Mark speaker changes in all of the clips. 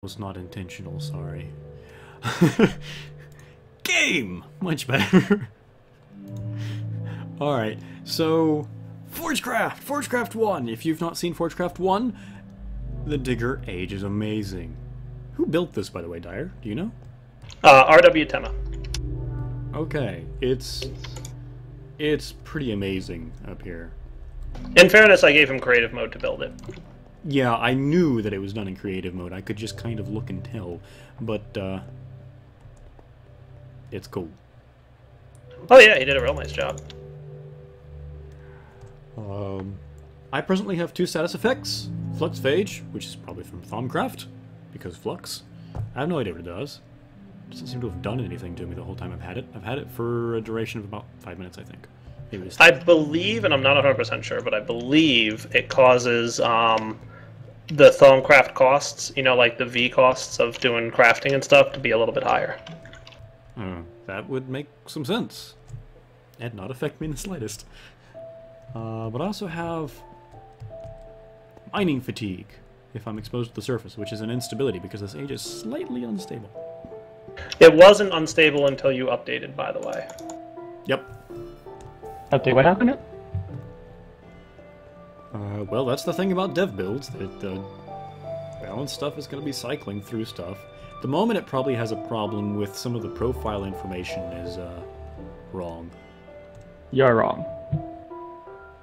Speaker 1: Was not intentional, sorry. Game! Much better. Alright, so Forgecraft1! If you've not seen Forgecraft1, the Digger Age is amazing. Who built this, by the way, Dyer? Do you know?
Speaker 2: RW Tema.
Speaker 1: Okay, it's pretty amazing up here.
Speaker 2: In fairness, I gave him creative mode to build it.
Speaker 1: Yeah, I knew that it was done in creative mode. I could just kind of look and tell, but it's cool.
Speaker 2: Oh yeah, he did a real nice job.
Speaker 1: I presently have two status effects. Flux Phage, which is probably from Thaumcraft, because Flux. I have no idea what it does. It doesn't seem to have done anything to me the whole time I've had it. I've had it for a duration of about 5 minutes, I think. Maybe it's
Speaker 2: I believe, and I'm not 100% sure, but I believe it causes the Thaumcraft costs, you know, like the V costs of doing crafting and stuff, to be a little bit higher.
Speaker 1: That would make some sense. And not affect me in the slightest. But I also have mining fatigue if I'm exposed to the surface, which is an instability because this age is slightly unstable.
Speaker 2: It wasn't unstable until you updated, by the way.
Speaker 1: Yep.
Speaker 3: Update what happened?
Speaker 1: Well, that's the thing about dev builds, that the balanced stuff is going to be cycling through stuff. The moment it probably has a problem with some of the profile information is wrong.
Speaker 3: You're wrong.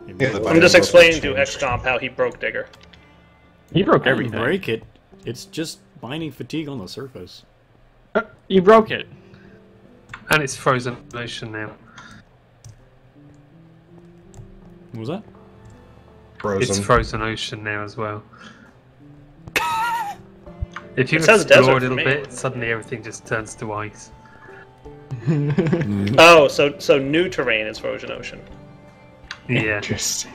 Speaker 2: I'm just explaining to XComp how he broke Digger.
Speaker 3: You broke
Speaker 1: I didn't
Speaker 3: everything.
Speaker 1: break it. It's just mining fatigue on the surface.
Speaker 3: You broke it.
Speaker 4: And it's frozen ocean now.
Speaker 1: What was that?
Speaker 4: It's frozen ocean now as well. If you
Speaker 2: It says
Speaker 4: explore
Speaker 2: desert
Speaker 4: a little
Speaker 2: for me.
Speaker 4: bit, suddenly everything just turns to ice.
Speaker 2: Oh, so new terrain is frozen ocean.
Speaker 4: Yeah.
Speaker 3: Interesting.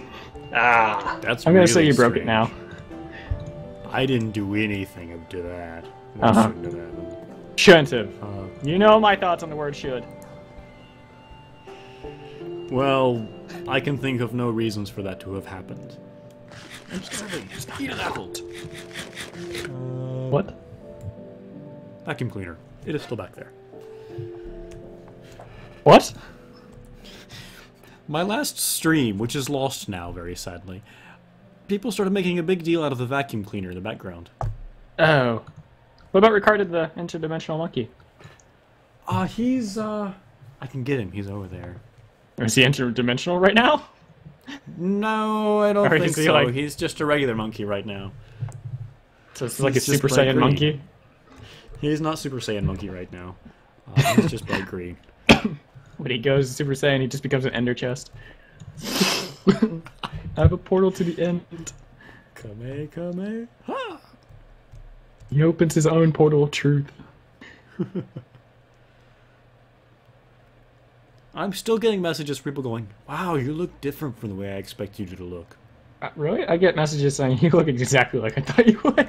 Speaker 2: Ah.
Speaker 1: That's
Speaker 3: I'm gonna
Speaker 1: really
Speaker 3: say you broke it
Speaker 1: strange.
Speaker 3: now.
Speaker 1: I didn't do anything up to that. That
Speaker 3: Uh-huh.
Speaker 1: shouldn't have happened.
Speaker 3: Shouldn't have.
Speaker 1: Uh,
Speaker 3: You know my thoughts on the word should.
Speaker 1: well, I can think of no reasons for that to have happened. I'm starving. Just eat an apple.
Speaker 3: What?
Speaker 1: Vacuum cleaner. It is still back there.
Speaker 3: What?
Speaker 1: My last stream, which is lost now, very sadly, people started making a big deal out of the vacuum cleaner in the background.
Speaker 3: Oh. What about Ricardo the interdimensional monkey?
Speaker 1: He's, I can get him. He's over there.
Speaker 3: Or is he interdimensional right now?
Speaker 1: No, I don't
Speaker 3: Or
Speaker 1: think
Speaker 3: is he
Speaker 1: so.
Speaker 3: like-
Speaker 1: He's just a regular monkey right now.
Speaker 3: So it's like a
Speaker 1: He's just
Speaker 3: Super
Speaker 1: bright
Speaker 3: Saiyan
Speaker 1: green.
Speaker 3: monkey?
Speaker 1: He's not Super Saiyan monkey right now. He's just bright green.
Speaker 3: When he goes Super Saiyan, he just becomes an ender chest. I have a portal to the end.
Speaker 1: Kame. Ha!
Speaker 3: He opens his own portal of truth.
Speaker 1: I'm still getting messages from people going, wow, you look different from the way I expect you to look.
Speaker 3: Really? I get messages saying you look exactly like I thought you would.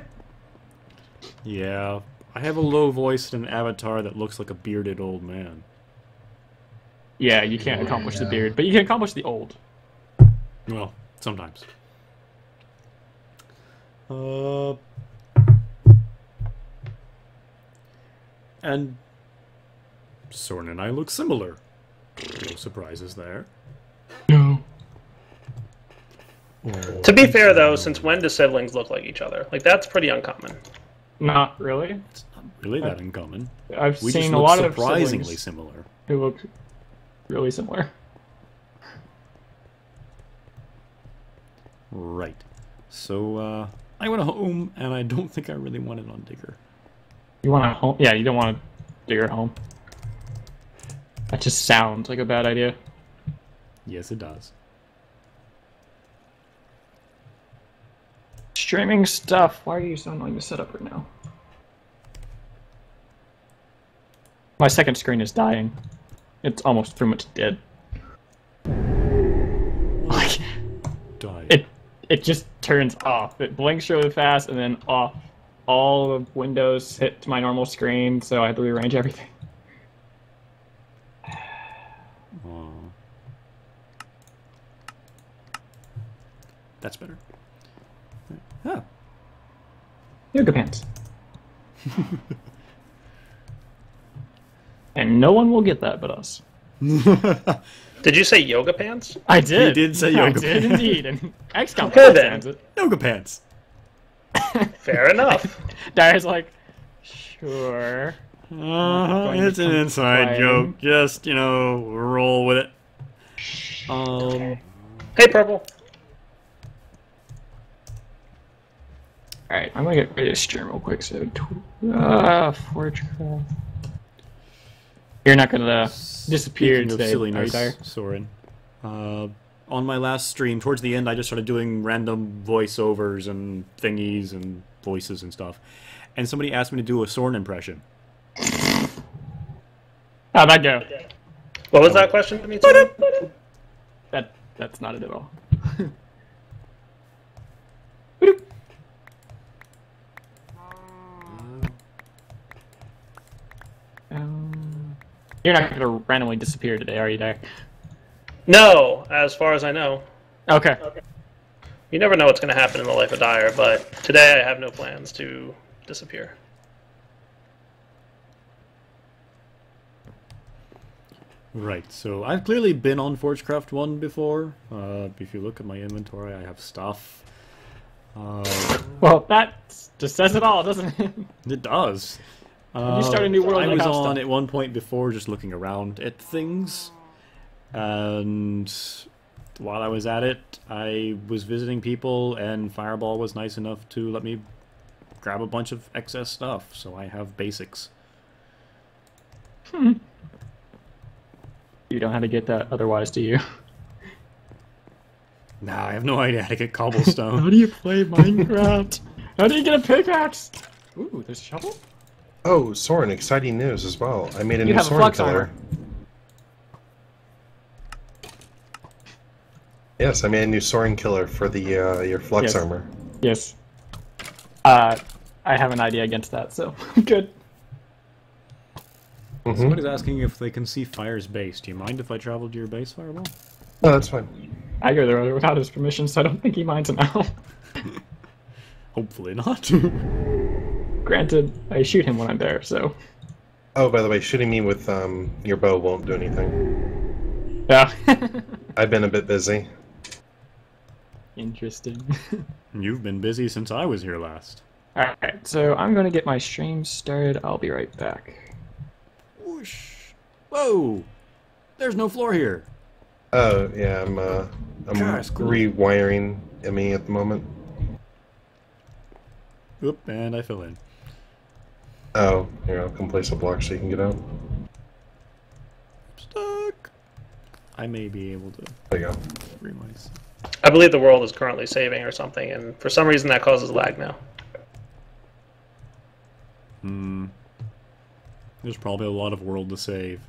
Speaker 1: Yeah, I have a low voice and an avatar that looks like a bearded old man.
Speaker 3: Yeah, you can't accomplish the beard, but you can accomplish the old.
Speaker 1: Well, sometimes. And Soren and I look similar. No surprises there.
Speaker 3: No.
Speaker 2: To be fair, though, since when do siblings look like each other? Like, that's pretty uncommon.
Speaker 3: Not really.
Speaker 1: It's not really that uncommon.
Speaker 3: I've
Speaker 1: We just
Speaker 3: seen a
Speaker 1: look
Speaker 3: lot of
Speaker 1: surprisingly
Speaker 3: siblings
Speaker 1: similar.
Speaker 3: who look really similar.
Speaker 1: Right. So, I went home, and I don't think I really want it on Digger.
Speaker 3: You want a home? Yeah, you don't want to dig your home. That just sounds like a bad idea.
Speaker 1: Yes, it does.
Speaker 3: Streaming stuff. Why are you so annoying to set up right now? My second screen is dying. It's almost pretty much dead. Like,
Speaker 1: Die.
Speaker 3: it just turns off. It blinks really fast and then off. All the windows hit to my normal screen, so I have to rearrange everything.
Speaker 1: Aw. That's better. Oh.
Speaker 3: Yoga pants. And no one will get that but us.
Speaker 2: Did you say yoga pants?
Speaker 3: I did.
Speaker 1: He did say yoga
Speaker 3: I did
Speaker 1: pants.
Speaker 3: indeed. And XComp
Speaker 2: Okay, then.
Speaker 3: understands it.
Speaker 1: Yoga pants.
Speaker 2: Fair enough.
Speaker 3: Dyer's like, sure. going to
Speaker 1: It's an inside
Speaker 3: complain.
Speaker 1: joke. Just, you know, roll with it.
Speaker 2: Hey, Purple.
Speaker 3: Alright, I'm gonna get ready to stream real quick. So, Forgecraft. You're not gonna disappear
Speaker 1: Speaking of
Speaker 3: today,
Speaker 1: silliness,
Speaker 3: are you, Dyer?
Speaker 1: Soren. On my last stream, towards the end, I just started doing random voiceovers and thingies and voices and stuff. And somebody asked me to do a Soren impression.
Speaker 3: How'd that go?
Speaker 2: What was that question to me, too?
Speaker 3: That's not it at all. You're not gonna randomly disappear today, are you, Dyer?
Speaker 2: No, as far as I know.
Speaker 3: Okay.
Speaker 2: You never know what's going to happen in the life of Dyer, but today I have no plans to disappear.
Speaker 1: Right, so I've clearly been on Forgecraft1 before. If you look at my inventory, I have stuff.
Speaker 3: Well, that just says it all, doesn't it?
Speaker 1: It does.
Speaker 3: When you start a new world,
Speaker 1: I
Speaker 3: you
Speaker 1: was
Speaker 3: have
Speaker 1: on
Speaker 3: stuff.
Speaker 1: at one point before just looking around at things. And while I was at it, I was visiting people, and Fireball was nice enough to let me grab a bunch of excess stuff, so I have basics.
Speaker 3: You don't know how to get that otherwise, do you?
Speaker 1: Nah, I have no idea how to get cobblestone.
Speaker 3: How do you play Minecraft? How do you get a pickaxe? Ooh, there's a shovel?
Speaker 5: Oh, Soren, exciting news as well. I made a
Speaker 3: You
Speaker 5: new
Speaker 3: have a
Speaker 5: Soren
Speaker 3: flux
Speaker 5: killer.
Speaker 3: armor.
Speaker 5: Yes, I made a new Soren killer for the your flux
Speaker 3: Yes.
Speaker 5: armor.
Speaker 3: Yes. I have an idea against that, so good.
Speaker 5: Mm-hmm.
Speaker 1: Somebody's asking if they can see Fire's base. Do you mind if I travel to your base, Fireball?
Speaker 5: Oh, that's fine.
Speaker 3: I go there without his permission, so I don't think he minds now.
Speaker 1: Hopefully not.
Speaker 3: Granted, I shoot him when I'm there, so...
Speaker 5: Oh, by the way, shooting me with your bow won't do anything.
Speaker 3: Yeah.
Speaker 5: I've been a bit busy.
Speaker 3: Interesting.
Speaker 1: You've been busy since I was here last.
Speaker 3: Alright, so I'm gonna get my stream started. I'll be right back.
Speaker 1: Whoosh. Whoa! There's no floor here.
Speaker 5: Oh, yeah, I'm
Speaker 1: Gosh, cool.
Speaker 5: rewiring ME at the moment.
Speaker 1: Oop, and I fell in.
Speaker 5: Oh, here, I'll come place a block so you can get out.
Speaker 1: Stuck. I may be able to
Speaker 5: There you go.
Speaker 1: free myself.
Speaker 2: I believe the world is currently saving or something, and for some reason that causes lag now.
Speaker 1: There's probably a lot of world to save.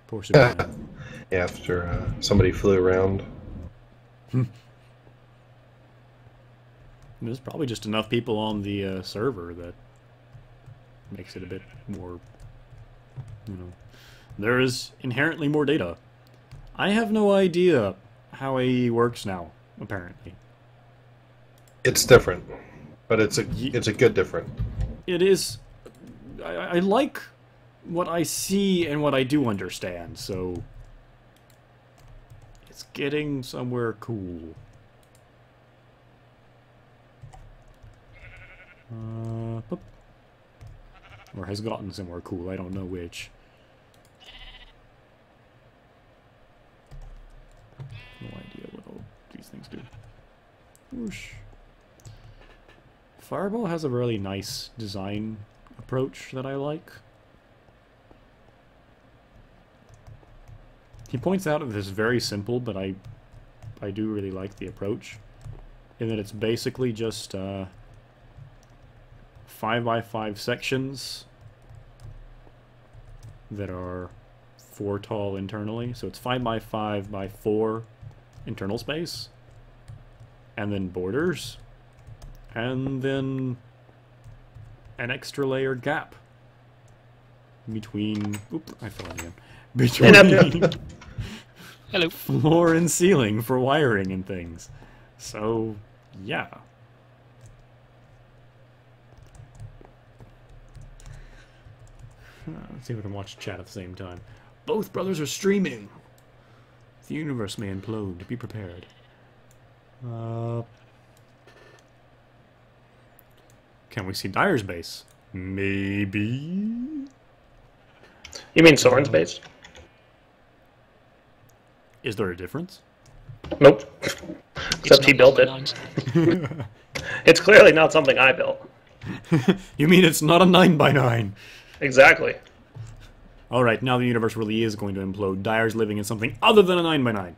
Speaker 1: Poor Superman.
Speaker 5: Yeah, after somebody flew around.
Speaker 1: There's probably just enough people on the server that makes it a bit more, you know. There is inherently more data. I have no idea how AE works now, apparently.
Speaker 5: It's different, but it's a good different.
Speaker 1: It is... I like what I see and what I do understand, so... It's getting somewhere cool. Boop. Or has gotten somewhere cool, I don't know which. No idea what all these things do. Whoosh. Fireball has a really nice design approach that I like. He points out that this is very simple, but I do really like the approach. In that it's basically just 5x5 sections that are 4 tall internally. So it's 5x5 by 4 internal space. And then borders. And then an extra layer gap between... Oop, I fell in again. Between
Speaker 6: Hello.
Speaker 1: floor and ceiling for wiring and things. So, yeah. Let's see if we can watch chat at the same time. Both brothers are streaming. The universe may implode. Be prepared. Can we see Dyer's base? Maybe.
Speaker 2: You mean Soren's base?
Speaker 1: Is there a difference?
Speaker 2: Nope. Except he built it. It's clearly not something I built.
Speaker 1: You mean it's not a 9x9?
Speaker 2: Exactly.
Speaker 1: Alright, now the universe really is going to implode. Dyer's living in something other than a 9x9.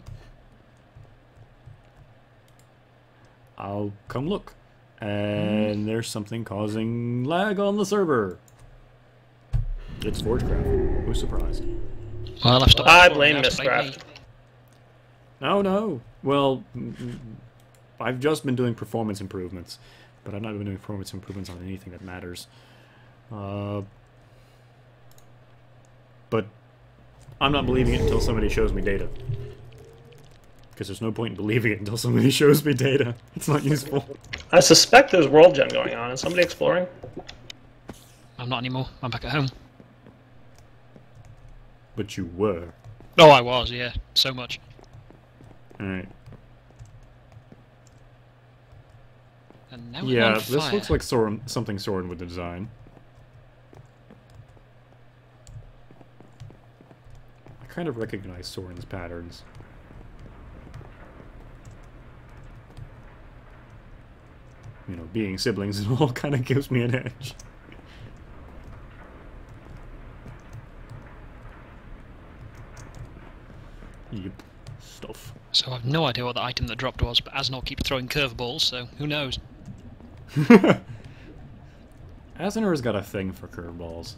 Speaker 1: I'll come look. And there's something causing lag on the server. It's Forgecraft. Who's surprised?
Speaker 6: Well, I've stopped.
Speaker 2: I blame Miscraft.
Speaker 1: No. Well, I've just been doing performance improvements. But I've not been doing performance improvements on anything that matters. But I'm not believing it until somebody shows me data. Because there's no point in believing it until somebody shows me data. It's not useful.
Speaker 2: I suspect there's world gen going on. Is somebody exploring?
Speaker 6: I'm not anymore. I'm back at home.
Speaker 1: But you were.
Speaker 6: Oh, I was, yeah. So much.
Speaker 1: Alright.
Speaker 6: And now
Speaker 1: Yeah,
Speaker 6: I'm on
Speaker 1: this
Speaker 6: fire.
Speaker 1: looks like something Soren would design. I kind of recognize Soren's patterns. You know, being siblings and all kind of gives me an edge. Yep. Stuff.
Speaker 6: So I've no idea what the item that dropped was, but Asnor keeps throwing curveballs, so who knows?
Speaker 1: Asinur's got a thing for curveballs.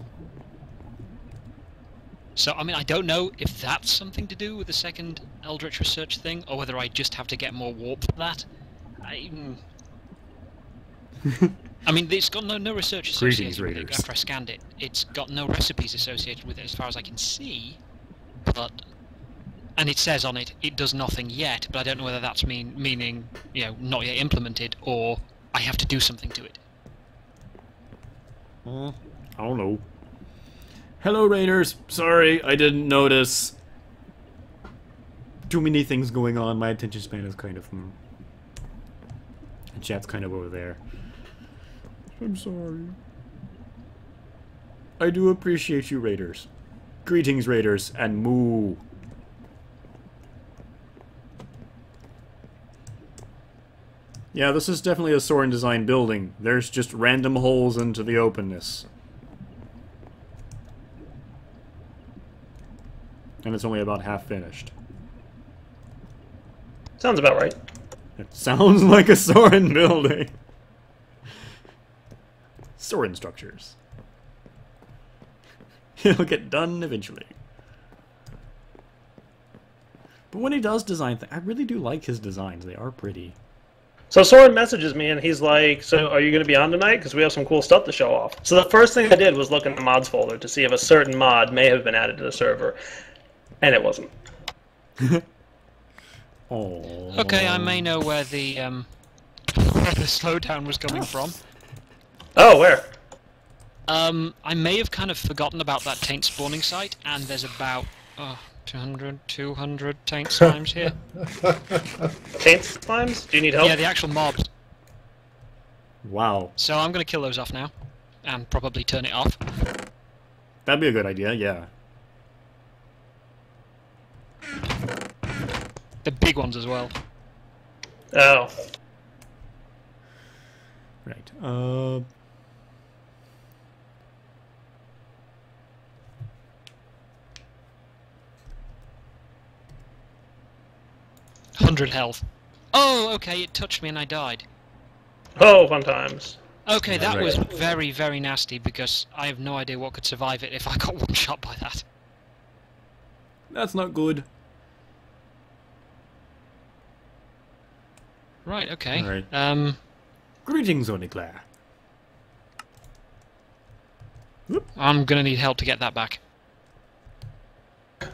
Speaker 6: So, I mean, I don't know if that's something to do with the second Eldritch Research thing, or whether I just have to get more warp for that. I mean, it's got no research associated with it after I scanned it. It's got no recipes associated with it as far as I can see, but... And it says on it, it does nothing yet, but I don't know whether that's meaning, you know, not yet implemented, or I have to do something to it.
Speaker 1: I don't know. Hello, Raiders. Sorry, I didn't notice. Too many things going on. My attention span is kind of... And chat's kind of over there. I'm sorry. I do appreciate you, Raiders. Greetings, Raiders, and moo. Yeah, this is definitely a Soren design building. There's just random holes into the openness. And it's only about half finished.
Speaker 2: Sounds about right.
Speaker 1: It sounds like a Soren building. Soren structures. It'll get done eventually. But when he does design things, I really do like his designs. They are pretty.
Speaker 2: So Soren messages me and he's like, so are you going to be on tonight? Because we have some cool stuff to show off. So the first thing I did was look in the mods folder to see if a certain mod may have been added to the server. And it wasn't.
Speaker 1: Oh.
Speaker 6: Okay, I may know where the slowdown was coming from.
Speaker 2: Oh, where?
Speaker 6: I may have kind of forgotten about that taint spawning site, and there's about 200 taint slimes here.
Speaker 2: Taint slimes? Do you need help?
Speaker 6: Yeah, the actual mobs.
Speaker 1: Wow.
Speaker 6: So I'm going to kill those off now, and probably turn it off.
Speaker 1: That'd be a good idea, yeah.
Speaker 6: The big ones as well.
Speaker 2: Oh.
Speaker 1: Right.
Speaker 6: 100 health. Oh, okay, it touched me and I died.
Speaker 2: Oh, fun times.
Speaker 6: Okay, that
Speaker 1: right.
Speaker 6: was very, very nasty because I have no idea what could survive it if I got one shot by that.
Speaker 1: That's not good.
Speaker 6: Right, okay.
Speaker 1: Alright. Greetings, Oniclair.
Speaker 6: I'm gonna need help to get that back.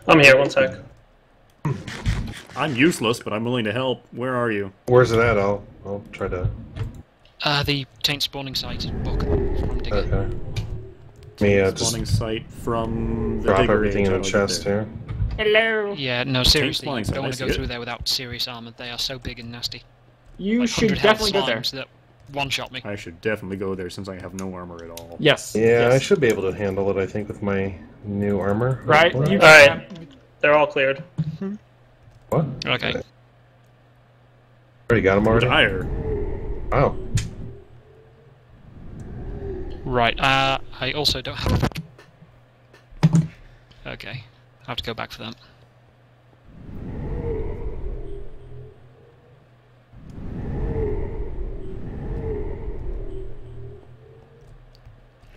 Speaker 2: I'm here, one sec.
Speaker 1: I'm useless, but I'm willing to help. Where are you?
Speaker 5: Where's it at? I'll try to...
Speaker 6: The taint spawning site book from Digger.
Speaker 5: Okay.
Speaker 1: spawning site from the
Speaker 5: drop
Speaker 1: digger
Speaker 5: everything
Speaker 1: age,
Speaker 5: in
Speaker 1: how
Speaker 5: a
Speaker 1: do I get
Speaker 5: chest
Speaker 1: there?
Speaker 5: here.
Speaker 3: Hello.
Speaker 6: Yeah, no, seriously,
Speaker 1: spawning
Speaker 6: you
Speaker 1: site,
Speaker 6: don't
Speaker 1: I
Speaker 6: want to
Speaker 1: see
Speaker 6: go
Speaker 1: it.
Speaker 6: through there without serious armor. They are so big and nasty.
Speaker 3: You
Speaker 6: Like
Speaker 3: should
Speaker 6: 100 health
Speaker 3: definitely go there.
Speaker 6: slimes that one-shot me.
Speaker 1: I should definitely go there since I have no armor at all.
Speaker 3: Yes.
Speaker 5: Yeah, I
Speaker 3: yes.
Speaker 5: should be able to handle it, I think, with my new armor.
Speaker 3: Right?
Speaker 5: What?
Speaker 3: You
Speaker 2: Alright.
Speaker 3: can.
Speaker 2: They're all cleared.
Speaker 5: What?
Speaker 6: Okay.
Speaker 5: Already got him already?
Speaker 1: Retire.
Speaker 5: Wow.
Speaker 6: Right, I also don't have... Okay, I have to go back for them.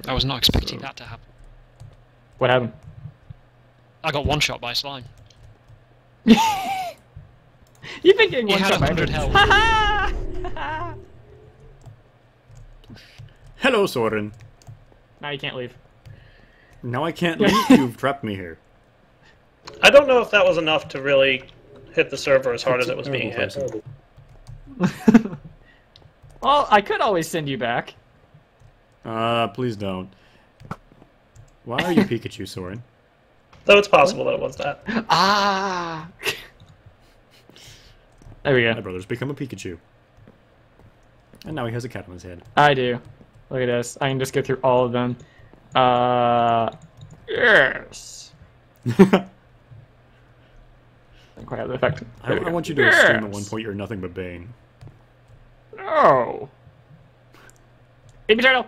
Speaker 6: I was not expecting that to happen.
Speaker 3: What happened?
Speaker 6: I got one-shot by a slime.
Speaker 3: You've been getting
Speaker 6: He
Speaker 3: one
Speaker 6: had
Speaker 3: shot by
Speaker 6: 100
Speaker 3: everything.
Speaker 6: health.
Speaker 1: Hello, Soren.
Speaker 3: Now you can't leave.
Speaker 1: Now I can't leave. You've trapped me here.
Speaker 2: I don't know if that was enough to really hit the server as hard as it was being hit.
Speaker 1: Terrible
Speaker 3: Well, I could always send you back.
Speaker 1: Please don't. Why are you Pikachu, Soren?
Speaker 2: Though it's possible that it was that.
Speaker 3: Ah. There we
Speaker 1: My
Speaker 3: go.
Speaker 1: brother's become a Pikachu. And now he has a cat on his head.
Speaker 3: I do. Look at this. I can just go through all of them. Yes. Didn't quite have the effect.
Speaker 1: I want you to assume at one point you're nothing but Bane.
Speaker 3: No. Baby turtle.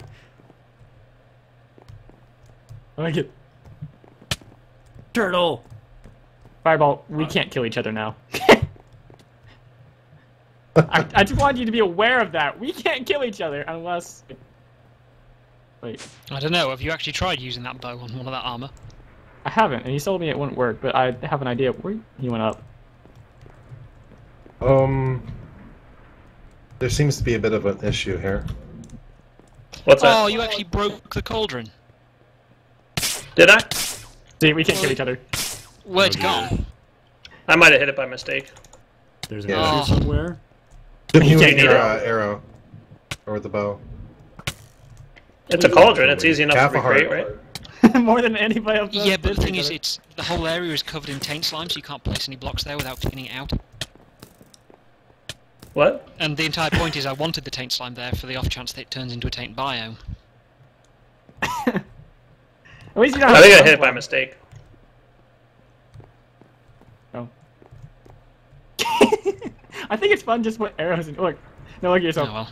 Speaker 3: I like it.
Speaker 1: Turtle!
Speaker 3: Fireball, we can't kill each other now. I just wanted you to be aware of that. We can't kill each other unless... Wait.
Speaker 6: I don't know, have you actually tried using that bow on one of that armor?
Speaker 3: I haven't, and he told me it wouldn't work, but I have an idea where he went up.
Speaker 5: There seems to be a bit of an issue here.
Speaker 2: What's that?
Speaker 6: Oh, you actually broke the cauldron.
Speaker 2: Did I?
Speaker 3: See, we can't kill each other.
Speaker 6: Well, it's gone.
Speaker 2: I might have hit it by mistake.
Speaker 1: There's an
Speaker 5: Yeah.
Speaker 1: issue somewhere.
Speaker 5: Didn't
Speaker 2: You
Speaker 5: you
Speaker 2: can't
Speaker 5: with your
Speaker 2: get
Speaker 5: arrow? Or with the bow?
Speaker 2: It's a cauldron. It's easy enough
Speaker 5: Half
Speaker 2: to
Speaker 5: a heart.
Speaker 2: recreate, right?
Speaker 3: More than anybody else.
Speaker 6: Yeah, but the thing is, the whole area is covered in taint slime, so you can't place any blocks there without cleaning it out.
Speaker 2: What?
Speaker 6: And the entire point is I wanted the taint slime there for the off chance that it turns into a taint biome.
Speaker 3: At least you don't
Speaker 2: I
Speaker 3: have
Speaker 2: think I
Speaker 3: to
Speaker 2: hit it by
Speaker 3: jump
Speaker 2: mistake.
Speaker 3: one. I think it's fun just put arrows in. Look. No, look at yourself.
Speaker 6: Oh well.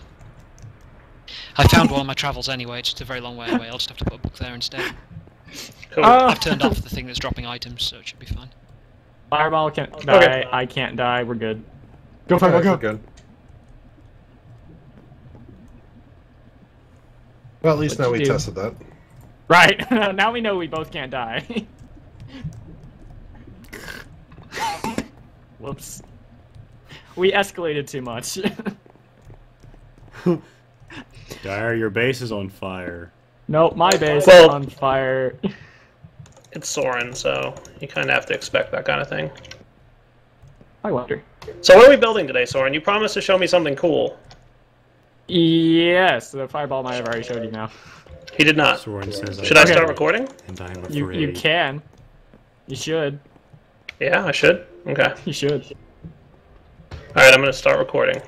Speaker 6: I found one on my travels anyway, it's just a very long way away, I'll just have to put a book there instead.
Speaker 2: Cool.
Speaker 6: I've turned off the thing that's dropping items, so it should be fine.
Speaker 3: Fireball can't die.
Speaker 2: Okay.
Speaker 3: I can't die. We're good. Go, Fireball, go.
Speaker 5: Good. Well, at least
Speaker 3: What'd
Speaker 5: now
Speaker 3: you
Speaker 5: we
Speaker 3: do?
Speaker 5: tested that.
Speaker 3: Right. Now we know we both can't die. Whoops. We escalated too much.
Speaker 1: Dire, your base is on fire.
Speaker 3: Nope, my base is
Speaker 2: Well-
Speaker 3: on fire.
Speaker 2: It's Soren, so you kind of have to expect that kind of thing.
Speaker 3: I wonder.
Speaker 2: So what are we building today, Soren? You promised to show me something cool.
Speaker 3: Yes, the fireball might have already showed you now.
Speaker 2: He did not.
Speaker 1: Soren says
Speaker 2: Should I
Speaker 3: Okay.
Speaker 2: start recording?
Speaker 1: And I'm
Speaker 3: You
Speaker 1: afraid.
Speaker 3: can. You should.
Speaker 2: Yeah, I should. Okay.
Speaker 3: You should.
Speaker 2: Alright, I'm going to start recording.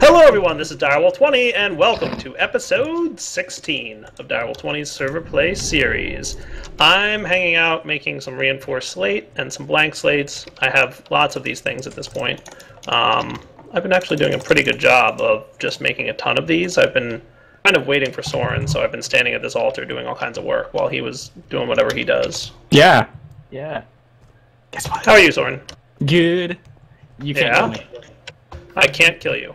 Speaker 2: Hello everyone, this is Direwolf20, and welcome to episode 16 of Direwolf20's Server Play series. I'm hanging out making some reinforced slate and some blank slates. I have lots of these things at this point. I've been actually doing a pretty good job of just making a ton of these. I've been kind of waiting for Soren, so I've been standing at this altar doing all kinds of work while he was doing whatever he does.
Speaker 3: Yeah. Yeah. Guess what?
Speaker 2: How are you, Soren?
Speaker 3: Good. You can't
Speaker 2: Yeah?
Speaker 3: kill
Speaker 2: I can't kill you.
Speaker 3: me.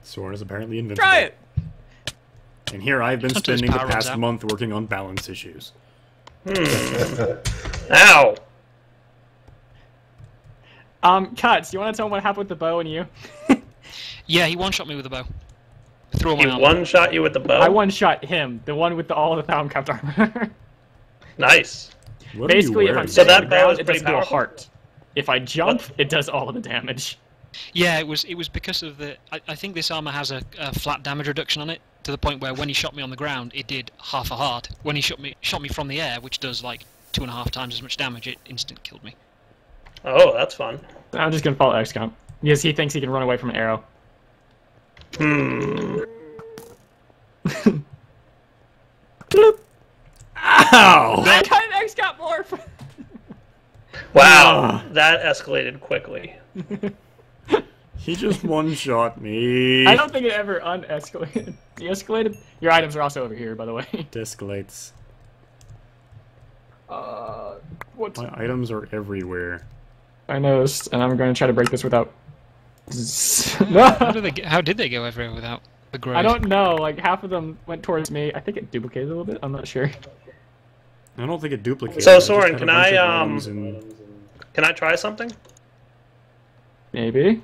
Speaker 1: Soren is apparently invincible.
Speaker 3: Try it!
Speaker 1: And here I've been
Speaker 6: Until his
Speaker 1: spending the
Speaker 6: power runs
Speaker 1: past
Speaker 6: out.
Speaker 1: month working on balance issues.
Speaker 2: Ow!
Speaker 3: Cuts, you want to tell him what happened with the bow and you?
Speaker 6: Yeah, he one-shot me with a bow. Through all
Speaker 2: He
Speaker 6: my armor.
Speaker 2: one-shot you with the bow?
Speaker 3: I one-shot him, the one with all the Thalmcraft armor.
Speaker 2: Nice.
Speaker 1: What are you
Speaker 3: Basically, if I'm
Speaker 1: wearing?
Speaker 2: So
Speaker 3: sitting
Speaker 2: that
Speaker 3: on the ground,
Speaker 2: bow is
Speaker 3: it
Speaker 2: pretty
Speaker 3: doesn't do a
Speaker 2: powerful?
Speaker 3: heart. If I jump, it does all of the damage.
Speaker 6: Yeah, it was because of the. I think this armor has a flat damage reduction on it to the point where when he shot me on the ground, it did half a heart. When he shot me from the air, which does like 2.5 times as much damage, it instant killed me.
Speaker 2: Oh, that's fun.
Speaker 3: I'm just gonna follow XComp because he thinks he can run away from an arrow.
Speaker 2: Hmm.
Speaker 1: Ow!
Speaker 3: I got an XComp more.
Speaker 2: Wow, that escalated quickly.
Speaker 1: He just one-shot me.
Speaker 3: I don't think it ever unescalated. De-escalated. Your items are also over here, by the way.
Speaker 1: Escalates.
Speaker 3: What?
Speaker 1: My items are everywhere.
Speaker 3: I noticed, and I'm going to try to break this without.
Speaker 6: How did they go everywhere without the grade?
Speaker 3: I don't know. Like half of them went towards me. I think it duplicated a little bit. I'm not sure.
Speaker 1: I don't think it duplicates.
Speaker 2: So Soren, can I try something?
Speaker 3: Maybe.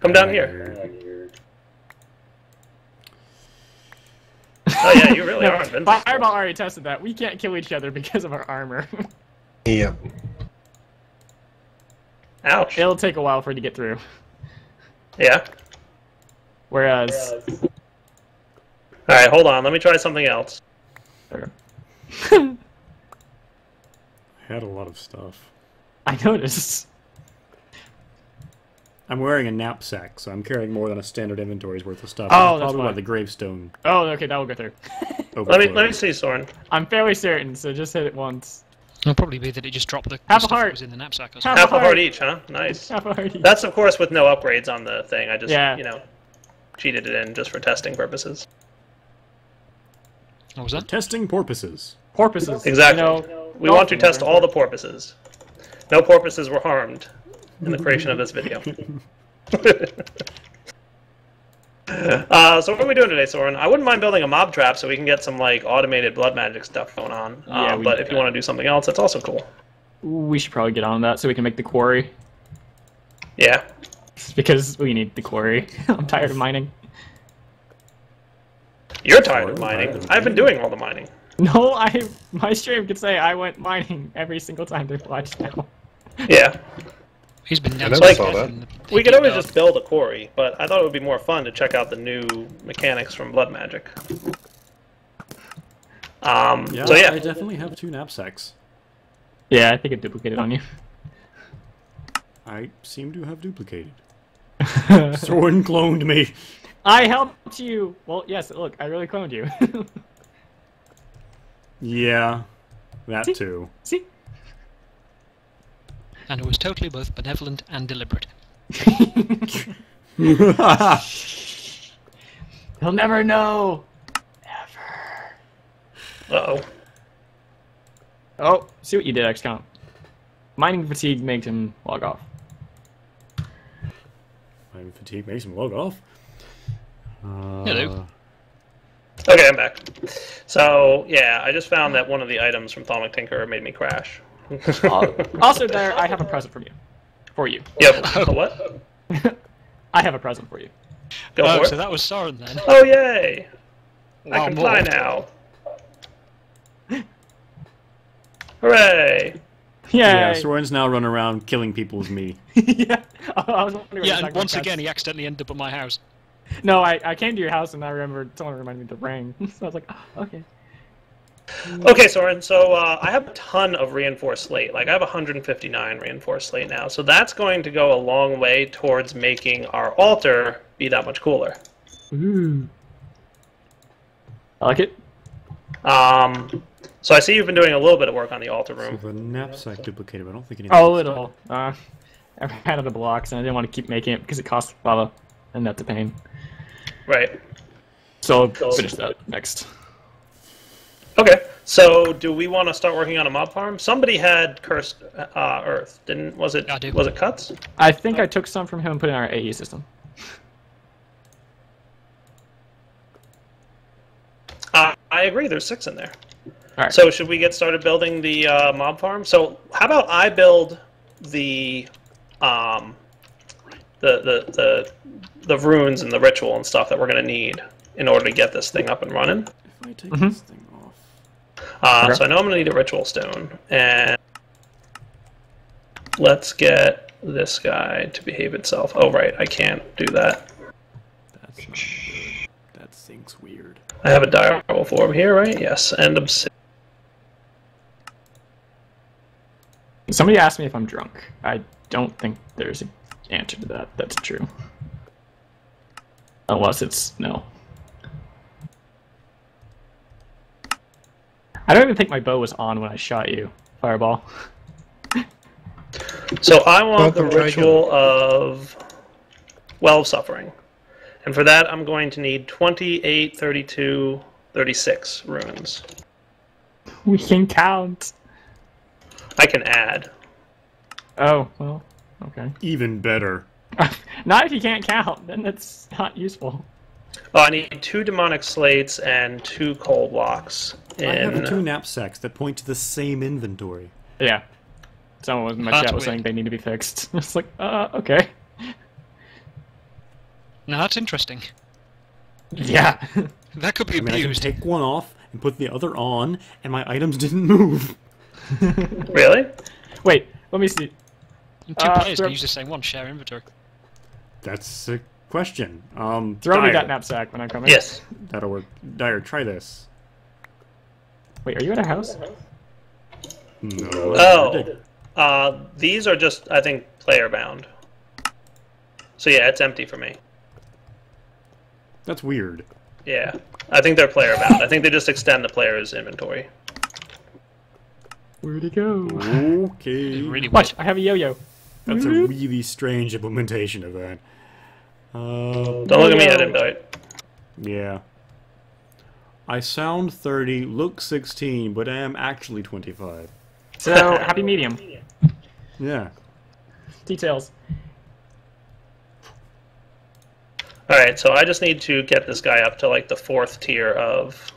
Speaker 2: Come down here. Oh yeah, you really are invincible.
Speaker 3: Fireball already tested that. We can't kill each other because of our armor.
Speaker 5: Yep.
Speaker 2: Ouch.
Speaker 3: It'll take a while for it to get through.
Speaker 2: Yeah.
Speaker 3: Whereas.
Speaker 2: Alright, hold on. Let me try something else.
Speaker 1: I had a lot of stuff.
Speaker 3: I noticed.
Speaker 1: I'm wearing a knapsack, so I'm carrying more than a standard inventory's worth of stuff.
Speaker 3: Oh, that's
Speaker 1: probably
Speaker 3: why.
Speaker 1: why the gravestone.
Speaker 3: Oh, okay, that will go through.
Speaker 2: Let me see, Soren.
Speaker 3: I'm fairly certain, so just hit it once.
Speaker 6: It'll probably be that it just dropped the
Speaker 3: Half a
Speaker 6: stuff that
Speaker 3: heart.
Speaker 6: was in the knapsack or
Speaker 3: Half
Speaker 6: something.
Speaker 2: Half a heart each, huh? Nice.
Speaker 3: Half a heart each.
Speaker 2: That's of course with no upgrades on the thing. I just,
Speaker 3: Yeah.
Speaker 2: you know, cheated it in just for testing purposes.
Speaker 6: What was that?
Speaker 1: Testing porpoises.
Speaker 3: Porpoises.
Speaker 2: Exactly.
Speaker 3: You know,
Speaker 2: We want to
Speaker 3: dolphins
Speaker 2: test
Speaker 3: are
Speaker 2: all the porpoises. No porpoises were harmed in the creation of this video. So what are we doing today, Soren? I wouldn't mind building a mob trap so we can get some like automated blood magic stuff going on.
Speaker 3: Yeah,
Speaker 2: but if you want to do something else, that's also cool.
Speaker 3: We should probably get on that so we can make the quarry.
Speaker 2: Yeah.
Speaker 3: Because we need the quarry. I'm tired of mining.
Speaker 2: You're tired of mining. I've been doing all the mining.
Speaker 3: No, my stream could say I went mining every single time they watch now.
Speaker 2: Yeah.
Speaker 6: He's been
Speaker 5: I
Speaker 6: down
Speaker 5: never saw that.
Speaker 2: We could always just build a quarry, but I thought it would be more fun to check out the new mechanics from blood magic.
Speaker 1: Yeah,
Speaker 2: So yeah.
Speaker 1: I definitely have 2 knapsacks.
Speaker 3: Yeah, I think it duplicated on you.
Speaker 1: I seem to have duplicated. Soren cloned me.
Speaker 3: I helped you! Well, yes, look, I really cloned you.
Speaker 1: Yeah, that too.
Speaker 3: See?
Speaker 6: And it was totally both benevolent and deliberate.
Speaker 3: He'll never know! Ever.
Speaker 2: Uh-oh.
Speaker 3: Oh, see what you did, XComp. Mining fatigue makes him log off.
Speaker 1: I'm fatigued, makes him log off.
Speaker 6: Hello.
Speaker 2: Okay, I'm back. So, yeah, I just found that one of the items from Thaumic Tinker made me crash.
Speaker 3: Also, there, I have a present from you. For you.
Speaker 2: Yep. What?
Speaker 3: I have a present for you.
Speaker 2: Go
Speaker 6: Oh,
Speaker 2: for
Speaker 6: so
Speaker 2: it.
Speaker 6: that was Soren then.
Speaker 2: Oh, yay! I
Speaker 6: Wow,
Speaker 2: can
Speaker 6: more.
Speaker 2: fly now. Hooray!
Speaker 1: Yeah,
Speaker 3: Yay!
Speaker 1: Soren's now running around killing people with me.
Speaker 3: Yeah. I was wondering what you were
Speaker 6: Yeah,
Speaker 3: talking
Speaker 6: and once
Speaker 3: about.
Speaker 6: again, he accidentally ended up at my house.
Speaker 3: No, I came to your house and I remember someone reminded me to ring. So I was like, oh, okay.
Speaker 2: Okay, Soren, so I have a ton of reinforced slate. Like, I have 159 reinforced slate now. So that's going to go a long way towards making our altar be that much cooler.
Speaker 3: Ooh. I like it.
Speaker 2: So I see you've been doing a little bit of work on the altar
Speaker 1: So
Speaker 2: room.
Speaker 1: the knapsack duplicated, but I don't think anything.
Speaker 3: Oh, a little. I ran out of the blocks and I didn't want to keep making it because it costs lava. And that's a pain.
Speaker 2: Right.
Speaker 3: So I'll finish that next.
Speaker 2: Okay, so do we want to start working on a mob farm? Somebody had cursed earth, didn't? Was it?
Speaker 6: I do.
Speaker 2: Was it Cuts?
Speaker 3: I think I took some from him and put it in our AE system.
Speaker 2: I agree. There's 6 in there.
Speaker 3: All right.
Speaker 2: So should we get started building the mob farm? So how about I build the runes and the ritual and stuff that we're gonna need in order to get this thing up and running.
Speaker 1: If I take this thing off.
Speaker 2: So I know I'm gonna need a ritual stone, and let's get this guy to behave itself. Oh, right, I can't do that.
Speaker 1: That's not good. That sinks weird.
Speaker 2: I have a direwolf orb here, right? Yes, and obsidian.
Speaker 3: Somebody asked me if I'm drunk. I don't think there's an answer to that. That's true. Unless it's no. I don't even think my bow was on when I shot you, Fireball.
Speaker 2: So I want the ritual of Well of Suffering. And for that, I'm going to need 28, 32, 36 runes.
Speaker 3: We can count.
Speaker 2: I can add.
Speaker 3: Oh, well, okay.
Speaker 1: Even better.
Speaker 3: Not if you can't count, then it's not useful.
Speaker 2: Oh, I need 2 demonic slates and 2 coal blocks.
Speaker 1: I have 2 knapsacks that point to the same inventory.
Speaker 3: Yeah. Someone in my chat was saying they need to be fixed. It's like, okay.
Speaker 6: Now that's interesting.
Speaker 3: Yeah.
Speaker 6: That could be
Speaker 1: I mean, I can
Speaker 6: abused.
Speaker 1: take one off and put the other on, and my items didn't move.
Speaker 2: Really?
Speaker 3: Wait, let me see.
Speaker 6: And 2 players can use the same one, share inventory.
Speaker 1: That's a question.
Speaker 3: Throw me
Speaker 1: Dire.
Speaker 3: that knapsack when I come in.
Speaker 2: Yes.
Speaker 1: That'll work. Dire, try this.
Speaker 3: Wait, are you at our house?
Speaker 1: No.
Speaker 2: Oh. These are just, I think, player bound. So yeah, it's empty for me.
Speaker 1: That's weird.
Speaker 2: Yeah. I think they're player bound. I think they just extend the player's inventory.
Speaker 3: Where'd he go?
Speaker 1: Okay.
Speaker 6: Really
Speaker 3: Watch, I have a yo-yo.
Speaker 1: That's a really strange implementation of that.
Speaker 2: Don't look at me, I didn't bite.
Speaker 1: Yeah. I sound 30, look 16, but am actually 25.
Speaker 3: So, happy medium.
Speaker 1: Yeah.
Speaker 3: Details.
Speaker 2: Alright, so I just need to get this guy up to like the 4th tier of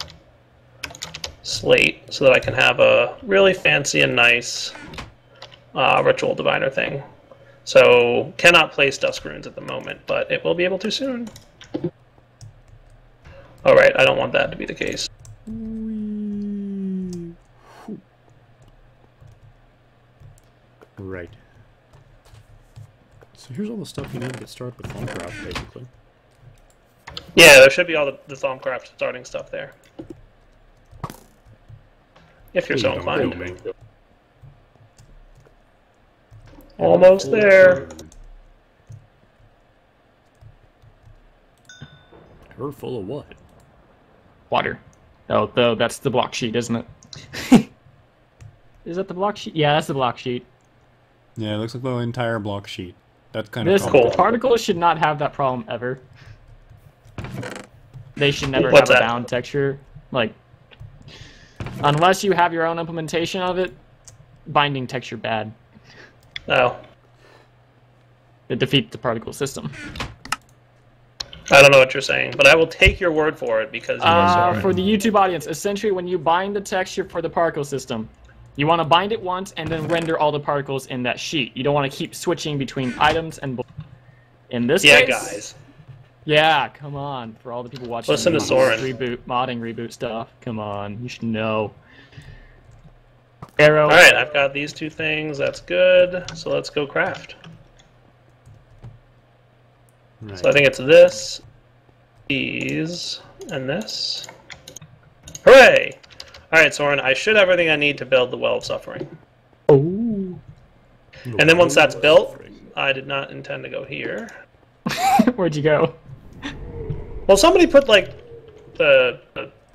Speaker 2: slate so that I can have a really fancy and nice ritual diviner thing. So, cannot place dusk runes at the moment, but it will be able to soon. Alright, I don't want that to be the case.
Speaker 1: Right. So here's all the stuff you need to get started with Forgecraft, basically.
Speaker 2: Yeah, there should be all the Thaumcraft starting stuff there. If you're so
Speaker 1: Please don't
Speaker 2: inclined.
Speaker 1: kill me.
Speaker 2: Almost there.
Speaker 1: Her full of what?
Speaker 3: Water. Oh, though that's the block sheet, isn't it? Is that the block sheet? Yeah, that's the block sheet.
Speaker 1: Yeah, it looks like the entire block sheet. That's kind
Speaker 3: This
Speaker 1: of
Speaker 2: cool.
Speaker 3: particles should not have that problem ever. They should never
Speaker 2: What's
Speaker 3: have
Speaker 2: that?
Speaker 3: a bound texture. Like, unless you have your own implementation of it, binding texture bad.
Speaker 2: Oh.
Speaker 3: It defeats the particle system.
Speaker 2: I don't know what you're saying, but I will take your word for it because you are so
Speaker 3: For the YouTube audience, essentially when you bind the texture for the particle system, you want to bind it once and then render all the particles in that sheet. You don't want to keep switching between items and... In this
Speaker 2: Yeah,
Speaker 3: case...
Speaker 2: guys.
Speaker 3: Yeah, come on. For all the people watching
Speaker 2: Listen to Soren.
Speaker 3: modding reboot stuff, come on. You should know. Arrow.
Speaker 2: Alright, I've got these 2 things. That's good. So let's go craft.
Speaker 1: Right.
Speaker 2: So I think it's this, these, and this. Hooray! Alright, Soren, I should have everything I need to build the Well of Suffering.
Speaker 3: Oh.
Speaker 2: And then once that's built, I did not intend to go here.
Speaker 3: Where'd you go?
Speaker 2: Well, somebody put, like, the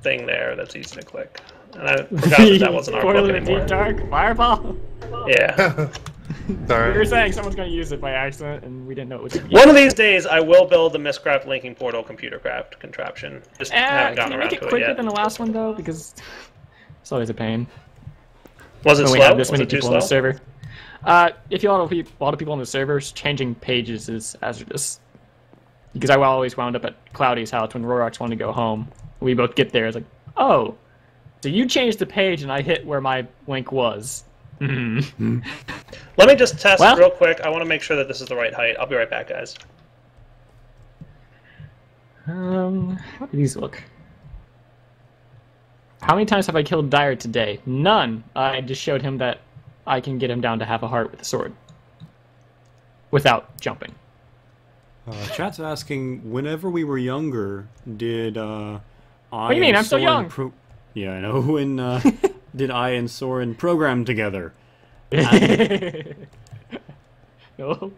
Speaker 2: thing there that's easy to click. And I forgot that wasn't our book
Speaker 3: Spoiler
Speaker 2: anymore.
Speaker 3: deep dark fireball.
Speaker 2: Yeah.
Speaker 3: We were
Speaker 5: Sorry.
Speaker 3: saying someone's going to use it by accident, and we didn't know it was.
Speaker 2: One of these days, I will build the Mistcraft linking portal computer craft contraption. Just haven't
Speaker 3: Can
Speaker 2: gotten
Speaker 3: you
Speaker 2: around
Speaker 3: make it
Speaker 2: to it
Speaker 3: quicker
Speaker 2: yet.
Speaker 3: than the last one though? Because it's always a pain.
Speaker 2: Was it
Speaker 3: When we
Speaker 2: slow?
Speaker 3: have this
Speaker 2: Was
Speaker 3: many
Speaker 2: it too
Speaker 3: people on
Speaker 2: slow?
Speaker 3: the server. If you have a lot of people on the servers, changing pages is hazardous. Because I always wound up at Cloudy's house when Rorax wanted to go home. We both get there. It's like, oh, so you changed the page and I hit where my link was.
Speaker 2: Let me just test
Speaker 3: Well-
Speaker 2: real quick. I want to make sure that this is the right height. I'll be right back, guys.
Speaker 3: How do these look? How many times have I killed Dire today? None. I just showed him that I can get him down to half a heart with a sword. without jumping.
Speaker 1: Chat's asking, whenever we were younger, did I
Speaker 3: What do you mean? I'm still young.
Speaker 1: Yeah, I know. When did I and Soren program together?
Speaker 3: No.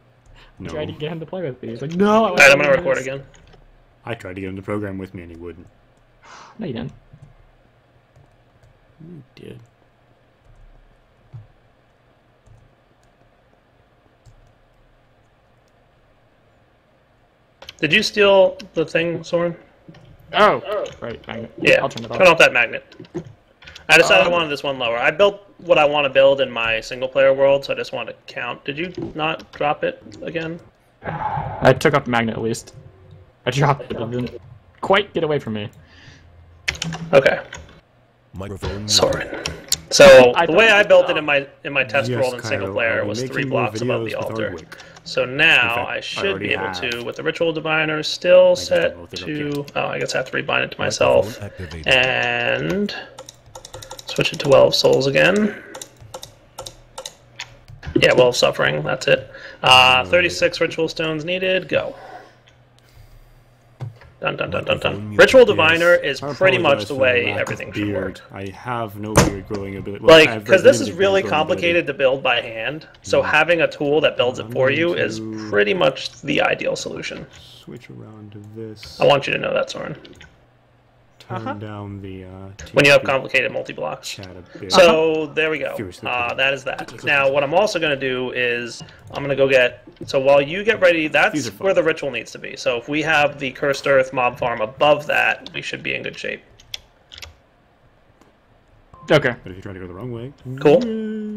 Speaker 1: No.
Speaker 3: Tried to get him to play with me. He's like, no.
Speaker 2: Alright, I'm gonna record again.
Speaker 1: I tried to get him to program with me, and he wouldn't.
Speaker 3: No, you didn't.
Speaker 1: He did.
Speaker 2: Did you steal the thing, Soren?
Speaker 3: Oh, right. Magnet.
Speaker 2: Yeah.
Speaker 3: I'll turn it off.
Speaker 2: Turn off that magnet. I decided I wanted this one lower. I built what I want to build in my single-player world, so I just want to count. Did you not drop it again?
Speaker 3: I took off the magnet at least. I dropped it, but it didn't quite get away from me.
Speaker 2: Okay.
Speaker 7: Microphone.
Speaker 2: Soren. So the way I built it in my test
Speaker 1: Yes,
Speaker 2: world in
Speaker 1: Cairo,
Speaker 2: single player
Speaker 1: I'll be
Speaker 2: was 3
Speaker 1: making more
Speaker 2: blocks above
Speaker 1: videos
Speaker 2: the
Speaker 1: with
Speaker 2: altar.
Speaker 1: Hardwick.
Speaker 2: So now
Speaker 1: In fact,
Speaker 2: I
Speaker 1: I
Speaker 2: should
Speaker 1: already
Speaker 2: be able
Speaker 1: have.
Speaker 2: to, with the ritual diviner still set
Speaker 1: both, they're
Speaker 2: to.
Speaker 1: okay.
Speaker 2: Oh, I guess I have to rebind it to myself
Speaker 7: Microphone activated.
Speaker 2: and switch it to Well of Souls again. Yeah, Well of Suffering. That's it. 36 ritual stones needed. Go. Dun dun dun dun dun. Ritual diviner is
Speaker 1: I
Speaker 2: pretty much
Speaker 1: apologize
Speaker 2: the
Speaker 1: for
Speaker 2: way
Speaker 1: lack of
Speaker 2: everything should
Speaker 1: beard.
Speaker 2: work.
Speaker 1: I have no beard growing ability. Well, I
Speaker 2: Like,
Speaker 1: have
Speaker 2: because
Speaker 1: very
Speaker 2: this is
Speaker 1: limited
Speaker 2: really
Speaker 1: beard growing
Speaker 2: complicated to build by hand, so having a tool that builds it for you is pretty much the ideal solution.
Speaker 1: ability. Switch around to this.
Speaker 2: I want you to know that, Soren.
Speaker 1: Turn down the
Speaker 2: When you have complicated multi-blocks.
Speaker 1: chat a bit.
Speaker 2: So there we go.
Speaker 1: Seriously.
Speaker 2: That is that. Now what I'm also going to do is I'm going to go get. So while you get ready, that's
Speaker 1: These are fun.
Speaker 2: where the ritual needs to be. So if we have the Cursed Earth mob farm above that, we should be in good shape.
Speaker 3: Okay.
Speaker 1: But if you're trying to go the wrong way,
Speaker 2: Cool.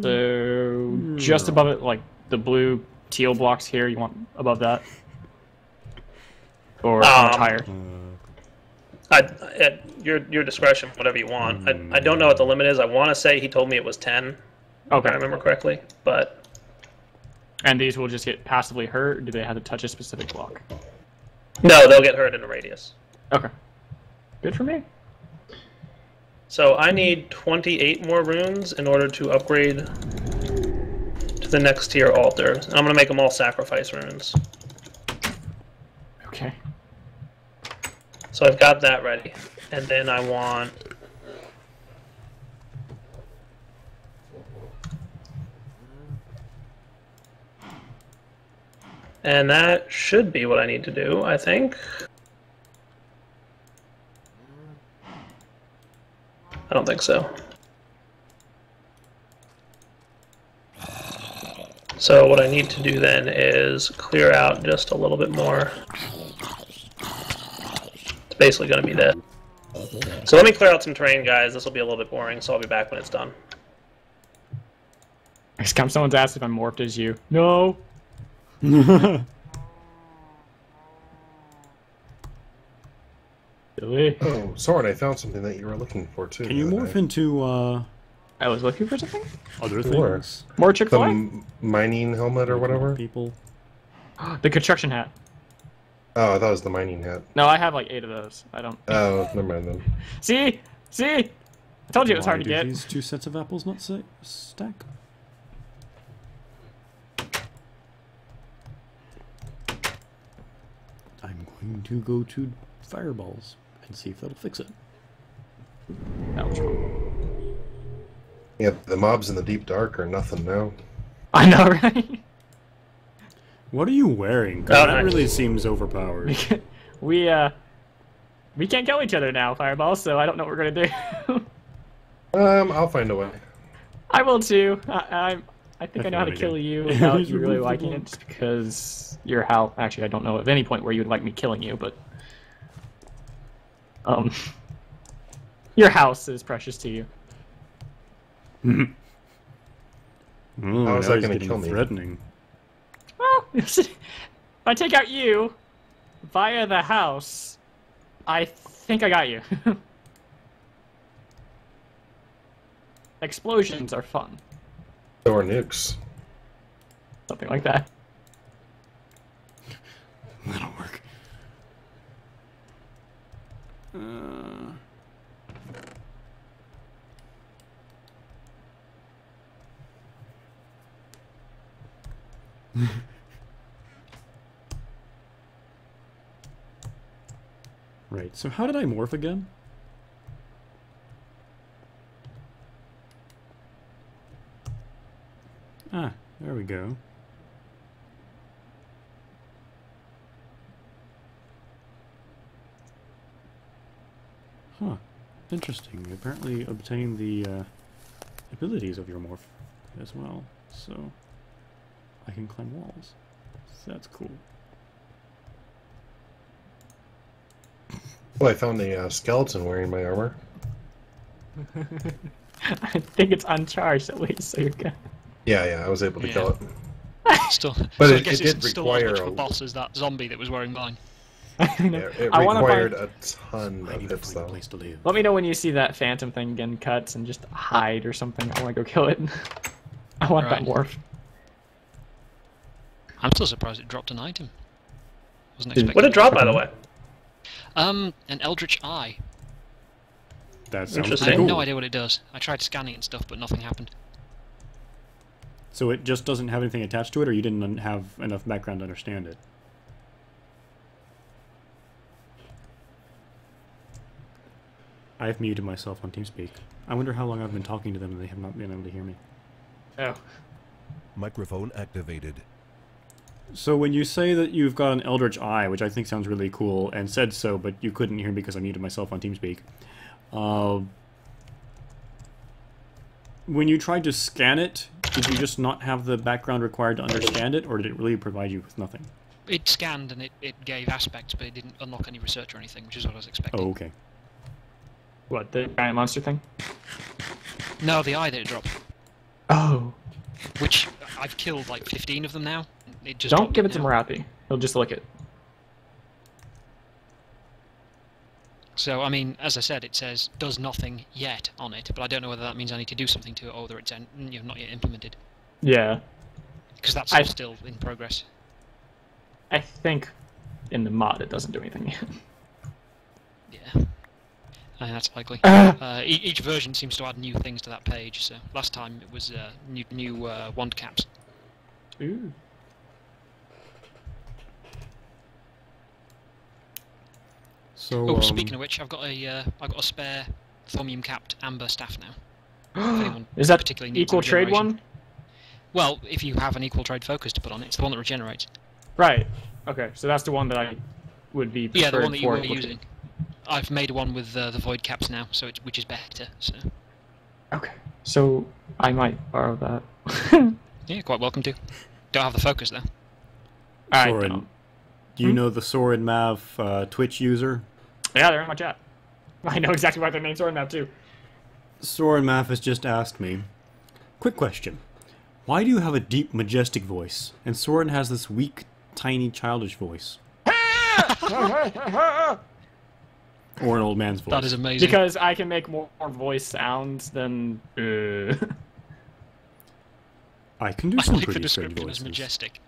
Speaker 3: So just above it, like the blue teal blocks here, you want above that, or how much higher?
Speaker 2: At your discretion, whatever you want. I don't know what the limit is. I want to say he told me it was 10. If
Speaker 3: Okay.
Speaker 2: I remember correctly, but
Speaker 3: And these will just get passively hurt. Or do they have to touch a specific block?
Speaker 2: no, they'll get hurt in a radius.
Speaker 3: Okay. Good for me.
Speaker 2: So I need 28 more runes in order to upgrade to the next tier altar. I'm going to make them all sacrifice runes.
Speaker 3: Okay.
Speaker 2: So I've got that ready. And then I want... And that should be what I need to do, I think. I don't think so. So what I need to do then is clear out just a little bit more. It's basically going to be that. So let me clear out some terrain, guys. This will be a little bit boring, so I'll be back when it's done.
Speaker 3: XComp, someone's asked if I'm morphed as you. No. Billy.
Speaker 5: Oh, Soren, I found something that you were looking for too.
Speaker 1: Can you morph into
Speaker 3: I was looking for something?
Speaker 1: other
Speaker 5: Sure.
Speaker 1: things?
Speaker 3: More
Speaker 5: The
Speaker 3: Chick-fil-A?
Speaker 5: mining helmet or whatever?
Speaker 1: People.
Speaker 3: The construction hat.
Speaker 5: Oh, I thought it was the mining hat.
Speaker 3: No, I have like 8 of those. I don't.
Speaker 5: Oh, never mind then.
Speaker 3: See? See? I told you it was hard
Speaker 1: Why
Speaker 3: to
Speaker 1: do
Speaker 3: get.
Speaker 1: these 2 sets of apples not stack? I'm going to go to fireballs and see if that'll fix it.
Speaker 3: That was wrong.
Speaker 5: Yeah, the mobs in the deep dark are nothing now.
Speaker 3: I know, right?
Speaker 1: What are you wearing? 'Cause
Speaker 2: Oh,
Speaker 1: that
Speaker 2: nice.
Speaker 1: really seems overpowered.
Speaker 3: we can't kill each other now, Fireball, so I don't know what we're gonna do.
Speaker 5: I'll find a way.
Speaker 3: I will too. I think I know how to
Speaker 1: That's
Speaker 3: kill
Speaker 1: what I
Speaker 3: you
Speaker 1: do.
Speaker 3: without
Speaker 1: Just
Speaker 3: you really
Speaker 1: remove the
Speaker 3: liking it,
Speaker 1: block.
Speaker 3: just because your house. Actually, I don't know of any point where you would like me killing you, but your house is precious to you.
Speaker 1: Oh,
Speaker 5: How is
Speaker 1: now
Speaker 5: that
Speaker 1: he's
Speaker 5: gonna
Speaker 1: getting
Speaker 5: kill me?
Speaker 1: threatening.
Speaker 3: Well, if I take out you via the house, I think I got you. Explosions are fun.
Speaker 5: So are nukes.
Speaker 3: Something like that.
Speaker 1: That'll work. Right, so how did I morph again? Ah, there we go. Huh. Interesting. You apparently obtain the abilities of your morph as well, so I can climb walls. So that's cool.
Speaker 5: Well, I found a skeleton wearing my armor.
Speaker 3: I think it's uncharged at least, so you're good.
Speaker 5: Yeah, I was able to kill it.
Speaker 6: Still,
Speaker 5: But
Speaker 6: so I
Speaker 5: it
Speaker 6: guess
Speaker 5: did
Speaker 6: it's still as
Speaker 5: require
Speaker 6: much of
Speaker 5: a-
Speaker 6: a boss as that zombie that was wearing mine.
Speaker 5: It
Speaker 3: I wanna
Speaker 5: required
Speaker 3: find-
Speaker 5: a ton
Speaker 1: I
Speaker 5: of
Speaker 1: need to
Speaker 5: hits,
Speaker 1: find a
Speaker 5: though.
Speaker 1: place to live.
Speaker 3: Let me know when you see that phantom thing getting cuts and just hide or something. I want to go kill it. I want that
Speaker 6: Right.
Speaker 3: morph.
Speaker 6: I'm still surprised it dropped an item. Wasn't
Speaker 3: Did-
Speaker 6: expecting.
Speaker 2: What did it drop, by the way?
Speaker 6: An Eldritch Eye.
Speaker 1: That sounds
Speaker 6: I
Speaker 2: Interesting.
Speaker 1: pretty
Speaker 6: have
Speaker 1: cool.
Speaker 6: no idea what it does. I tried scanning and stuff, but nothing happened.
Speaker 1: So it just doesn't have anything attached to it, or you didn't have enough background to understand it? I've muted myself on TeamSpeak. I wonder how long I've been talking to them and they have not been able to hear me.
Speaker 3: Oh.
Speaker 7: Microphone activated.
Speaker 1: So when you say that you've got an Eldritch Eye, which I think sounds really cool, and said so, but you couldn't hear me because I muted myself on TeamSpeak, when you tried to scan it, did you just not have the background required to understand it, or did it really provide you with nothing?
Speaker 6: It scanned and it gave aspects, but it didn't unlock any research or anything, which is what I was expecting.
Speaker 1: Oh, okay.
Speaker 3: What, the giant monster thing?
Speaker 6: No, the eye that it dropped,
Speaker 3: Oh.
Speaker 6: which I've killed like 15 of them now. It just
Speaker 3: Don't
Speaker 6: dropped
Speaker 3: give it to
Speaker 6: now.
Speaker 3: Marathi. He'll just lick it.
Speaker 6: So, I mean, as I said, it says does nothing yet on it, but I don't know whether that means I need to do something to it or whether it's not yet implemented.
Speaker 3: Yeah.
Speaker 6: Because that's
Speaker 3: I-
Speaker 6: still in progress.
Speaker 3: I think in the mod it doesn't do anything yet.
Speaker 6: Yeah. That's likely. Each version seems to add new things to that page. So last time it was new wand caps.
Speaker 3: Ooh.
Speaker 1: So,
Speaker 6: Oh, speaking of which, I've got a spare thaumium capped amber staff now. If anyone
Speaker 3: Is that
Speaker 6: particularly needs
Speaker 3: equal trade
Speaker 6: regeneration.
Speaker 3: one?
Speaker 6: Well, if you have an equal trade focus to put on it, it's the one that regenerates.
Speaker 3: Right. Okay, so that's the one that I would be preferred
Speaker 6: Yeah, the one that you
Speaker 3: for
Speaker 6: were
Speaker 3: equal trade.
Speaker 6: using. I've made one with the void caps now, so which is better. So
Speaker 3: Okay. So I might borrow that.
Speaker 6: yeah, quite welcome to. Don't have the focus though.
Speaker 3: I
Speaker 1: Soren,
Speaker 3: don't.
Speaker 1: do you know the Soren Mav Twitch user?
Speaker 3: Yeah, they're in my chat. I know exactly why their names are in that too.
Speaker 1: Soren Mav has just asked me, quick question. Why do you have a deep, majestic voice, and Soren has this weak, tiny, childish voice? Or an old man's voice.
Speaker 6: That is amazing.
Speaker 3: Because I can make more voice sounds than.
Speaker 1: I can do
Speaker 6: I
Speaker 1: some
Speaker 6: like the
Speaker 1: pretty strange
Speaker 6: description as
Speaker 1: voices.
Speaker 6: majestic.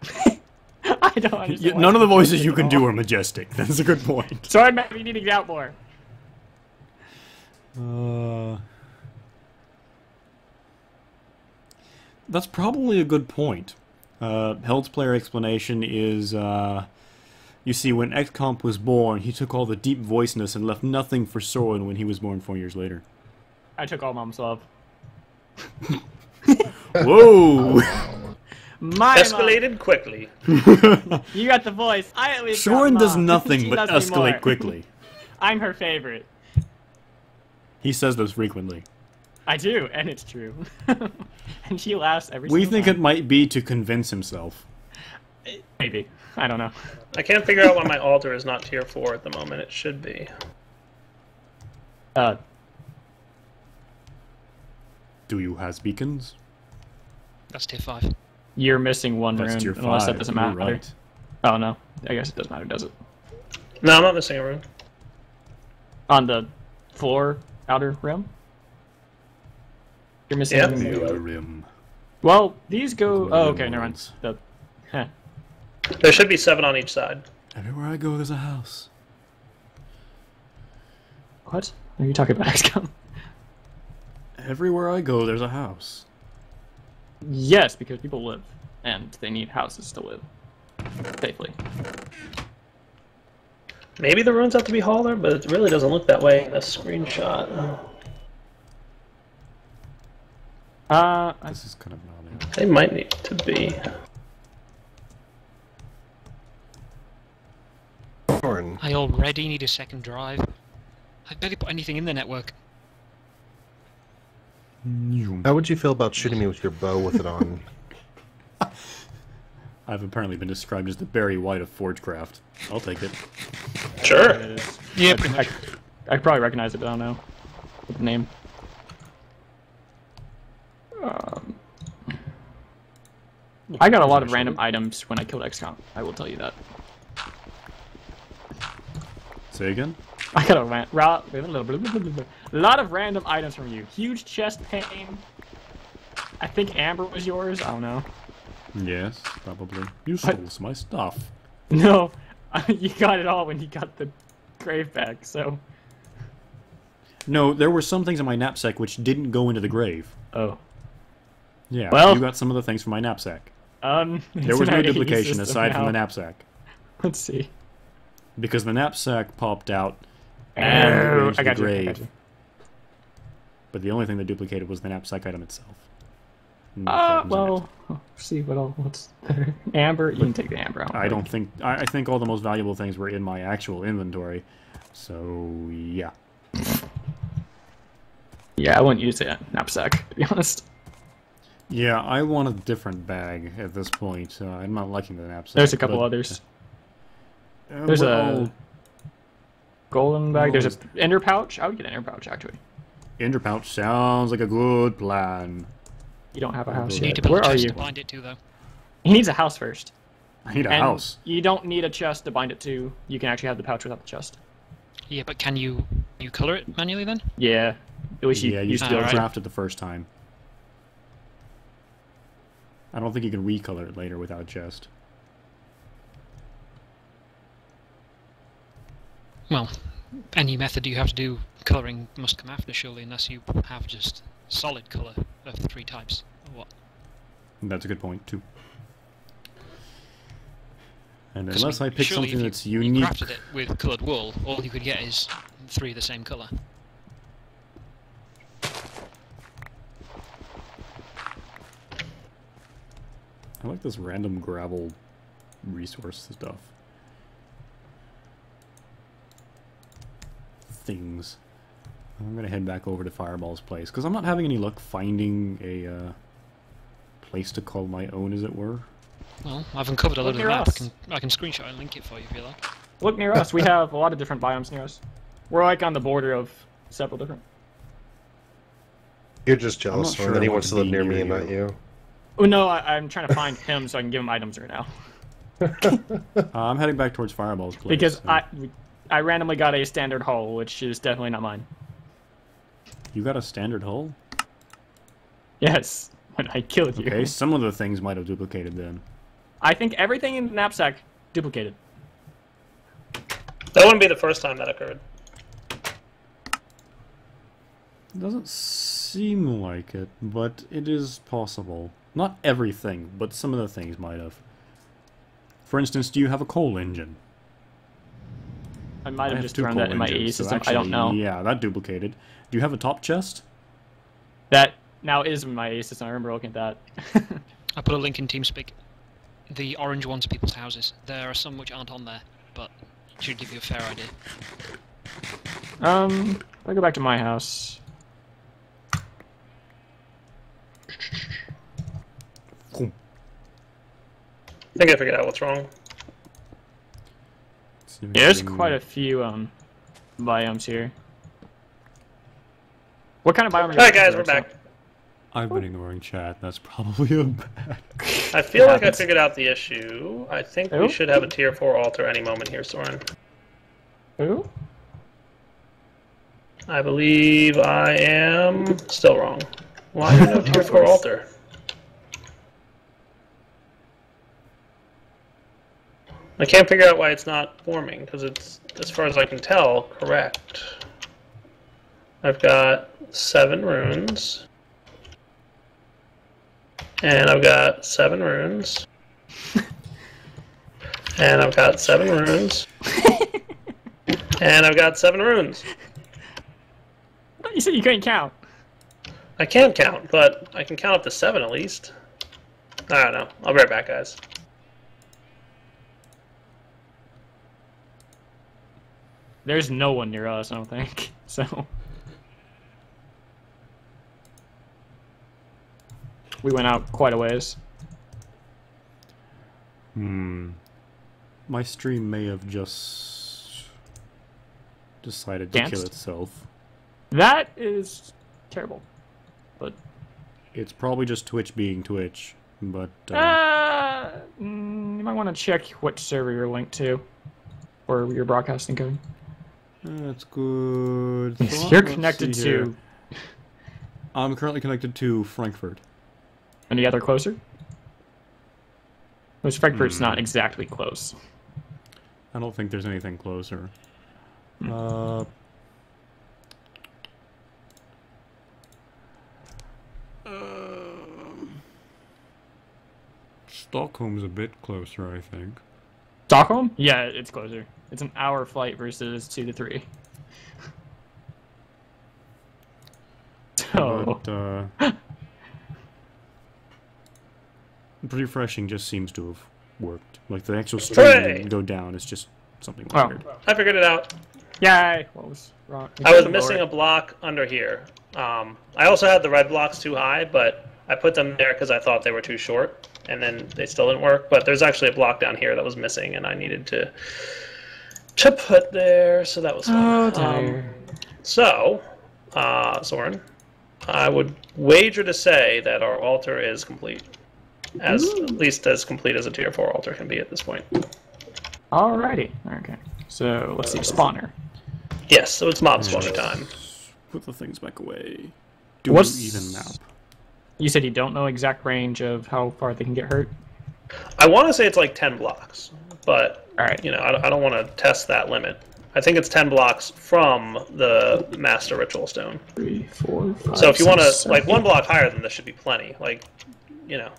Speaker 3: I don't understand. why
Speaker 1: None of the
Speaker 3: people
Speaker 1: voices you can
Speaker 3: at
Speaker 1: do
Speaker 3: all.
Speaker 1: are majestic. That's a good point.
Speaker 3: Sorry, Matt, we need to get out more.
Speaker 1: That's probably a good point. Held's player explanation is, you see, when XComp was born, he took all the deep voiceness and left nothing for Soren when he was born 4 years later.
Speaker 3: I took all Mom's love.
Speaker 1: Whoa!
Speaker 3: My
Speaker 2: Escalated quickly.
Speaker 3: Mom, you got the voice. I at least got
Speaker 1: Soren does
Speaker 3: Mom.
Speaker 1: nothing
Speaker 3: She
Speaker 1: but
Speaker 3: loves me more.
Speaker 1: escalate quickly.
Speaker 3: I'm her favorite.
Speaker 1: He says those frequently.
Speaker 3: I do, and it's true. And she laughs every
Speaker 1: We
Speaker 3: single
Speaker 1: think
Speaker 3: time.
Speaker 1: it might be to convince himself.
Speaker 3: Maybe. I don't know.
Speaker 2: I can't figure out why my altar is not tier 4 at the moment. It should be.
Speaker 1: Do you has beacons?
Speaker 6: That's tier 5.
Speaker 3: You're missing one
Speaker 1: That's
Speaker 3: rune,
Speaker 1: tier
Speaker 3: unless
Speaker 1: 5.
Speaker 3: that doesn't
Speaker 1: You're
Speaker 3: matter.
Speaker 1: right.
Speaker 3: Oh, no. I guess it doesn't matter, does it?
Speaker 2: No, I'm not missing a rune.
Speaker 3: On the floor, outer rim? You're missing...
Speaker 2: Yep.
Speaker 1: The outer rim.
Speaker 3: Well, these go...
Speaker 1: Go
Speaker 3: Oh,
Speaker 1: the
Speaker 3: okay,
Speaker 1: other
Speaker 3: never mind.
Speaker 1: ones.
Speaker 3: The... Heh.
Speaker 2: There should be 7 on each side.
Speaker 1: Everywhere I go, there's a house.
Speaker 3: What? Are you talking about XCOM?
Speaker 1: Everywhere I go, there's a house.
Speaker 3: Yes, because people live, and they need houses to live safely.
Speaker 2: Maybe the runes have to be taller, but it really doesn't look that way in this screenshot.
Speaker 1: This is kind of not it.
Speaker 2: They might need to be.
Speaker 6: I already need a second drive. I barely put anything in the network.
Speaker 5: How would you feel about shooting me with your bow with it on?
Speaker 1: I've apparently been described as the Barry White of Forgecraft. I'll take it.
Speaker 2: Sure.
Speaker 6: Yeah, pretty much.
Speaker 3: I could probably recognize it, but I don't know what the name. I got a lot of random items when I killed XComp. I will tell you that.
Speaker 1: Say again?
Speaker 3: I got a lot of random items from you. Huge chest pane. I think amber was yours. I don't know.
Speaker 1: Yes, probably. You stole my stuff.
Speaker 3: No, you got it all when you got the grave back. So.
Speaker 1: No, there were some things in my knapsack which didn't go into the grave.
Speaker 3: Oh.
Speaker 1: Yeah,
Speaker 3: well,
Speaker 1: you got some of the things from my knapsack.
Speaker 3: There
Speaker 1: was no duplication aside from the knapsack.
Speaker 3: Let's see.
Speaker 1: Because the knapsack popped out and
Speaker 3: I got
Speaker 1: the grave.
Speaker 3: you. I got you.
Speaker 1: But the only thing that duplicated was the knapsack item itself.
Speaker 3: Well, see what's there. Amber, you can take the amber out.
Speaker 1: I don't think. I think all the most valuable things were in my actual inventory. So yeah.
Speaker 3: Yeah, I wouldn't use the knapsack, to be honest.
Speaker 1: Yeah, I want a different bag at this point. I'm not liking the knapsack.
Speaker 3: There's a couple others. There's a golden bag. There's an ender pouch. I would get an ender pouch, actually.
Speaker 1: Ender pouch sounds like a good plan.
Speaker 3: You don't have a house
Speaker 6: You need
Speaker 3: yet.
Speaker 6: to build
Speaker 3: Where
Speaker 6: a
Speaker 3: are
Speaker 6: chest
Speaker 3: you?
Speaker 6: to bind it to, though.
Speaker 3: He needs a house first.
Speaker 1: I need a
Speaker 3: And
Speaker 1: house.
Speaker 3: you don't need a chest to bind it to. You can actually have the pouch without the chest.
Speaker 6: Yeah, but can you color it manually then?
Speaker 3: Yeah. At least you
Speaker 1: Yeah, you
Speaker 3: used
Speaker 1: still
Speaker 3: to.
Speaker 6: Alright.
Speaker 1: draft it the first time. I don't think you can recolor it later without chest.
Speaker 6: Well, any method you have to do colouring must come after, surely, unless you have just solid colour of the 3 types. Or what?
Speaker 1: That's a good point, too. And
Speaker 6: 'Cause,
Speaker 1: unless I pick
Speaker 6: surely
Speaker 1: something
Speaker 6: if
Speaker 1: that's
Speaker 6: you
Speaker 1: unique...
Speaker 6: crafted it with coloured wool, all you could get is 3 of the same colour.
Speaker 1: I like this random gravel resource stuff. Things. I'm gonna head back over to Fireball's place, because I'm not having any luck finding a place to call my own, as it were.
Speaker 6: Well, I've uncovered a
Speaker 3: Look
Speaker 6: little
Speaker 3: near
Speaker 6: map.
Speaker 3: us.
Speaker 6: I can screenshot and link it for you if you like.
Speaker 3: Look near us. We have a lot of different biomes near us. We're like on the border of several different.
Speaker 5: You're just jealous,
Speaker 1: not sure
Speaker 5: Warren, that he
Speaker 1: I want
Speaker 5: wants to
Speaker 1: to
Speaker 5: live
Speaker 1: be
Speaker 5: near me
Speaker 1: near
Speaker 5: and not
Speaker 1: you.
Speaker 5: you.
Speaker 3: Oh no, I'm trying to find him so I can give him items right now.
Speaker 1: I'm heading back towards Fireball's place.
Speaker 3: Because
Speaker 1: so-
Speaker 3: I randomly got a standard hull, which is definitely not mine.
Speaker 1: You got a standard hull?
Speaker 3: Yes, when I killed you.
Speaker 1: Okay, some of the things might have duplicated then.
Speaker 3: I think everything in the knapsack duplicated.
Speaker 2: That wouldn't be the first time that occurred.
Speaker 1: It doesn't seem like it, but it is possible. Not everything, but some of the things might have. For instance, do you have a coal engine?
Speaker 3: I might have
Speaker 1: have
Speaker 3: just
Speaker 1: two
Speaker 3: thrown that
Speaker 1: coal
Speaker 3: in my
Speaker 1: engines,
Speaker 3: AE
Speaker 1: so
Speaker 3: system. I don't know.
Speaker 1: Yeah, that duplicated. Do you have a top chest?
Speaker 3: That now is in my AE system. I remember looking at that.
Speaker 6: I put a link in TeamSpeak. The orange ones are people's houses. There are some which aren't on there, but it should give you a fair idea.
Speaker 3: If I go back to my house.
Speaker 1: Cool.
Speaker 2: I think I figured out what's wrong.
Speaker 3: Yeah, there's quite a few biomes here. What kind of biome are you
Speaker 2: Alright guys,
Speaker 3: looking
Speaker 2: we're
Speaker 3: for,
Speaker 2: back.
Speaker 1: I've been ignoring chat. That's probably a bad.
Speaker 2: I feel like I
Speaker 3: happens.
Speaker 2: figured out the issue. I think
Speaker 3: Oh.
Speaker 2: we should have a tier 4 altar any moment here, Soren.
Speaker 3: Who?
Speaker 2: I believe I am still wrong. Why is there no tier 4 altar? I can't figure out why it's not forming, because it's, as far as I can tell, correct. I've got 7 runes. And I've got 7 runes. And I've got 7 runes. And I've got 7 runes.
Speaker 3: You said you couldn't count.
Speaker 2: I can count, but I can count up to 7 at least. I don't know. I'll be right back, guys.
Speaker 3: There's no one near us, I don't think. So we went out quite a ways.
Speaker 1: My stream may have just decided to kill itself.
Speaker 3: That is terrible. But
Speaker 1: it's probably just Twitch being Twitch. But
Speaker 3: you might want to check what server you're linked to, or your broadcasting code.
Speaker 1: That's good.
Speaker 3: You're connected to.
Speaker 1: I'm currently connected to Frankfurt.
Speaker 3: Any other closer? Because Frankfurt's not exactly close.
Speaker 1: I don't think there's anything closer. Stockholm's a bit closer, I think.
Speaker 3: Stockholm? Yeah, it's closer. It's an hour flight versus 2 to 3. So...
Speaker 1: But, refreshing just seems to have worked. Like, the actual stream didn't go down. It's just something weird.
Speaker 2: I figured it out.
Speaker 3: Yay! What was wrong?
Speaker 2: I was missing a block under here. I also had the red blocks too high, but I put them there because I thought they were too short, and then they still didn't work. But there's actually a block down here that was missing, and I needed to put there, so that was fun.
Speaker 3: Oh, dear.
Speaker 2: So, Soren, I would wager to say that our altar is complete. At least as complete as a tier 4 altar can be at this point.
Speaker 3: Alrighty. Okay. So, let's see. Spawner.
Speaker 2: Yes, so it's mob spawner time.
Speaker 1: Put the things back away. Do an even map.
Speaker 3: You said you don't know exact range of how far they can get hurt?
Speaker 2: I want to say it's like 10 blocks, but
Speaker 3: Alright.
Speaker 2: You know, I don't want to test that limit. I think it's 10 blocks from the Master Ritual Stone.
Speaker 3: 3, 4, 5,
Speaker 2: so if you want to,
Speaker 3: 7.
Speaker 2: like, 1 block higher than this should be plenty. Like, you know.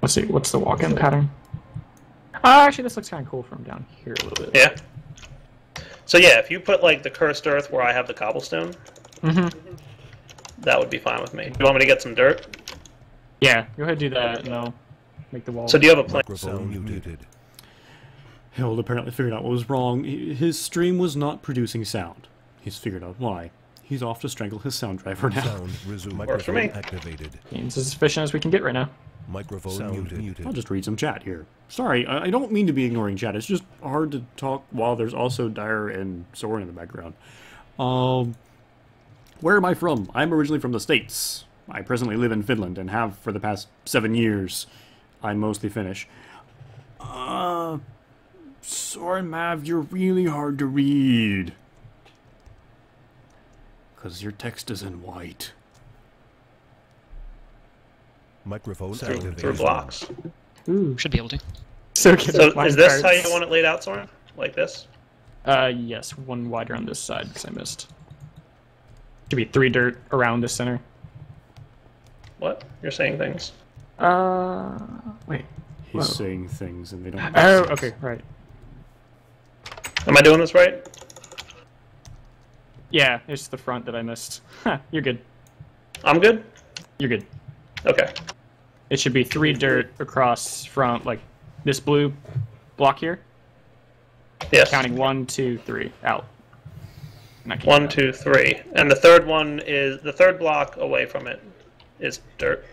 Speaker 3: Let's see, what's the walk-in pattern? Actually, this looks kind of cool from down here a little bit.
Speaker 2: Yeah. So yeah, if you put, like, the cursed earth where I have the cobblestone, that would be fine with me. Do you want me to get some dirt?
Speaker 3: Yeah, go ahead and do that, and I'll make the wall.
Speaker 2: So do you have a plan?
Speaker 7: Microphone muted.
Speaker 1: Harold apparently figured out what was wrong. His stream was not producing sound. He's figured out why. He's off to strangle his sound driver now.
Speaker 7: Sound resumed.
Speaker 2: Works for me.
Speaker 7: Microphone activated.
Speaker 3: Seems as efficient as we can get right now.
Speaker 7: Microphone muted.
Speaker 1: I'll just read some chat here. Sorry, I don't mean to be ignoring chat. It's just hard to talk while there's also Dyer and Soren in the background. Where am I from? I'm originally from the States. I presently live in Finland and have for the past 7 years. I'm mostly Finnish. Soren Mav, you're really hard to read. Because your text is in white.
Speaker 7: Microphone
Speaker 2: Through
Speaker 7: activated.
Speaker 2: blocks.
Speaker 3: Ooh.
Speaker 6: Should be able to.
Speaker 3: So
Speaker 2: is this how you want it laid out, Soren? Like this?
Speaker 3: Yes, one wider on this side, because I missed. Should be 3 dirt around the center.
Speaker 2: What? You're saying things.
Speaker 3: Wait.
Speaker 1: He's saying things and they don't make
Speaker 3: Oh,
Speaker 1: sense.
Speaker 3: okay, right.
Speaker 2: Am I doing this right?
Speaker 3: Yeah, it's the front that I missed. You're good.
Speaker 2: I'm good?
Speaker 3: You're good.
Speaker 2: Okay.
Speaker 3: It should be 3 dirt across from, like, this blue block here.
Speaker 2: Yes.
Speaker 3: Counting 1, 2, 3, out. And I can't
Speaker 2: 1,
Speaker 3: do that.
Speaker 2: 2, 3. And the third one is, the third block away from it is dirt.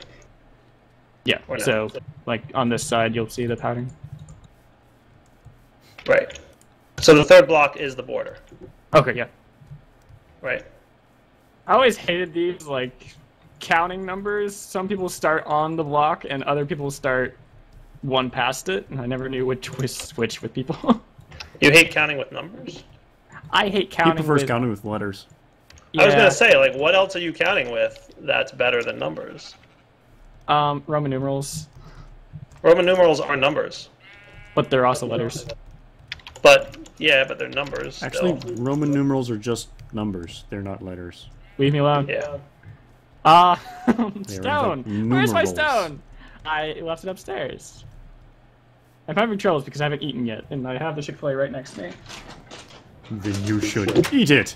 Speaker 3: Yeah,
Speaker 2: Or no.
Speaker 3: so, like, on this side, you'll see the pattern.
Speaker 2: Right. So the third block is the border.
Speaker 3: Okay, yeah.
Speaker 2: Right.
Speaker 3: I always hated these, like, counting numbers. Some people start on the block, and other people start one past it, and I never knew which was which with people.
Speaker 2: You hate counting with numbers?
Speaker 3: I hate
Speaker 1: He
Speaker 3: counting
Speaker 1: prefers
Speaker 3: with...
Speaker 1: counting with letters.
Speaker 2: I was
Speaker 3: Yeah.
Speaker 2: gonna say, like, what else are you counting with that's better than numbers?
Speaker 3: Roman numerals,
Speaker 2: Roman numerals are numbers.
Speaker 3: but they're also letters.
Speaker 2: But, yeah, but they're numbers.
Speaker 1: Actually,
Speaker 2: still.
Speaker 1: Roman numerals are just numbers. They're not letters.
Speaker 3: Leave me alone.
Speaker 2: Yeah.
Speaker 3: Stone!
Speaker 1: in fact
Speaker 3: Where's my
Speaker 1: numerals.
Speaker 3: stone? I left it upstairs. I'm having troubles because I haven't eaten yet, and I have the Chick-fil-A right next to me.
Speaker 1: Then you should eat it.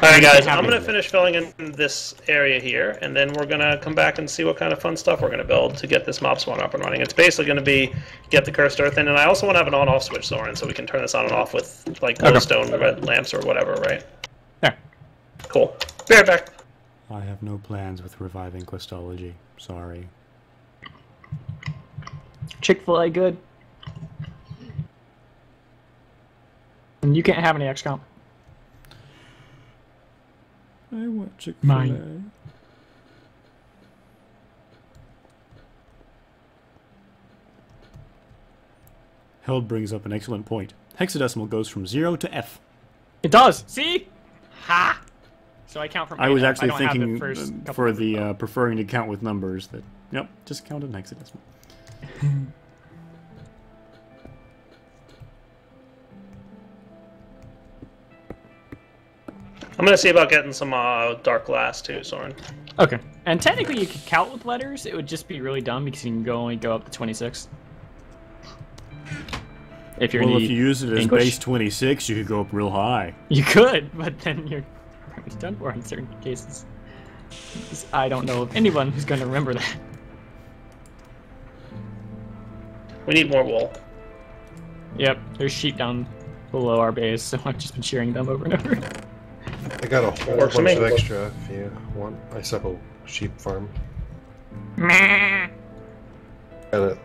Speaker 2: Alright guys, I'm going to finish filling in this area here, and then we're going to come back and see what kind of fun stuff we're going to build to get this mob spawn up and running. It's basically going to be get the cursed earth in, and I also want to have an on-off switch, Soren, so we can turn this on and off with like glowstone red lamps or whatever, right?
Speaker 3: Yeah.
Speaker 2: Cool. Be right back.
Speaker 1: I have no plans with reviving Questology. Sorry.
Speaker 3: Chick-fil-A good. And you can't have any XComp.
Speaker 1: I want Chick-fil-A.
Speaker 3: Mine.
Speaker 1: Held brings up an excellent point. Hexadecimal goes from 0 to F.
Speaker 3: It does! See? Ha! So I count from
Speaker 1: I was
Speaker 3: A.
Speaker 1: actually
Speaker 3: I don't have
Speaker 1: thinking
Speaker 3: the first couple
Speaker 1: for
Speaker 3: numbers,
Speaker 1: the
Speaker 3: though.
Speaker 1: preferring to count with numbers that, yep, just count in hexadecimal.
Speaker 2: I'm going to see about getting some dark glass too, Soren.
Speaker 3: Okay. And technically you could count with letters, it would just be really dumb because you can only go up to 26. If you're
Speaker 1: Well,
Speaker 3: in
Speaker 1: if you use it as
Speaker 3: English.
Speaker 1: base 26, you could go up real high.
Speaker 3: You could, but then you're pretty much done for in certain cases. Because I don't know of anyone who's going to remember that.
Speaker 2: We need more wool.
Speaker 3: Yep, there's sheep down below our base, so I've just been shearing them over and over.
Speaker 5: I got a whole
Speaker 2: Works for
Speaker 5: bunch
Speaker 2: me.
Speaker 5: of extra if you want. I set up a sheep farm.
Speaker 3: Meh.
Speaker 5: Got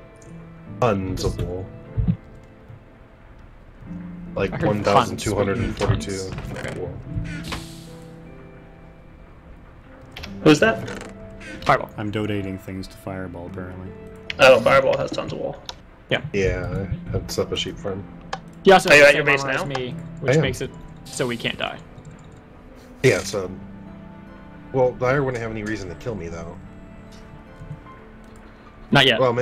Speaker 5: tons of wool. Like
Speaker 3: I heard tons, but you mean
Speaker 5: 1,242
Speaker 3: tons. Okay.
Speaker 5: wool.
Speaker 2: Who's that?
Speaker 3: Fireball.
Speaker 1: I'm donating things to Fireball, apparently.
Speaker 2: Oh, Fireball has tons of wool.
Speaker 5: Yeah, I had set up a sheep farm.
Speaker 3: He also
Speaker 2: Are you
Speaker 3: has
Speaker 2: at
Speaker 3: the
Speaker 2: your
Speaker 3: same
Speaker 2: base
Speaker 3: armor as
Speaker 2: now?
Speaker 3: me, which
Speaker 5: am.
Speaker 3: makes it so we can't die.
Speaker 5: Yeah, so... Well, Dyer wouldn't have any reason to kill me, though.
Speaker 3: Not yet.
Speaker 5: Well,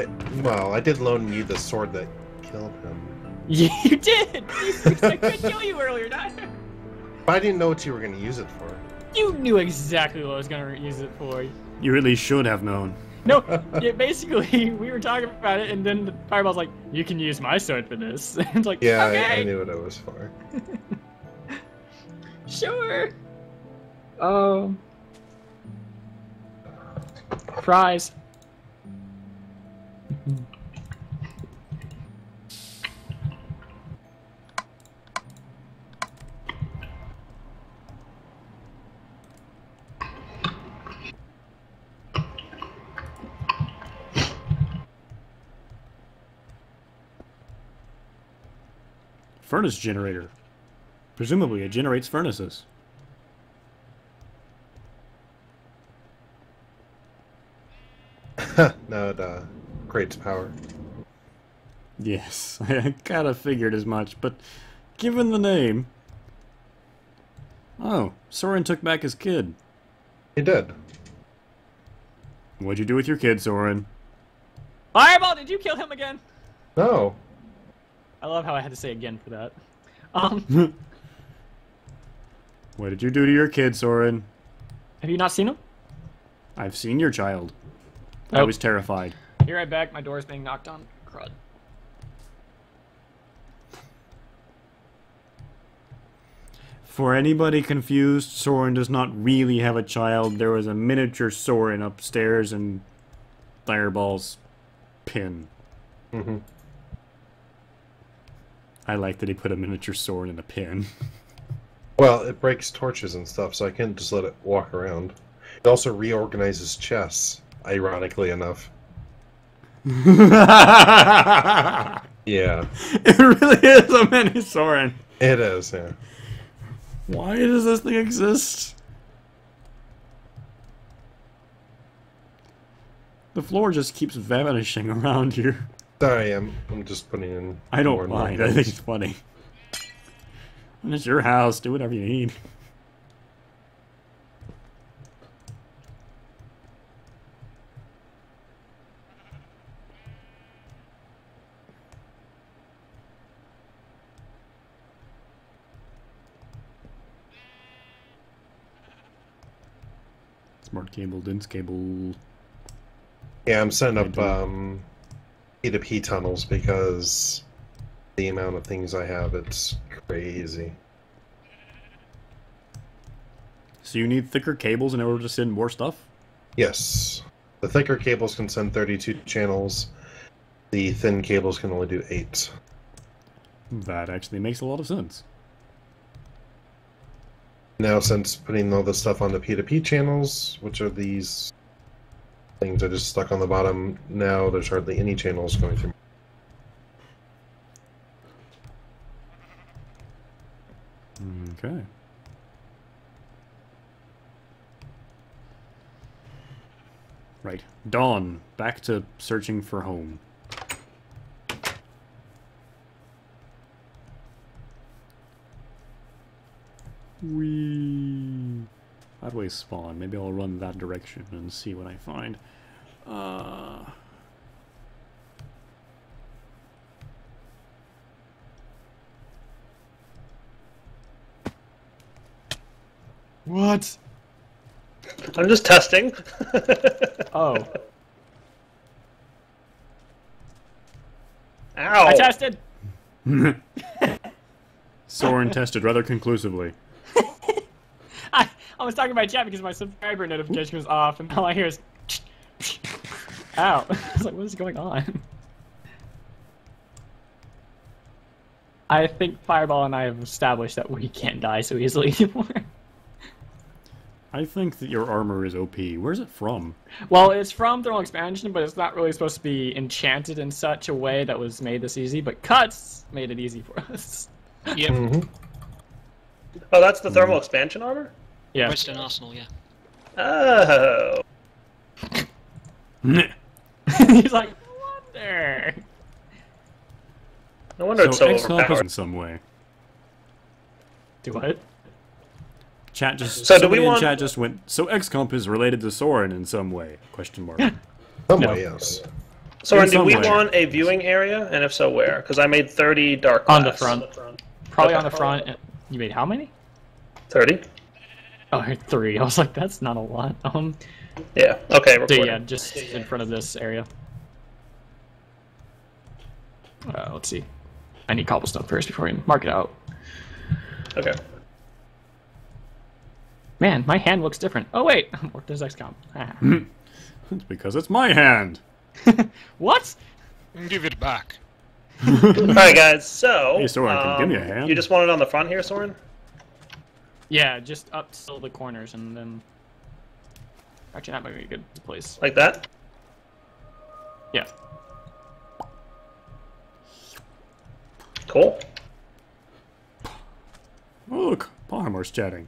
Speaker 5: I did loan you the sword that killed him.
Speaker 3: You did! You said I couldn't kill you earlier, not
Speaker 5: But I didn't know what you were going to use it for.
Speaker 3: You knew exactly what I was going to use it for.
Speaker 1: You really should have known.
Speaker 3: No, yeah, basically, we were talking about it, and then the Fireball's like, you can use my sword for this. And it's like,
Speaker 5: Yeah,
Speaker 3: okay,
Speaker 5: I knew what it was for.
Speaker 3: sure. Fries.
Speaker 1: Furnace generator. Presumably it generates furnaces.
Speaker 5: No, it creates power.
Speaker 1: Yes, I kinda figured as much, but given the name... Oh, Soren took back his kid.
Speaker 5: He did.
Speaker 1: What'd you do with your kid, Soren?
Speaker 3: Fireball, did you kill him again?
Speaker 5: No.
Speaker 3: I love how I had to say again for that.
Speaker 1: What did you do to your kid, Soren?
Speaker 3: Have you not seen him?
Speaker 1: I've seen your child. I
Speaker 3: Oh.
Speaker 1: was terrified.
Speaker 3: Be right back, my door's being knocked on. Crud.
Speaker 1: For anybody confused, Soren does not really have a child. There was a miniature Soren upstairs in Fireball's pin.
Speaker 5: Mm-hmm.
Speaker 1: I like that he put a miniature Soren in a pin.
Speaker 5: Well, it breaks torches and stuff, so I can't just let it walk around. It also reorganizes chests, ironically enough. Yeah.
Speaker 1: It really is a mini Soren.
Speaker 5: It is, yeah.
Speaker 1: Why does this thing exist? The floor just keeps vanishing around here.
Speaker 5: Sorry, I'm just putting in.
Speaker 1: I
Speaker 5: more
Speaker 1: don't
Speaker 5: and more
Speaker 1: mind. I think
Speaker 5: things.
Speaker 1: it's funny. And it's your house. Do whatever you need. Smart cable, dense cable.
Speaker 5: Yeah, I'm setting up P2P tunnels because the amount of things I have, it's crazy.
Speaker 1: So you need thicker cables in order to send more stuff?
Speaker 5: Yes. The thicker cables can send 32 channels. The thin cables can only do 8.
Speaker 1: That actually makes a lot of sense.
Speaker 5: Now, since putting all this stuff on the P2P channels, which are these things are just stuck on the bottom, now there's hardly any channels going through.
Speaker 1: Okay. Right. Dawn, back to searching for home. Whee! How do I spawn? Maybe I'll run that direction and see what I find.
Speaker 3: What?
Speaker 2: I'm just testing.
Speaker 3: Oh.
Speaker 2: Ow!
Speaker 3: I tested!
Speaker 1: Soren tested rather conclusively.
Speaker 3: I was talking to my chat because my subscriber notification was off, and all I hear is... Ow. I was like, what is going on? I think Fireball and I have established that we can't die so easily anymore.
Speaker 1: I think that your armor is OP. Where's it from?
Speaker 3: Well, it's from Thermal Expansion, but it's not really supposed to be enchanted in such a way that was made this easy, but Cuts made it easy for us.
Speaker 6: Yep.
Speaker 5: Mm-hmm.
Speaker 2: Oh, that's the thermal expansion armor?
Speaker 3: Yeah.
Speaker 6: Western Arsenal, yeah.
Speaker 2: Oh.
Speaker 3: He's like, wonder.
Speaker 2: No wonder it's so
Speaker 1: XComp is
Speaker 2: overpowered.
Speaker 1: in some way.
Speaker 3: Do what?
Speaker 1: Chat just
Speaker 2: So do
Speaker 1: somebody
Speaker 2: we
Speaker 1: in
Speaker 2: want-
Speaker 1: chat just went. So XComp is related to Soren in some way? Question mark.
Speaker 5: Some
Speaker 3: No.
Speaker 5: way, yes.
Speaker 2: Soren,
Speaker 1: In
Speaker 2: do
Speaker 1: some
Speaker 2: we
Speaker 1: way.
Speaker 2: want a viewing area? And if so, where? Because I made 30 dark glass.
Speaker 3: On the front. Probably
Speaker 2: Okay.
Speaker 3: on the front. You made how many?
Speaker 2: 30?
Speaker 3: Oh, I heard 3. I was like, that's not a lot.
Speaker 2: Yeah. Okay,
Speaker 3: So
Speaker 2: recording.
Speaker 3: yeah, just in front of this area. Let's see. I need cobblestone first before we mark it out.
Speaker 2: Okay.
Speaker 3: Man, my hand looks different. Oh wait, there's XComp. Ah.
Speaker 1: It's because it's my hand.
Speaker 3: What?
Speaker 6: Give it back.
Speaker 2: Alright, guys, so...
Speaker 1: Hey, Soren, can you give me a hand?
Speaker 2: You just want it on the front here, Soren?
Speaker 3: Yeah, just up till the corners and then... Actually, that might be a good place.
Speaker 2: Like that?
Speaker 3: Yeah.
Speaker 2: Cool.
Speaker 1: Oh, look, Palmer's chatting.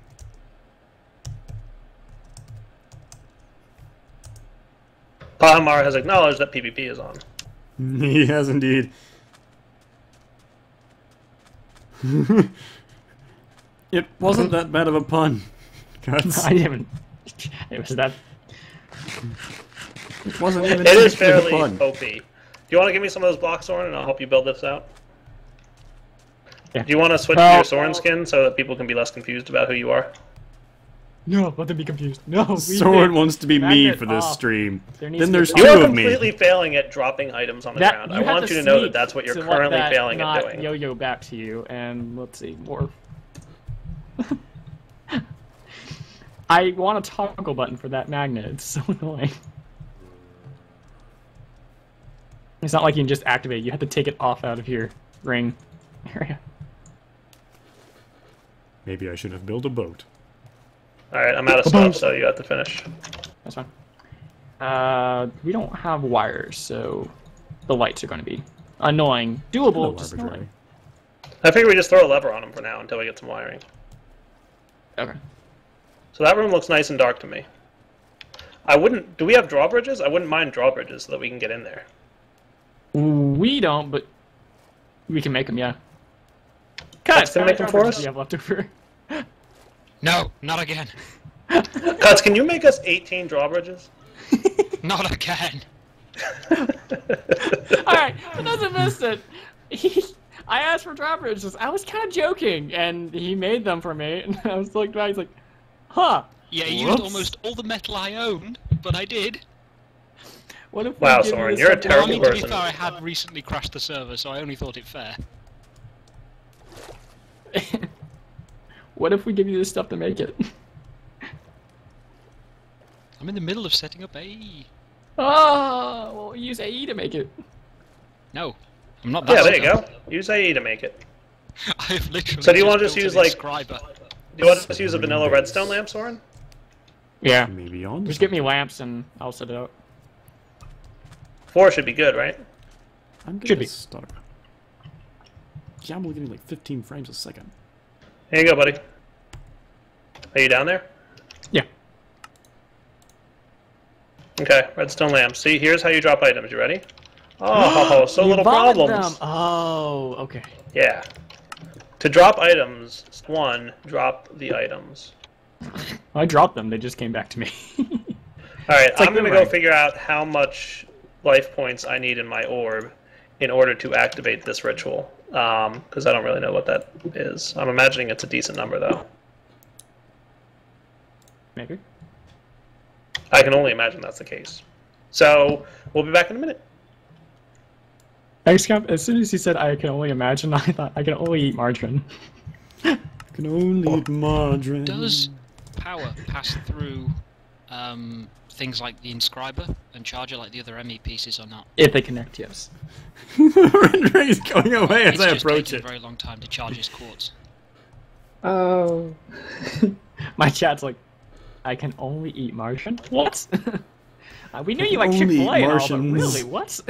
Speaker 2: Pahamar has acknowledged that PvP is on.
Speaker 1: He has indeed. It wasn't that bad of a pun. Guts.
Speaker 3: I didn't even... It was that...
Speaker 1: It wasn't even
Speaker 2: It is
Speaker 1: technically
Speaker 2: fairly
Speaker 1: a pun.
Speaker 2: OP. Do you want to give me some of those blocks, Soren, and I'll help you build this out?
Speaker 3: Yeah.
Speaker 2: Do you want to switch to your Soren skin so that people can be less confused about who you are?
Speaker 3: No, let them be confused. No,
Speaker 1: Soren wants to be me
Speaker 3: Magnet
Speaker 1: for this
Speaker 3: off.
Speaker 1: stream.
Speaker 3: There needs
Speaker 1: Then
Speaker 3: to
Speaker 1: there's
Speaker 3: be-
Speaker 2: You
Speaker 1: two
Speaker 2: are
Speaker 1: of me.
Speaker 2: completely failing at dropping items on the
Speaker 3: That,
Speaker 2: ground.
Speaker 3: you
Speaker 2: I
Speaker 3: have
Speaker 2: want you to know that
Speaker 3: sneak
Speaker 2: that's what you're
Speaker 3: to let
Speaker 2: currently
Speaker 3: that
Speaker 2: failing
Speaker 3: not
Speaker 2: at doing.
Speaker 3: yo-yo back to you, and let's see, more... I want a toggle button for that magnet, it's so annoying. It's not like you can just activate it, you have to take it off out of your ring area.
Speaker 1: Maybe I should have built a boat.
Speaker 2: Alright, I'm out of stuff, so you have to finish.
Speaker 3: That's fine. We don't have wires, so the lights are going to be annoying. Doable,
Speaker 1: Hello,
Speaker 3: just
Speaker 1: arbitrary.
Speaker 3: annoying.
Speaker 2: I figure we just throw a lever on them for now until we get some wiring.
Speaker 3: Okay.
Speaker 2: So that room looks nice and dark to me. I wouldn't... Do we have drawbridges? I wouldn't mind drawbridges so that we can get in there.
Speaker 3: We don't, but we can make them, yeah.
Speaker 2: Cuts, can
Speaker 3: how
Speaker 2: you make
Speaker 3: many
Speaker 2: them for
Speaker 3: drawbridges
Speaker 2: us?
Speaker 3: do you have left over?
Speaker 6: No, not again.
Speaker 2: Cuts, can you make us 18 drawbridges?
Speaker 6: Not again.
Speaker 3: Alright, he doesn't miss it. I asked for drawbridges. I was kind of joking, and he made them for me, and I was like, he's like, huh.
Speaker 6: Yeah, you used almost all the metal I owned, but I did.
Speaker 3: What if
Speaker 2: Wow,
Speaker 3: we give
Speaker 2: Soren,
Speaker 3: you
Speaker 2: you're a
Speaker 3: this
Speaker 6: Well, I
Speaker 2: terrible
Speaker 6: mean, to be
Speaker 2: person.
Speaker 6: fair, I had recently crashed the server, so I only thought it fair.
Speaker 3: What if we give you this stuff to make it?
Speaker 6: I'm in the middle of setting up AE.
Speaker 3: Oh, well, use AE to make it.
Speaker 6: No, I'm not that
Speaker 2: Yeah, there you
Speaker 6: set up.
Speaker 2: go. Use AE to make it.
Speaker 6: I've literally
Speaker 2: So do you want to
Speaker 6: built
Speaker 2: just use
Speaker 6: an
Speaker 2: like?
Speaker 6: inscriber.
Speaker 2: Do you want to just use a vanilla redstone lamp, Soren?
Speaker 3: Yeah.
Speaker 1: Maybe on.
Speaker 3: Just get me lamps and I'll set it up.
Speaker 2: 4 should be good, right?
Speaker 1: I'm
Speaker 3: Should
Speaker 1: gonna
Speaker 3: be.
Speaker 1: start. Yeah, I'm only getting like 15 frames a second.
Speaker 2: Here you go, buddy. Are you down there?
Speaker 3: Yeah.
Speaker 2: Okay, redstone lamp. See, here's how you drop items. You ready? Oh, so
Speaker 3: You
Speaker 2: little
Speaker 3: bought
Speaker 2: problems.
Speaker 3: them. Oh, okay.
Speaker 2: Yeah. To drop items, 1, drop the items.
Speaker 3: I dropped them. They just came back to me.
Speaker 2: Alright,
Speaker 3: like
Speaker 2: I'm going to go
Speaker 3: boomerang.
Speaker 2: figure out how much life points I need in my orb in order to activate this ritual. Because I don't really know what that is. I'm imagining it's a decent number, though.
Speaker 3: Maybe.
Speaker 2: I can only imagine that's the case. So, we'll be back in a minute.
Speaker 3: XComp, as soon as he said I can only imagine, I thought I can only eat margarine.
Speaker 1: I can only eat margarine.
Speaker 6: Does power pass through things like the inscriber and charger like the other ME pieces or not?
Speaker 3: If they connect, yes.
Speaker 1: Rendering is going away as
Speaker 6: It's
Speaker 1: I
Speaker 6: just
Speaker 1: approach
Speaker 6: taking
Speaker 1: it.
Speaker 6: a very long time to charge his quartz.
Speaker 3: Oh. My chat's like, I can only eat margarine? What? We knew you like
Speaker 1: only eat
Speaker 3: Chick-fil-A and all, but
Speaker 1: Martians.
Speaker 3: really, what?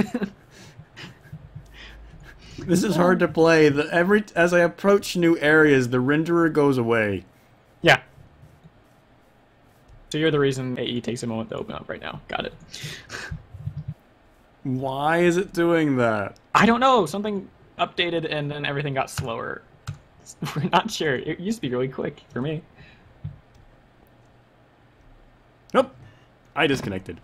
Speaker 1: This is hard to play. As I approach new areas, the renderer goes away.
Speaker 3: Yeah. So you're the reason AE takes a moment to open up right now. Got it.
Speaker 1: Why is it doing that?
Speaker 3: I don't know. Something updated and then everything got slower. We're not sure. It used to be really quick for me.
Speaker 1: Nope. I disconnected.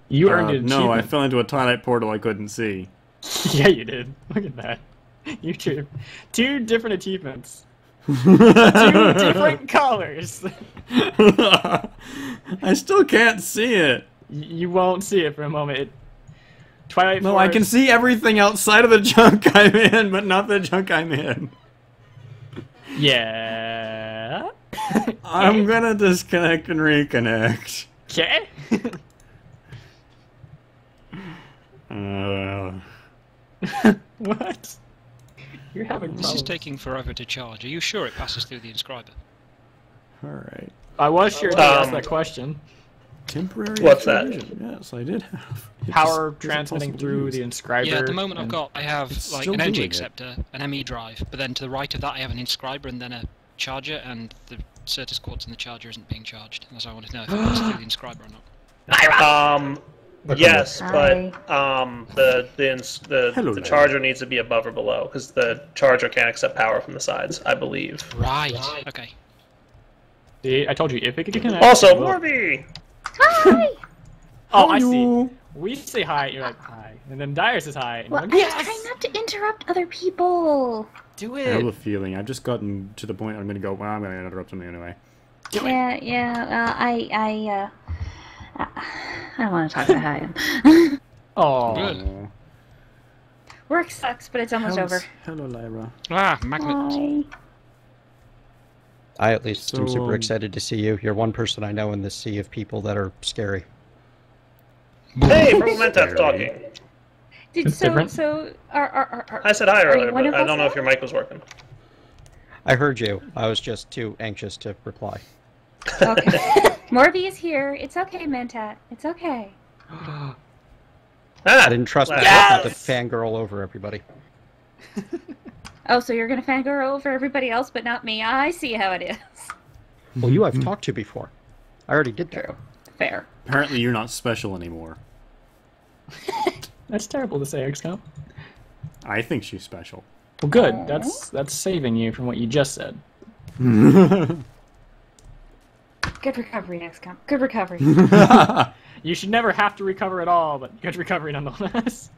Speaker 3: You earned an
Speaker 1: No, I
Speaker 3: achievement.
Speaker 1: fell into a twilight portal I couldn't see.
Speaker 3: Yeah, you did. Look at that. You two different achievements. Two different colors.
Speaker 1: I still can't see it.
Speaker 3: You won't see it for a moment. Twilight
Speaker 1: No, I can
Speaker 3: Forest-
Speaker 1: see everything outside of the junk I'm in, but not the junk I'm in.
Speaker 3: Yeah.
Speaker 1: I'm gonna disconnect and reconnect.
Speaker 3: Okay. What? You're having
Speaker 6: This is
Speaker 3: problems.
Speaker 6: taking forever to charge. Are you sure it passes through the inscriber?
Speaker 1: Alright.
Speaker 3: I was sure to ask that question.
Speaker 1: Temporary
Speaker 2: What's that?
Speaker 1: vision. Yes, I did have. It
Speaker 3: Power
Speaker 1: just isn't
Speaker 3: transmitting
Speaker 1: possible to
Speaker 3: through
Speaker 1: use.
Speaker 3: the inscriber.
Speaker 6: Yeah, at the moment
Speaker 3: and-
Speaker 6: I have
Speaker 1: It's
Speaker 6: like
Speaker 1: still
Speaker 6: an energy
Speaker 1: doing it.
Speaker 6: acceptor, an ME drive, but then to the right of that I have an inscriber and then a charger, and the Certus quartz in the charger isn't being charged. And so I wanted to know if it passes through the inscriber or not.
Speaker 2: Yes,
Speaker 8: Hi.
Speaker 2: but the charger needs to be above or below because the charger can't accept power from the sides, I believe.
Speaker 6: Right. Okay.
Speaker 3: See, I told you if it could connect.
Speaker 2: Also,
Speaker 3: it will.
Speaker 2: Morby!
Speaker 8: Hi!
Speaker 3: Oh, I see. We say hi, you're like hi, and then Dyer says hi. And
Speaker 8: Well,
Speaker 3: you're
Speaker 8: I'm
Speaker 3: like,
Speaker 8: trying not to interrupt other people.
Speaker 3: do
Speaker 1: I have a
Speaker 3: it.
Speaker 1: feeling. I've just gotten to the point I'm gonna go, well, I'm gonna interrupt something anyway.
Speaker 8: I don't want to talk about him.
Speaker 3: Oh,
Speaker 6: Good.
Speaker 8: Work sucks, but it's almost over.
Speaker 1: Hello, Lyra.
Speaker 6: Ah, magnet.
Speaker 8: Hi.
Speaker 9: I at least am
Speaker 1: So,
Speaker 9: super excited to see you. You're one person I know in this sea of people that are scary.
Speaker 2: Hey, Purple Mentat's talking.
Speaker 3: It's different.
Speaker 2: I said hi
Speaker 8: Are you
Speaker 2: earlier,
Speaker 8: one
Speaker 2: but
Speaker 8: of
Speaker 2: I
Speaker 8: us
Speaker 2: don't know
Speaker 8: now?
Speaker 2: if your mic was working.
Speaker 9: I heard you. I was just too anxious to reply.
Speaker 8: Okay. Morby is here. It's okay, Mentat. It's okay.
Speaker 2: Ah,
Speaker 9: I didn't trust
Speaker 2: Yes!
Speaker 9: myself not to fangirl over everybody.
Speaker 8: Oh, so you're gonna fangirl over everybody else, but not me. I see how it is.
Speaker 9: Well, you I've talked to before. I already did that.
Speaker 8: True. Fair.
Speaker 1: Apparently, you're not special anymore.
Speaker 3: That's terrible to say, XComp.
Speaker 1: I think she's special.
Speaker 3: Well, good. That's saving you from what you just said.
Speaker 8: Good recovery, XComp. Good recovery.
Speaker 3: You should never have to recover at all, but good recovery nonetheless.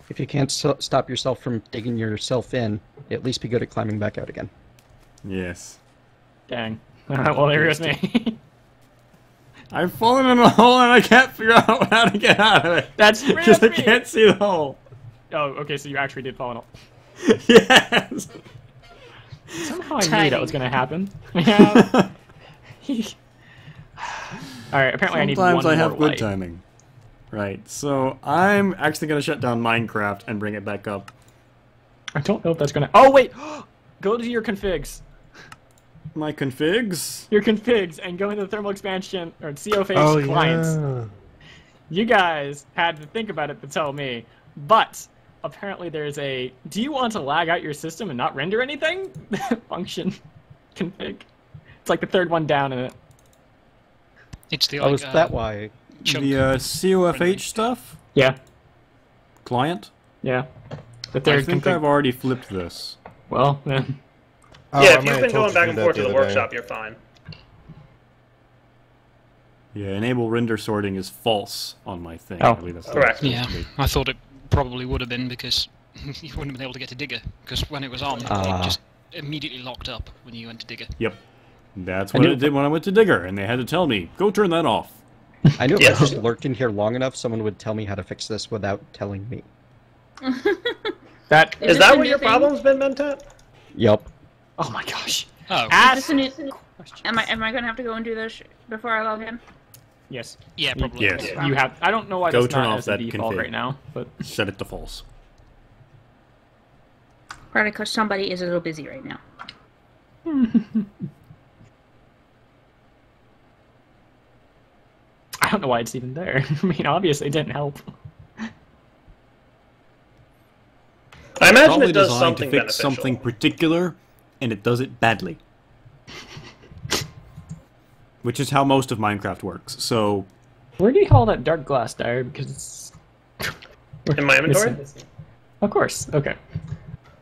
Speaker 9: If you can't stop yourself from digging yourself in, at least be good at climbing back out again.
Speaker 1: Yes.
Speaker 3: Dang. Well, there goes me.
Speaker 1: I've fallen in a hole and I can't figure out how to get out of it.
Speaker 3: That's
Speaker 1: because I
Speaker 3: me.
Speaker 1: can't see the hole.
Speaker 3: Oh, okay, so you actually did fall in a hole.
Speaker 1: Yes.
Speaker 3: Somehow I knew that was going to happen. Yeah. Alright, apparently I need one
Speaker 1: Sometimes I have
Speaker 3: more
Speaker 1: good
Speaker 3: light.
Speaker 1: timing. Right, so I'm actually going to shut down Minecraft and bring it back up.
Speaker 3: I don't know if that's going to... Oh, wait! Go to your configs.
Speaker 1: My configs?
Speaker 3: Your configs, and go into the thermal expansion, or COFH
Speaker 5: Oh,
Speaker 3: clients.
Speaker 5: yeah.
Speaker 3: You guys had to think about it to tell me, but apparently there's a... Do you want to lag out your system and not render anything? Function config. It's like the third one down in it.
Speaker 6: It's the
Speaker 9: Oh, is that why?
Speaker 6: chunk.
Speaker 1: The COFH stuff?
Speaker 3: Yeah,
Speaker 1: Client?
Speaker 3: yeah. The
Speaker 1: I
Speaker 3: third
Speaker 1: think
Speaker 3: config.
Speaker 1: I've already flipped this.
Speaker 3: Well, then...
Speaker 5: Oh,
Speaker 2: Yeah,
Speaker 5: I
Speaker 2: if
Speaker 5: might
Speaker 2: you've
Speaker 5: have
Speaker 2: been
Speaker 5: told
Speaker 2: going
Speaker 5: you
Speaker 2: back
Speaker 5: do
Speaker 2: and
Speaker 5: that
Speaker 2: forth to the
Speaker 5: other day.
Speaker 2: workshop, you're fine.
Speaker 1: Yeah, enable render sorting is false on my thing.
Speaker 3: Oh.
Speaker 1: I believe that's the
Speaker 2: Correct.
Speaker 1: way
Speaker 6: Yeah,
Speaker 1: it's supposed to be.
Speaker 6: I thought it probably would have been because you wouldn't have been able to get to Digger. Because when it was on, it just immediately locked up when you went to Digger.
Speaker 1: Yep. That's what I did when I went to Digger, and they had to tell me, go turn that off.
Speaker 9: I knew if
Speaker 2: Yeah.
Speaker 9: I just lurked in here long enough, someone would tell me how to fix this without telling me.
Speaker 3: That...
Speaker 2: Is
Speaker 8: it
Speaker 2: that
Speaker 8: a
Speaker 2: what
Speaker 8: new
Speaker 2: your
Speaker 8: thing?
Speaker 2: problem's been, Mentat?
Speaker 9: Yup.
Speaker 3: Oh my gosh.
Speaker 6: Oh,
Speaker 3: Ask...
Speaker 8: Am I gonna have to go and do this before I log in?
Speaker 3: Yes.
Speaker 6: yeah, probably.
Speaker 1: Yes.
Speaker 3: You have... I don't know why
Speaker 1: Go
Speaker 3: that's
Speaker 1: turn
Speaker 3: not
Speaker 1: off
Speaker 3: as the
Speaker 1: that
Speaker 3: default
Speaker 1: config.
Speaker 3: right now, but...
Speaker 1: Set it to false.
Speaker 8: Probably because somebody is a little busy right now.
Speaker 3: I don't know why it's even there. I mean, obviously it didn't help.
Speaker 2: I imagine
Speaker 1: Probably
Speaker 2: it does
Speaker 1: designed
Speaker 2: something
Speaker 1: to fix
Speaker 2: beneficial.
Speaker 1: something particular, and it does it badly. Which is how most of Minecraft works. So,
Speaker 3: Where do you call that dark glass there? Because it's...
Speaker 2: In my inventory?
Speaker 3: Of course. Okay.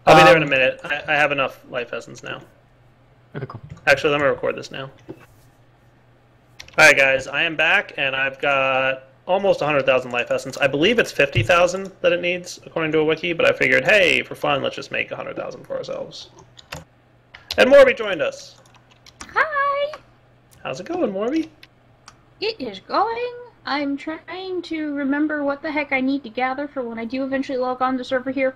Speaker 2: I'll be there in a minute. I have enough life essence now.
Speaker 3: Okay, cool.
Speaker 2: Actually, let me record this now. Alright guys, I am back, and I've got almost 100,000 life essence. I believe it's 50,000 that it needs, according to a wiki, but I figured, hey, for fun, let's just make 100,000 for ourselves. And Morby joined us.
Speaker 8: Hi!
Speaker 2: How's it going, Morby?
Speaker 8: It is going. I'm trying to remember what the heck I need to gather for when I do eventually log on the server here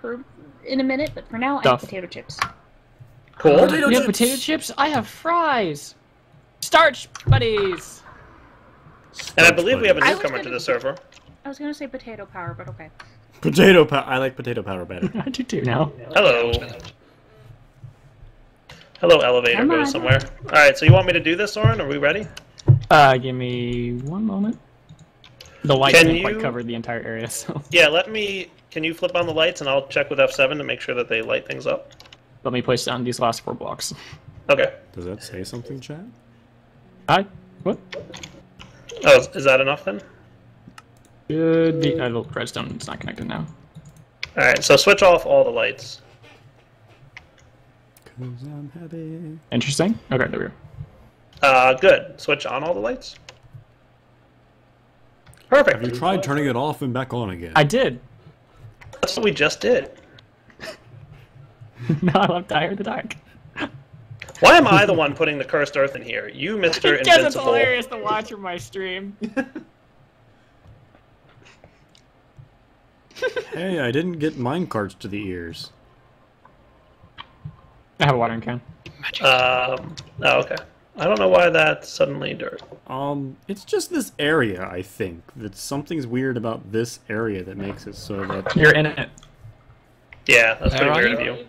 Speaker 8: in a minute, but for now I have
Speaker 3: Stuff.
Speaker 8: potato chips.
Speaker 2: Cool.
Speaker 3: You have potato chips? I have fries! Starch buddies!
Speaker 2: And I believe we have a
Speaker 8: I was
Speaker 2: newcomer to
Speaker 8: gonna-
Speaker 2: the server.
Speaker 8: I was gonna say potato power, but okay.
Speaker 1: potato powder. I like potato powder better.
Speaker 3: I do too now.
Speaker 2: Hello. Hello, elevator.
Speaker 8: Come
Speaker 2: Go
Speaker 8: on.
Speaker 2: somewhere. Alright, so you want me to do this, Soren? Are we ready?
Speaker 3: Give me one moment. The light
Speaker 2: Can
Speaker 3: didn't quite
Speaker 2: you-
Speaker 3: cover the entire area, so...
Speaker 2: Yeah, can you flip on the lights and I'll check with F7 to make sure that they light things up?
Speaker 3: Let me place down these last 4 blocks.
Speaker 2: Okay.
Speaker 1: Does that say something, chat?
Speaker 3: Hi? What?
Speaker 2: Oh, is that enough then?
Speaker 3: Should be... the redstone is not connected now.
Speaker 2: Alright, so switch off all the lights.
Speaker 1: 'Cause I'm happy.
Speaker 3: Interesting. Okay, there we go.
Speaker 2: Good. Switch on all the lights. Perfect.
Speaker 1: Have you tried turning it off and back on again?
Speaker 3: I did.
Speaker 2: That's what we just did.
Speaker 3: Now I'm tired of the dark.
Speaker 2: Why am I the one putting the cursed earth in here? You, Mr.
Speaker 3: Because it's
Speaker 2: Invincible.
Speaker 3: hilarious to watch from my stream.
Speaker 1: Hey, I didn't get minecarts to the ears.
Speaker 3: I have a watering can.
Speaker 6: Magic.
Speaker 2: Oh, okay. I don't know why that's suddenly dirt.
Speaker 1: It's just this area, I think. That something's weird about this area that makes it so that...
Speaker 3: You're in it.
Speaker 2: Yeah, that's pretty
Speaker 6: Where are
Speaker 2: weird of
Speaker 6: you?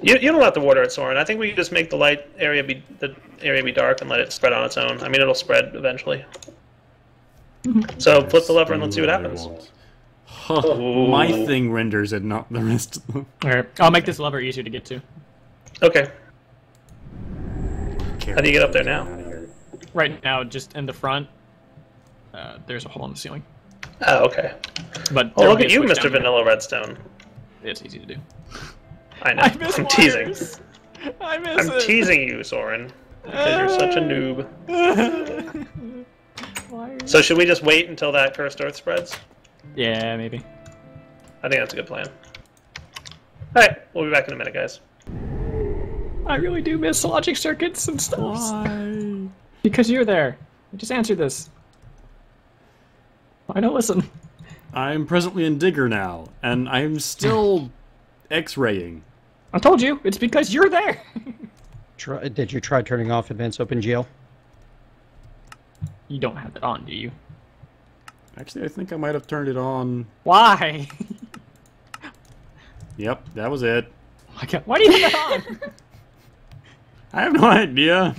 Speaker 2: you. You don't have to water it, Soren. I think we can just make the area be dark and let it spread on its own. I mean, it'll spread eventually. So flip the lever and let's see what happens.
Speaker 1: Huh, my thing renders it, not the rest of them.
Speaker 3: Alright, I'll make this lever easier to get to.
Speaker 2: Okay. How do you get up there now?
Speaker 3: Right now, just in the front, there's a hole in the ceiling.
Speaker 2: Oh, okay.
Speaker 3: But
Speaker 2: Oh,
Speaker 3: there will
Speaker 2: look
Speaker 3: be
Speaker 2: at
Speaker 3: a
Speaker 2: you,
Speaker 3: switch
Speaker 2: Mr.
Speaker 3: down here.
Speaker 2: Vanilla Redstone.
Speaker 3: It's easy to do.
Speaker 2: I know.
Speaker 3: I miss
Speaker 2: I'm teasing.
Speaker 3: wires. I miss
Speaker 2: I'm
Speaker 3: it.
Speaker 2: teasing you, Soren. Because you're such a noob.
Speaker 3: Wires.
Speaker 2: So should we just wait until that cursed earth spreads?
Speaker 3: Yeah, maybe.
Speaker 2: I think that's a good plan. Alright, we'll be back in a minute, guys.
Speaker 3: I really do miss logic circuits and stuff.
Speaker 1: Why?
Speaker 3: Because you're there. Just answer this. Why don't listen?
Speaker 1: I'm presently in Digger now, and I'm still X-raying.
Speaker 3: I told you, it's because you're there.
Speaker 9: Did you try turning off Advanced OpenGL?
Speaker 3: You don't have it on, do you?
Speaker 1: Actually, I think I might have turned it on.
Speaker 3: Why?
Speaker 1: Yep, that was it.
Speaker 3: Oh my god, why do you have that on?
Speaker 1: I have no idea.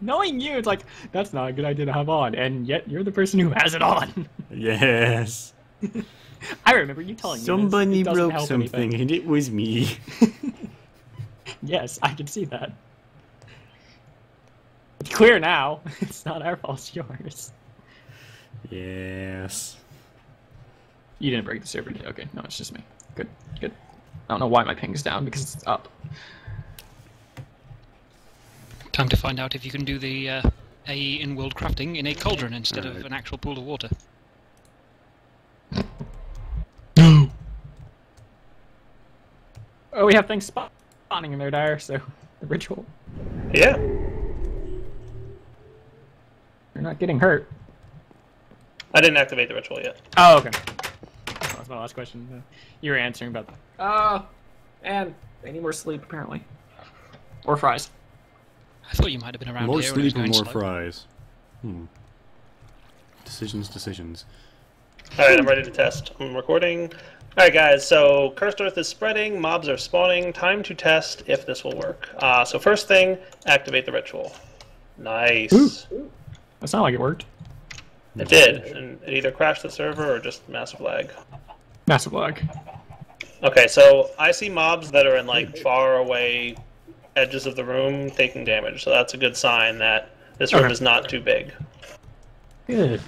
Speaker 3: Knowing you, it's like, that's not a good idea to have on, and yet you're the person who has it on.
Speaker 1: Yes.
Speaker 3: I remember you telling me
Speaker 1: Somebody
Speaker 3: this. It doesn't
Speaker 1: broke
Speaker 3: help
Speaker 1: something,
Speaker 3: anything.
Speaker 1: and it was me.
Speaker 3: Yes, I can see that. It's clear now. It's not our fault, it's yours.
Speaker 1: Yes.
Speaker 3: You didn't break the server, did you? Okay, no, it's just me. Good, good. I don't know why my ping's down, because it's up.
Speaker 6: Time to find out if you can do the AE in world crafting in a cauldron instead of an actual pool of water.
Speaker 3: Oh, we have things spawning in there, Dire, so the ritual.
Speaker 2: Yeah.
Speaker 3: You're not getting hurt.
Speaker 2: I didn't activate the ritual yet.
Speaker 3: Oh, okay. That was my last question. You were answering about that. And they need more sleep, apparently. Or fries.
Speaker 6: I thought you might have been around
Speaker 1: More
Speaker 6: here when it was
Speaker 1: sleep and
Speaker 6: going
Speaker 1: more
Speaker 6: slow.
Speaker 1: fries. Decisions.
Speaker 2: Alright, I'm ready to test. I'm recording. Alright guys, so Cursed Earth is spreading, mobs are spawning, time to test if this will work. So first thing, activate the ritual. Nice.
Speaker 3: Ooh. That sounded like it worked.
Speaker 2: It did, and it either crashed the server or just massive lag.
Speaker 3: Massive lag.
Speaker 2: Okay, so I see mobs that are in like far away edges of the room taking damage, so that's a good sign that this room is not too big.
Speaker 3: Good.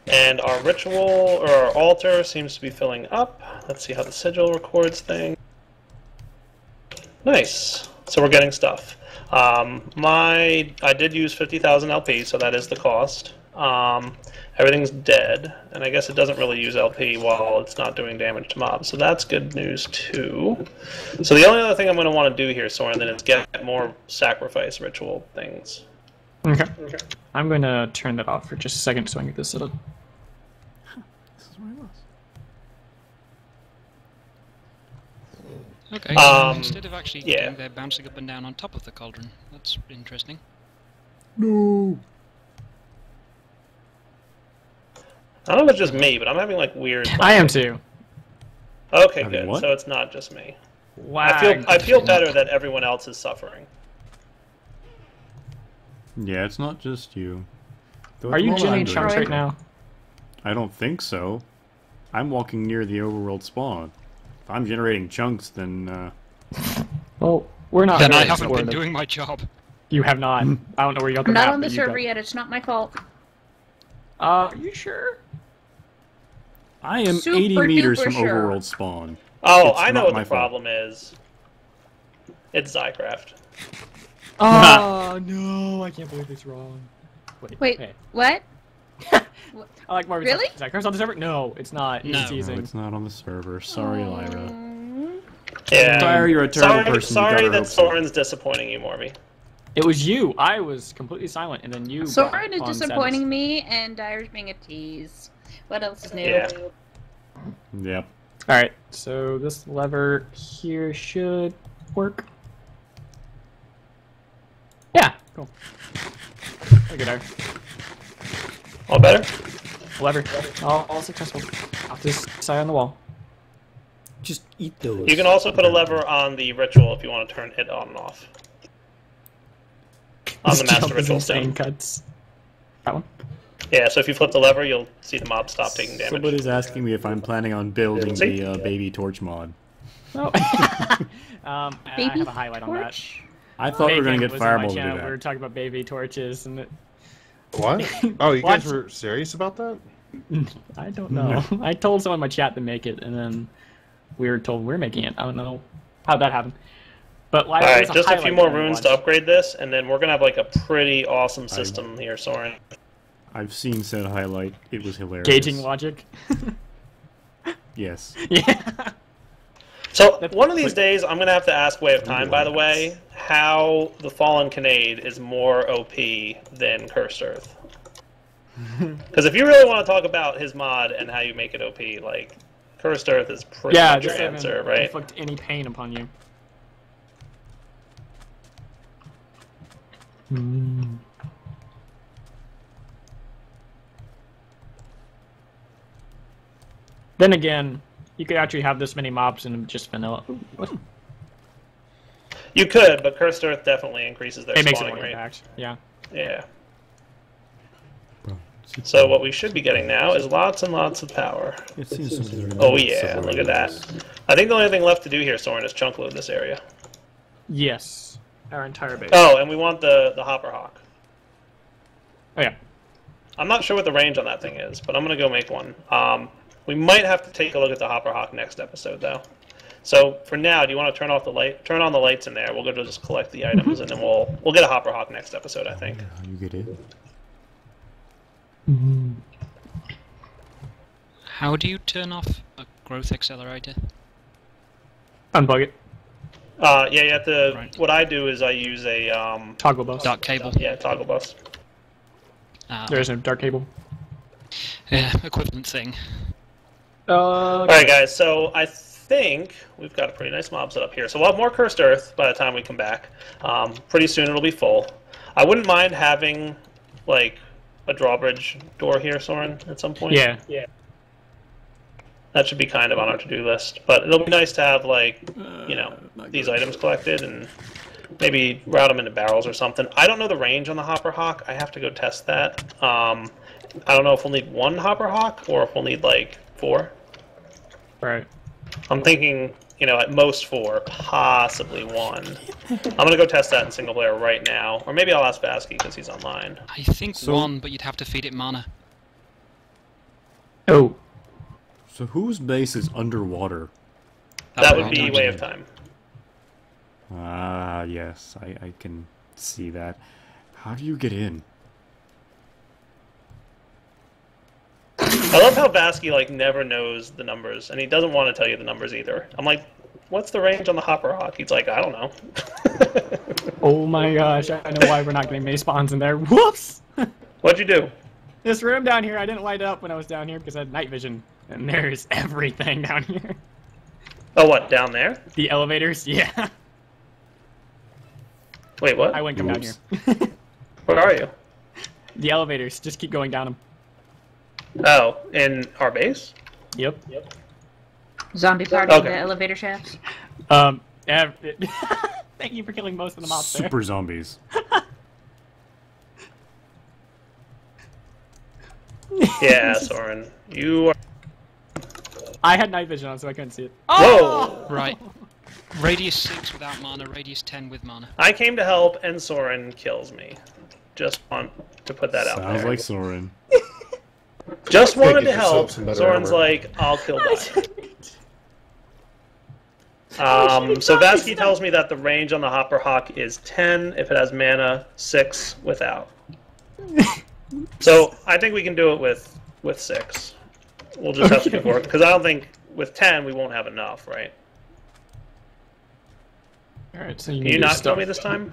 Speaker 2: And our ritual, or our altar, seems to be filling up. Let's see how the sigil records things. Nice. So we're getting stuff. I did use 50,000 LP, so that is the cost. Everything's dead, and I guess it doesn't really use LP while it's not doing damage to mobs, so that's good news too. So the only other thing I'm going to want to do here, Soren, then is get more sacrifice ritual things.
Speaker 3: Okay. I'm going to turn that off for just a second so I can get this set up.
Speaker 1: This is where I was.
Speaker 6: Okay, instead of actually getting there bouncing up and down on top of the cauldron, that's interesting.
Speaker 1: No.
Speaker 2: I don't know if it's just me, but I'm having like weird...
Speaker 3: I am too.
Speaker 2: Okay,
Speaker 1: Having
Speaker 2: good.
Speaker 1: what?
Speaker 2: So it's not just me.
Speaker 3: Wow.
Speaker 2: I feel better that everyone else is suffering.
Speaker 1: Yeah, it's not just you. Though at
Speaker 3: Are
Speaker 1: the
Speaker 3: you
Speaker 1: moment I'm
Speaker 3: generating
Speaker 1: doing
Speaker 3: chunks
Speaker 1: okay.
Speaker 3: right now?
Speaker 1: I don't think so. I'm walking near the overworld spawn. If I'm generating chunks, then
Speaker 3: Well, we're not.
Speaker 6: Then I
Speaker 3: really
Speaker 6: haven't been
Speaker 3: supportive.
Speaker 6: doing my job.
Speaker 3: You have not. I don't know where you got the
Speaker 8: I'm
Speaker 3: map.
Speaker 8: not on
Speaker 3: but
Speaker 8: the
Speaker 3: you
Speaker 8: server
Speaker 3: got-
Speaker 8: yet, it's not my fault.
Speaker 3: Are you sure?
Speaker 1: I am
Speaker 8: Super
Speaker 1: 80 meters
Speaker 8: duper
Speaker 1: from
Speaker 8: sure.
Speaker 1: overworld spawn.
Speaker 2: Oh,
Speaker 1: It's
Speaker 2: I know
Speaker 1: not
Speaker 2: what
Speaker 1: my
Speaker 2: the
Speaker 1: fault.
Speaker 2: problem is. It's Zycraft.
Speaker 3: Oh no! I can't believe it's wrong.
Speaker 8: Wait,
Speaker 3: hey.
Speaker 8: what?
Speaker 3: I like Marvin's.
Speaker 8: Really?
Speaker 3: Is that curse on the server? No, it's not.
Speaker 6: No.
Speaker 3: It's
Speaker 1: No,
Speaker 3: teasing.
Speaker 1: it's not on the server. Sorry, Lyra.
Speaker 2: Yeah.
Speaker 1: Sorry, you're a terrible person. You
Speaker 2: Sorry
Speaker 1: got our
Speaker 2: that
Speaker 1: hopes up.
Speaker 2: Soren's disappointing you, Morby.
Speaker 3: It was you. I was completely silent, and then you.
Speaker 8: Soren is
Speaker 3: on
Speaker 8: disappointing
Speaker 3: status.
Speaker 8: me, and Dyer's being a tease. What else is new?
Speaker 2: Yeah.
Speaker 1: Yep.
Speaker 3: All right, so this lever here should work. Yeah, cool. Look at our
Speaker 2: All better?
Speaker 3: lever. All successful. Off this side on the wall.
Speaker 1: Just eat those.
Speaker 2: You can also put a lever on the ritual if you want to turn it on and off. On the
Speaker 3: This
Speaker 2: master
Speaker 3: jump is
Speaker 2: ritual
Speaker 3: insane
Speaker 2: stone.
Speaker 3: cuts. That one.
Speaker 2: Yeah, so if you flip the lever, you'll see the mob stop taking damage.
Speaker 1: Somebody's asking me if I'm planning on building
Speaker 2: See?
Speaker 1: the baby torch mod.
Speaker 3: Oh. I
Speaker 8: Baby
Speaker 3: have a highlight on that.
Speaker 8: torch?
Speaker 1: I thought we were going to
Speaker 3: Bacon
Speaker 1: get
Speaker 3: was on my
Speaker 1: Fireball to do
Speaker 3: channel.
Speaker 1: that.
Speaker 3: We were talking about baby torches, and
Speaker 5: What? Oh, you guys
Speaker 3: What?
Speaker 5: were serious about that?
Speaker 3: I don't know. I told someone in my chat to make it, and then we were told we're making it. I don't know how that happened. But like,
Speaker 2: Alright,
Speaker 3: there's
Speaker 2: just a few
Speaker 3: highlight
Speaker 2: more
Speaker 3: that I
Speaker 2: runes
Speaker 3: watched.
Speaker 2: to upgrade this, and then we're going to have like a pretty awesome system here, Soren.
Speaker 1: I've seen said highlight. It was hilarious.
Speaker 3: Gauging logic.
Speaker 1: Yes.
Speaker 3: Yeah.
Speaker 2: So, one of these days, I'm going to have to ask Way of Time, by the way, how the Fallen Kinnaid is more OP than Cursed Earth. Because if you really want to talk about his mod and how you make it OP, like, Cursed Earth is pretty much your answer, right?
Speaker 3: Inflict any pain upon you. Then again, you could actually have this many mobs and just vanilla. Ooh, what?
Speaker 2: You could, but Cursed Earth definitely increases their
Speaker 3: It makes it
Speaker 2: spawning
Speaker 3: more
Speaker 2: rate.
Speaker 3: impact. Yeah.
Speaker 2: Yeah. So what we should be getting now is lots and lots of power. Oh yeah, look at that. I think the only thing left to do here, Soren, is chunk load this area.
Speaker 3: Yes. Our entire base.
Speaker 2: Oh, and we want the Hopper Hawk.
Speaker 3: Oh yeah.
Speaker 2: I'm not sure what the range on that thing is, but I'm gonna go make one. We might have to take a look at the Hopper Hawk next episode, though. So for now, do you want to turn on the lights in there? We'll go to just collect the items, and then we'll get a Hopper Hawk next episode, I think.
Speaker 1: How you get in?
Speaker 6: How do you turn off a growth accelerator?
Speaker 3: Unplug it.
Speaker 2: Yeah, you have to.
Speaker 6: Right.
Speaker 2: What I do is I use a
Speaker 3: Toggle bus.
Speaker 6: Dark cable.
Speaker 2: yeah, toggle bus.
Speaker 3: There is no dark cable.
Speaker 6: Yeah, equivalent thing.
Speaker 2: All right, guys. So I think we've got a pretty nice mob set up here. So we'll have more Cursed Earth by the time we come back. Pretty soon it'll be full. I wouldn't mind having like a drawbridge door here, Soren, at some point.
Speaker 3: Yeah.
Speaker 2: That should be kind of on our to-do list. But it'll be nice to have, like, you know, these items collected and maybe route them into barrels or something. I don't know the range on the Hopper Hawk. I have to go test that. I don't know if we'll need one Hopper Hawk or if we'll need, like, 4.
Speaker 3: Right.
Speaker 2: I'm thinking, you know, at most 4, possibly 1. I'm going to go test that in single player right now. Or maybe I'll ask Basky because he's online.
Speaker 6: I think 1, but you'd have to feed it mana.
Speaker 3: Oh.
Speaker 1: So whose base is underwater?
Speaker 2: That would be Way of Time.
Speaker 1: Ah, yes, I can see that. How do you get in?
Speaker 2: I love how Basky, like, never knows the numbers, and he doesn't want to tell you the numbers either. I'm like, what's the range on the Hopper Hawk? He's like, I don't know.
Speaker 3: Oh my gosh, I know why we're not getting many spawns in there. Whoops!
Speaker 2: What'd you do?
Speaker 3: This room down here, I didn't light it up when I was down here because I had night vision. And there's everything down here.
Speaker 2: Oh, what, down there?
Speaker 3: The elevators? Yeah.
Speaker 2: Wait, what?
Speaker 3: I wouldn't come down here.
Speaker 2: Where are you?
Speaker 3: The elevators, just keep going down them.
Speaker 2: Oh, in our base?
Speaker 3: Yep.
Speaker 8: Zombie party in the elevator shafts.
Speaker 3: Thank you for killing most of the mobs there.
Speaker 1: Super zombies.
Speaker 2: Yeah, Soren. You are...
Speaker 3: I had night vision on, so I couldn't see it.
Speaker 2: Whoa!
Speaker 6: Right. Radius 6 without mana, radius 10 with mana.
Speaker 2: I came to help, and Soren kills me. Just want to put that out there.
Speaker 1: Sounds like Soren.
Speaker 2: Just wanted to
Speaker 5: Get yourself
Speaker 2: help.
Speaker 5: some better
Speaker 2: Soren's
Speaker 5: armor.
Speaker 2: like, I'll kill that. So Vasky tells me that the range on the Hopper Hawk is 10 if it has mana, 6 without. So I think we can do it with 6. We'll just have to do 4 because I don't think with 10 we won't have enough, right?
Speaker 3: All right, so
Speaker 2: Can you not tell me this time?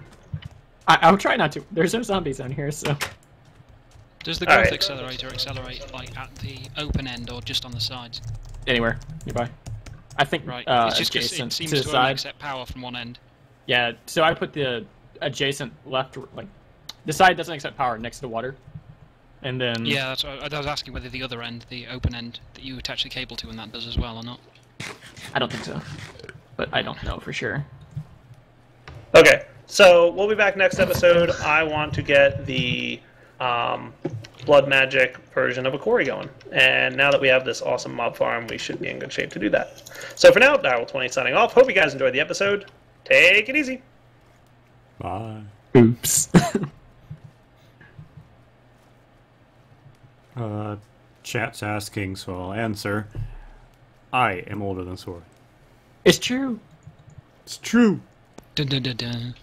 Speaker 3: I'll try not to. There's no zombies down here, so.
Speaker 6: Does the growth accelerator accelerate like at the open end or just on the sides?
Speaker 3: Anywhere nearby. I think
Speaker 6: Right. It's just 'cause
Speaker 3: adjacent
Speaker 6: it seems
Speaker 3: to the
Speaker 6: to only
Speaker 3: side.
Speaker 6: accept power from one end.
Speaker 3: Yeah, so I put the adjacent left, like the side doesn't accept power next to water, and then
Speaker 6: Yeah, that's what I was asking whether the other end, the open end that you attach the cable to, and that does as well or not.
Speaker 3: I don't think so, but I don't know for sure.
Speaker 2: Okay, so we'll be back next episode. I want to get the blood magic version of a quarry going. And now that we have this awesome mob farm, we should be in good shape to do that. So for now, Direwolf20 signing off. Hope you guys enjoyed the episode. Take it easy.
Speaker 1: Bye.
Speaker 3: Oops.
Speaker 1: Chat's asking, so I'll answer. I am older than Soren.
Speaker 3: It's true.
Speaker 1: It's true.
Speaker 6: Dun, dun, dun, dun.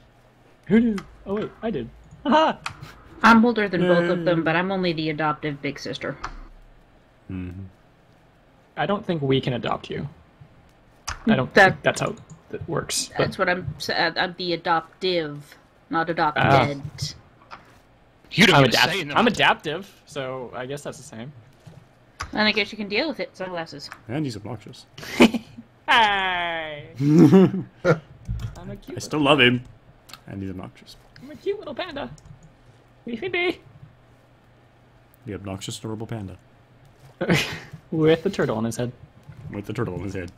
Speaker 3: Who knew? Oh wait, I did. Haha.
Speaker 8: I'm older than both of them, but I'm only the adoptive big sister.
Speaker 1: Mm-hmm.
Speaker 3: I don't think we can adopt you. I don't
Speaker 8: That-
Speaker 3: think that's how that works. But
Speaker 8: That's what I'm the adoptive, not adopted.
Speaker 6: You don't
Speaker 3: I'm,
Speaker 6: even say in the
Speaker 3: I'm
Speaker 6: matter.
Speaker 3: adaptive, so I guess that's the same.
Speaker 8: And I guess you can deal with it. Sunglasses.
Speaker 1: And he's obnoxious.
Speaker 3: Hey! I'm a cute.
Speaker 1: I still love him. And he's obnoxious.
Speaker 3: I'm a cute little panda. Be.
Speaker 1: The obnoxious, adorable panda.
Speaker 3: With the turtle on his head.
Speaker 1: With the turtle on his head.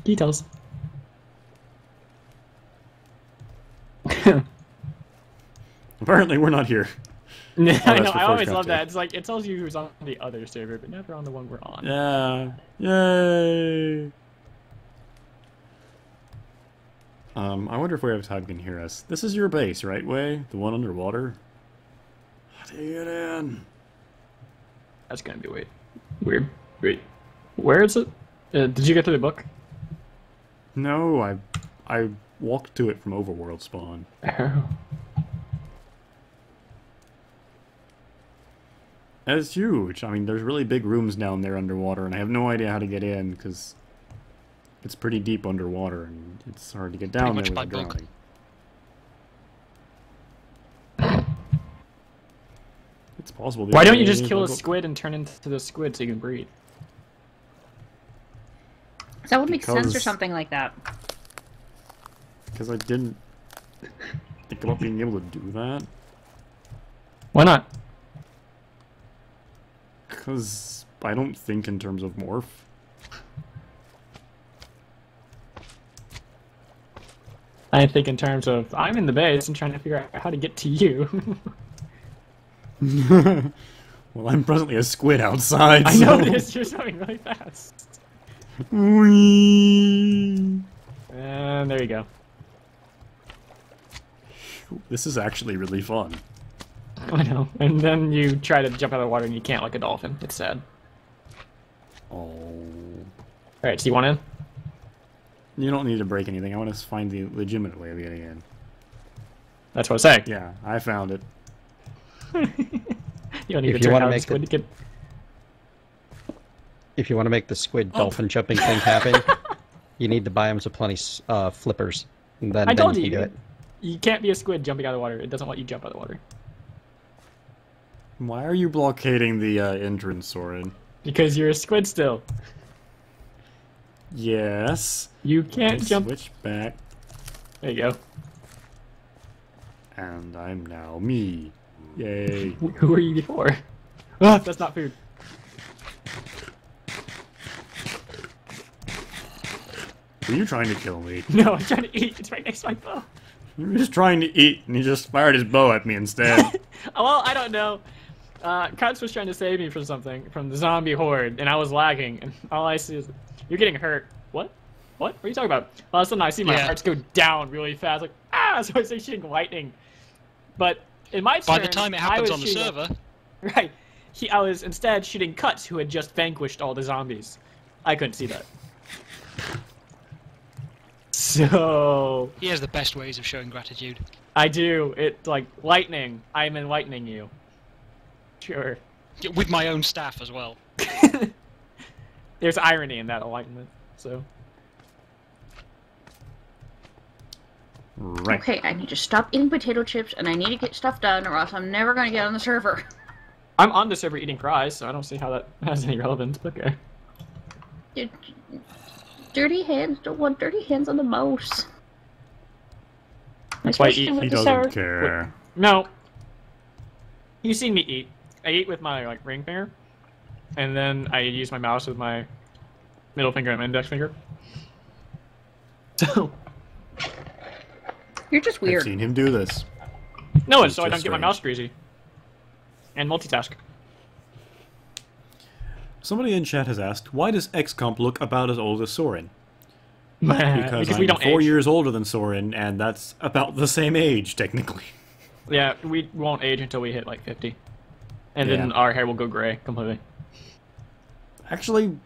Speaker 3: Details.
Speaker 1: Apparently we're not here.
Speaker 3: I
Speaker 1: that's
Speaker 3: know,
Speaker 1: for
Speaker 3: I always
Speaker 1: Forgecraft
Speaker 3: love that.
Speaker 1: Day.
Speaker 3: It's like, it tells you who's on the other server, but never on the one we're on.
Speaker 1: Yeah. Yay. I wonder if Wave can hear us. This is your base, right, Way? The one underwater? How do you get in?
Speaker 3: That's gonna be weird. Wait. Where is it? Did you get to the book?
Speaker 1: No, I walked to it from Overworld spawn.
Speaker 3: Oh.
Speaker 1: It's huge. I mean, there's really big rooms down there underwater, and I have no idea how to get in, because it's pretty deep underwater, and it's hard to get down there
Speaker 6: Pretty much
Speaker 1: without
Speaker 6: by bug.
Speaker 1: drowning. It's possible.
Speaker 3: Why don't you just kill a squid and turn into the squid so you can breathe?
Speaker 8: That would make sense or
Speaker 1: Because-
Speaker 8: something like that.
Speaker 1: Because I didn't think about being able to do that.
Speaker 3: Why not?
Speaker 1: Because I don't think in terms of morph.
Speaker 3: I think in terms of, I'm in the base and trying to figure out how to get to you.
Speaker 1: Well, I'm presently a squid outside.
Speaker 3: I know
Speaker 1: so-
Speaker 3: this, you're swimming really fast.
Speaker 1: Whee!
Speaker 3: And there you go.
Speaker 1: This is actually really fun.
Speaker 3: I know. And then you try to jump out of the water and you can't like a dolphin. It's sad.
Speaker 1: Oh.
Speaker 3: Alright, so you want in?
Speaker 1: You don't need to break anything. I want to find the legitimate way of getting in.
Speaker 3: That's what I say.
Speaker 1: Yeah, I found it.
Speaker 3: You don't need
Speaker 9: If
Speaker 3: to
Speaker 9: you
Speaker 3: turn
Speaker 9: wanna
Speaker 3: out
Speaker 9: make
Speaker 3: the squid to get...
Speaker 9: If you want to make the squid dolphin jumping thing happen, you need the biomes of plenty flippers. And then,
Speaker 3: I told
Speaker 9: then
Speaker 3: you,
Speaker 9: you can do it.
Speaker 3: you can't be a squid jumping out of the water. It doesn't let you jump out of the water.
Speaker 1: Why are you blockading the entrance, Soren?
Speaker 3: Because you're a squid still.
Speaker 1: Yes.
Speaker 3: You can't jump...
Speaker 1: Switch back,
Speaker 3: There you go.
Speaker 1: and I'm now me. Yay.
Speaker 3: Who were you before? Ah, that's not food.
Speaker 1: Were you trying to kill me?
Speaker 3: No, I'm trying to eat. It's right next to my bow.
Speaker 1: You were just trying to eat, and he just fired his bow at me instead.
Speaker 3: Well, I don't know. Cuts was trying to save me from something, from the zombie horde, and I was lagging, and all I see is, you're getting hurt. What? What are you talking about? All of a sudden I see my hearts go down really fast, like, ah! So I was like shooting lightning. But in my turn,
Speaker 6: By the time it happens on the server,
Speaker 3: right, I was instead shooting Cuts, who had just vanquished all the zombies. I couldn't see that. So...
Speaker 6: he has the best ways of showing gratitude.
Speaker 3: I do. It's like lightning. I'm enlightening you. Sure.
Speaker 6: With my own staff as well.
Speaker 3: There's irony in that enlightenment, so...
Speaker 1: Right.
Speaker 8: Okay, I need to stop eating potato chips, and I need to get stuff done, or else I'm never gonna get on the server.
Speaker 3: I'm on the server eating fries, so I don't see how that has any relevance, but okay.
Speaker 8: Dude, dirty hands don't want dirty hands on the mouse.
Speaker 3: That's why I
Speaker 8: Especially
Speaker 3: eat.
Speaker 8: with
Speaker 1: He
Speaker 8: the
Speaker 1: doesn't
Speaker 8: server.
Speaker 1: care.
Speaker 3: No. You've seen me eat. I eat with my like ring finger, and then I use my mouse with my middle finger and my index finger. So...
Speaker 8: You're just
Speaker 1: I've
Speaker 8: weird.
Speaker 1: seen him do this.
Speaker 3: No,
Speaker 1: It's
Speaker 3: so I don't
Speaker 1: just
Speaker 3: get my
Speaker 1: strange.
Speaker 3: mouse greasy. And multitask.
Speaker 1: Somebody in chat has asked, why does XComp look about as old as Soren?
Speaker 3: Because
Speaker 1: I'm
Speaker 3: we don't
Speaker 1: 4
Speaker 3: age.
Speaker 1: years older than Soren, and that's about the same age, technically.
Speaker 3: Yeah, we won't age until we hit like 50. And then
Speaker 1: Yeah.
Speaker 3: our hair will go gray completely.
Speaker 1: Actually,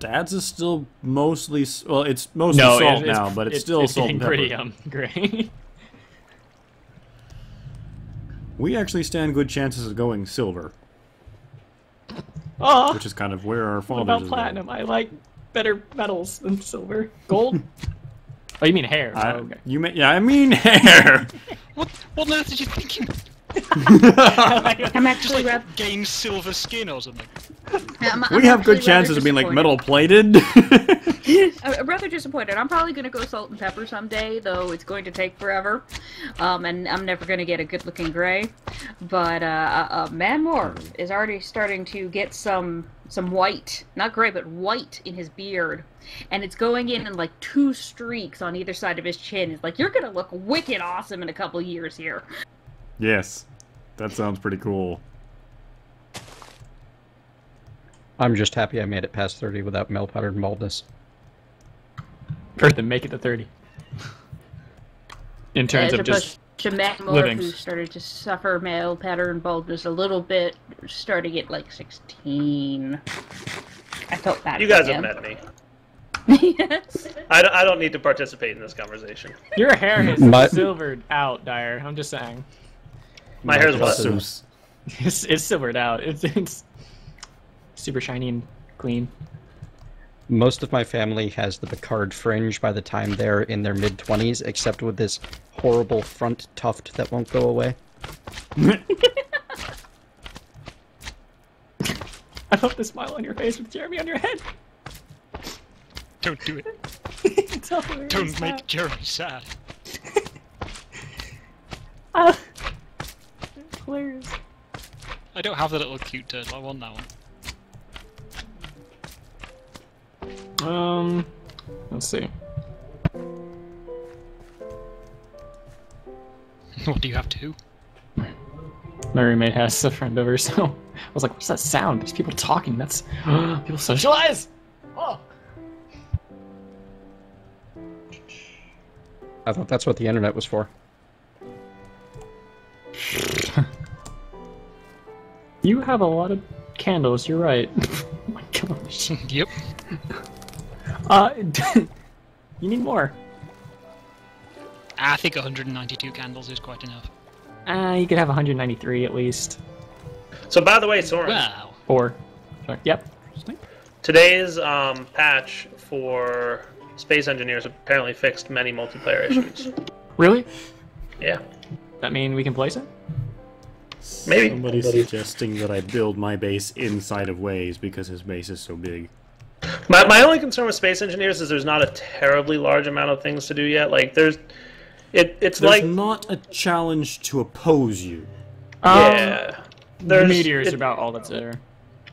Speaker 1: Dad's is still mostly... Well, it's mostly
Speaker 3: No,
Speaker 1: salt now, but it's still salt
Speaker 3: getting
Speaker 1: and pepper.
Speaker 3: pretty gray.
Speaker 1: We actually stand good chances of going silver,
Speaker 3: Oh,
Speaker 1: which is kind of where our
Speaker 3: what
Speaker 1: fathers
Speaker 3: about
Speaker 1: is
Speaker 3: platinum? I like better metals than silver. Gold? Oh, you mean hair? Oh, okay.
Speaker 1: You mean, yeah, I mean hair.
Speaker 6: What on earth did you think?
Speaker 8: I'm actually
Speaker 6: Just like
Speaker 8: rather.
Speaker 6: gain silver skin or something.
Speaker 1: We have good chances of being like metal plated.
Speaker 8: I'm rather disappointed. I'm probably gonna go salt and pepper someday, though it's going to take forever, and I'm never gonna get a good-looking gray. But Man Moore is already starting to get some white, not gray, but white in his beard, and it's going in like 2 streaks on either side of his chin. It's like, you're gonna look wicked awesome in a couple years here.
Speaker 1: Yes, that sounds pretty cool.
Speaker 9: I'm just happy I made it past 30 without male pattern baldness.
Speaker 3: Kurt, then make it to 30. In terms of just
Speaker 8: Matt Moore,
Speaker 3: living.
Speaker 8: who started to suffer male pattern baldness a little bit, starting at like 16. I felt bad.
Speaker 2: You guys
Speaker 8: for
Speaker 2: have
Speaker 8: him.
Speaker 2: met me.
Speaker 8: Yes.
Speaker 2: I don't need to participate in this conversation.
Speaker 3: Your hair is silvered out, Dyer. I'm just saying.
Speaker 2: My hair's what?
Speaker 3: It's silvered out. It's super shiny and clean.
Speaker 9: Most of my family has the Picard fringe by the time they're in their mid-20s, except with this horrible front tuft that won't go away.
Speaker 3: I love the smile on your face with Jeremy on your head.
Speaker 6: Don't do it.
Speaker 3: It's hilarious.
Speaker 6: Don't make Jeremy sad.
Speaker 3: It's hilarious.
Speaker 6: I don't have the little cute turtle. I want that one.
Speaker 3: Let's see.
Speaker 6: What do you have to?
Speaker 3: My roommate has a friend over, so I was like, what's that sound? There's people talking. That's people socialize. Oh.
Speaker 9: I thought that's what the internet was for.
Speaker 3: You have a lot of candles, you're right. Oh my gosh.
Speaker 6: Yep.
Speaker 3: You need more.
Speaker 6: I think 192 candles is quite enough.
Speaker 3: You could have 193 at least.
Speaker 2: So by the way, Soren,
Speaker 6: Wow.
Speaker 3: 4. Sorry. Yep.
Speaker 2: today's patch for Space Engineers apparently fixed many multiplayer issues.
Speaker 3: Really?
Speaker 2: Yeah.
Speaker 3: That mean we can place it?
Speaker 2: Maybe.
Speaker 1: Somebody's suggesting that I build my base inside of Waze because his base is so big.
Speaker 2: My only concern with Space Engineers is there's not a terribly large amount of things to do yet. Like it's like
Speaker 1: not a challenge to oppose you.
Speaker 2: Yeah.
Speaker 3: The meteors are about all that's there.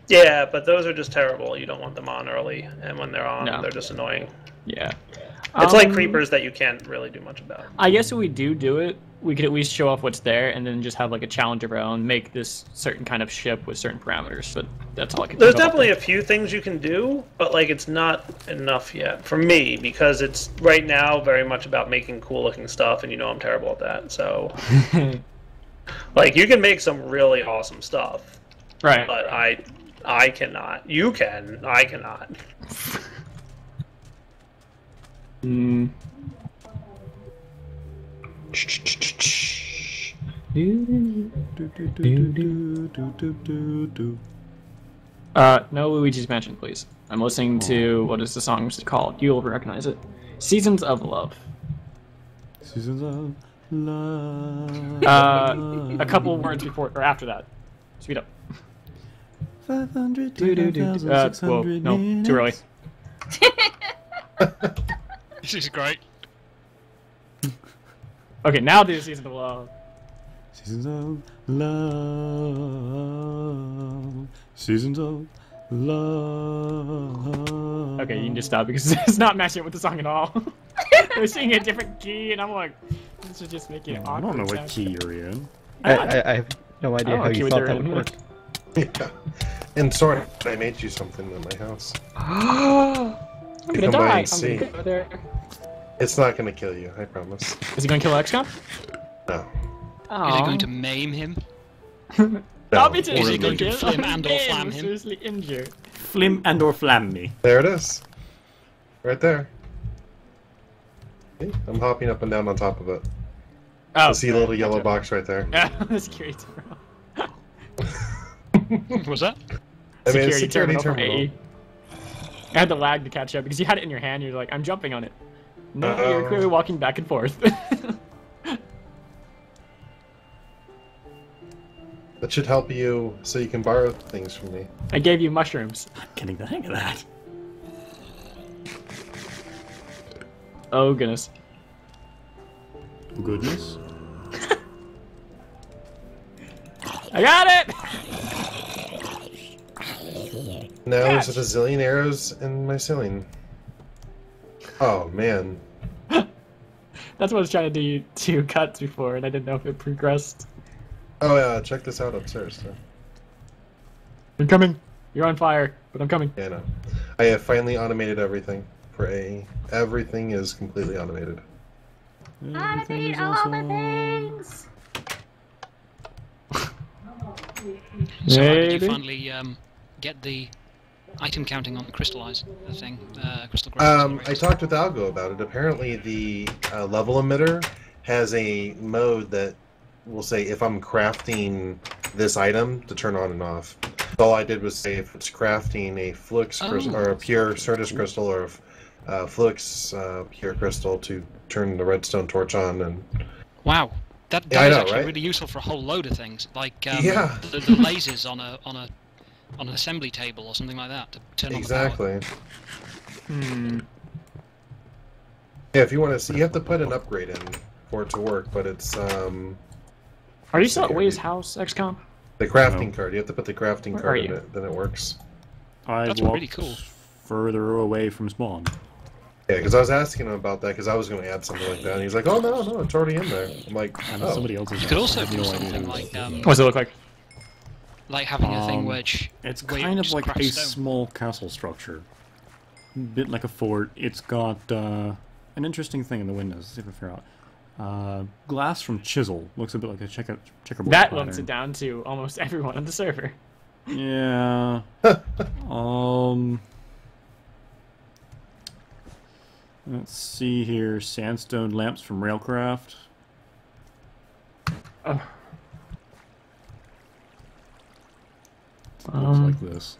Speaker 2: Yeah, but those are just terrible. You don't want them on early, and when they're on,
Speaker 3: No.
Speaker 2: they're just annoying.
Speaker 3: Yeah.
Speaker 2: It's like creepers that you can't really do much about.
Speaker 3: I guess if we do it, we could at least show off what's there, and then just have like a challenge of our own, make this certain kind of ship with certain parameters. But that's all I can.
Speaker 2: There's definitely a few things you can do, but like it's not enough yet for me because it's right now very much about making cool-looking stuff, and you know I'm terrible at that. So, like you can make some really awesome stuff,
Speaker 3: right?
Speaker 2: But I cannot. You can. I cannot.
Speaker 3: Hmm. No Luigi's Mansion, please. I'm listening to, what is the song called? You'll recognize it. Seasons of Love.
Speaker 1: Seasons of Love.
Speaker 3: A couple words before, or after that. Speed up.
Speaker 1: 500
Speaker 3: whoa, no, too early.
Speaker 6: This is great.
Speaker 3: Okay, now do Seasons of Love.
Speaker 1: Seasons of Love. Seasons of Love.
Speaker 3: Okay, you can just stop because it's not matching with the song at all. They're singing a different key, and I'm like, this is just making it awkward.
Speaker 1: I don't know what key you're in.
Speaker 9: I have no idea how you thought that would work.
Speaker 5: Yeah. And sorry, I made you something in my house.
Speaker 3: I'm gonna
Speaker 5: Come by
Speaker 3: die.
Speaker 5: and see.
Speaker 3: I'm gonna go there.
Speaker 5: It's not going to kill you, I promise.
Speaker 3: Is he gonna kill XComp?
Speaker 5: No.
Speaker 6: Is it going to maim him?
Speaker 3: Stop it!
Speaker 6: Is he going to flim and or flam him?
Speaker 3: Seriously injured.
Speaker 1: Flim and or flam me.
Speaker 5: There it is. Right there. See? I'm hopping up and down on top of it.
Speaker 3: Oh,
Speaker 5: You see a little yellow box right there?
Speaker 3: Yeah, security terminal.
Speaker 6: Was that?
Speaker 5: I mean, it's
Speaker 3: Security
Speaker 5: security
Speaker 3: terminal from
Speaker 5: terminal.
Speaker 3: AE. I had the lag to catch up because you had it in your hand. You're like, I'm jumping on it. No, you're clearly walking back and forth.
Speaker 5: That should help you so you can borrow things from me.
Speaker 3: I gave you mushrooms.
Speaker 1: I'm getting the hang of that.
Speaker 3: Oh, goodness.
Speaker 1: Goodness.
Speaker 3: I got it!
Speaker 5: Now there's a bazillion arrows in my ceiling. Oh, man.
Speaker 3: That's what I was trying to do 2 cuts before, and I didn't know if it progressed.
Speaker 5: Oh, yeah, check this out upstairs, too.
Speaker 3: I'm coming. You're on fire, but I'm coming.
Speaker 5: Yeah, no. I have finally automated everything for A. Everything is completely automated.
Speaker 8: Automate all the things!
Speaker 6: So how did you finally get the item counting on the crystallize the thing? Crystal
Speaker 5: I talked with Algo about it. Apparently the level emitter has a mode that will say if I'm crafting this item to turn on and off. All I did was say if it's crafting a flux crystal or a pure Certus crystal or a flux pure crystal to turn the redstone torch on. And
Speaker 6: wow, that is actually right? Really useful for a whole load of things, like the lasers on an assembly table or something like that to turn on the power.
Speaker 5: Yeah, if you want to see, you have to put an upgrade in for it to work, but it's
Speaker 3: Are you still at Way's house, XComp?
Speaker 5: The crafting card. You have to put the crafting card in it, then it works.
Speaker 1: That's really cool. Further away from spawn.
Speaker 5: Yeah, because I was asking him about that because I was going to add something like that, and he's like, "Oh no, it's already in there." I'm like, "Oh."
Speaker 1: Somebody else's.
Speaker 6: You could also do something like.
Speaker 3: What does it look like?
Speaker 6: Like having a thing which.
Speaker 1: It's kind of like a small castle structure, a bit like a fort. It's got an interesting thing in the windows. Let's see if I figure out. Glass from chisel looks a bit like a checkerboard.
Speaker 3: That
Speaker 1: pattern.
Speaker 3: lumps it down to almost everyone on the server.
Speaker 1: Yeah. Let's see here. Sandstone lamps from Railcraft. Looks like this.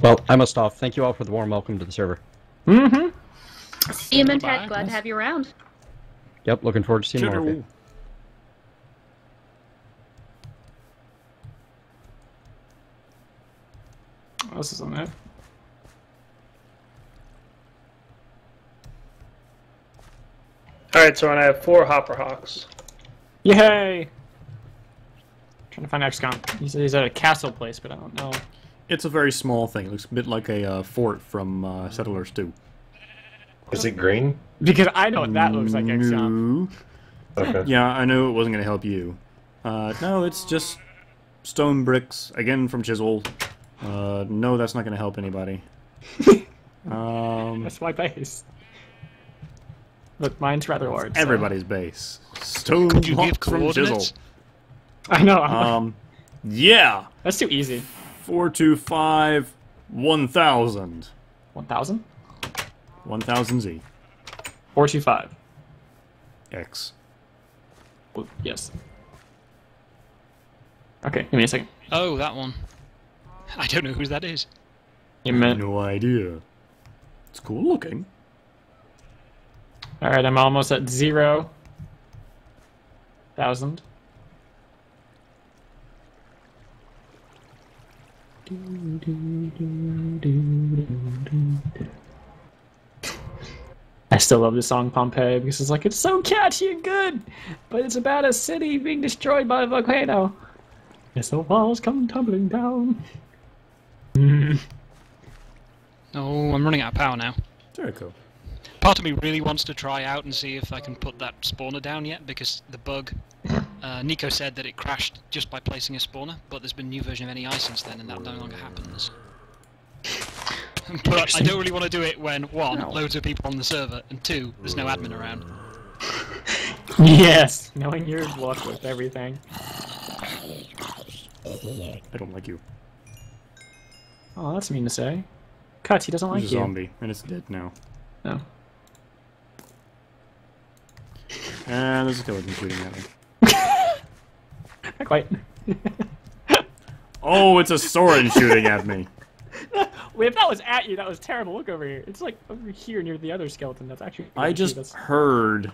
Speaker 9: Well, I must off. Thank you all for the warm welcome to the server.
Speaker 8: See you, Mentat. Glad to have you around.
Speaker 9: Yep, looking forward to seeing more of you.
Speaker 3: What else is on there?
Speaker 2: Alright, so I have 4 Hopper Hawks.
Speaker 3: Yay! Trying to find XComp. He's at a castle place, but I don't know.
Speaker 1: It's a very small thing. It looks a bit like a fort from Settlers 2.
Speaker 5: Is it green?
Speaker 3: Because I know what that looks like, XComp.
Speaker 1: No.
Speaker 5: Okay.
Speaker 1: Yeah, I knew it wasn't going to help you. No, it's just stone bricks, again from chisel. No, that's not going to help anybody.
Speaker 3: That's my base. Look, mine's rather large.
Speaker 1: Everybody's base. Stone
Speaker 6: Could you give
Speaker 1: from chisel.
Speaker 6: coordinates?
Speaker 3: I know.
Speaker 1: Yeah.
Speaker 3: That's too easy.
Speaker 1: 425 1000.
Speaker 3: 1000?
Speaker 1: 1000Z.
Speaker 3: 425.
Speaker 1: X.
Speaker 3: Well, yes. Okay, give me a second.
Speaker 6: Oh, that one. I don't know who that is.
Speaker 3: You meant...
Speaker 1: No idea. It's cool looking.
Speaker 3: Alright, I'm almost at 0,000. I still love the song Pompeii because it's like, it's so catchy and good, but it's about a city being destroyed by a volcano. As the walls come tumbling down.
Speaker 6: Oh, I'm running out of power now.
Speaker 1: Very cool.
Speaker 6: Part of me really wants to try out and see if I can put that spawner down yet, because the bug, Nico said that it crashed just by placing a spawner, but there's been a new version of NEI since then, and that no longer happens. But I don't really want to do it when, 1, loads of people on the server, and 2, there's no admin around.
Speaker 3: Yes! Knowing your luck with everything.
Speaker 1: I don't like you.
Speaker 3: Oh, that's mean to say. Cuts, he doesn't like
Speaker 1: He's
Speaker 3: you.
Speaker 1: a zombie, and it's dead now.
Speaker 3: No.
Speaker 1: And there's a skeleton shooting at me.
Speaker 3: Not quite.
Speaker 1: Oh, it's a sword shooting at me.
Speaker 3: Wait, if that was at you, that was terrible. Look over here. It's like over here near the other skeleton. That's actually.
Speaker 1: I just heard.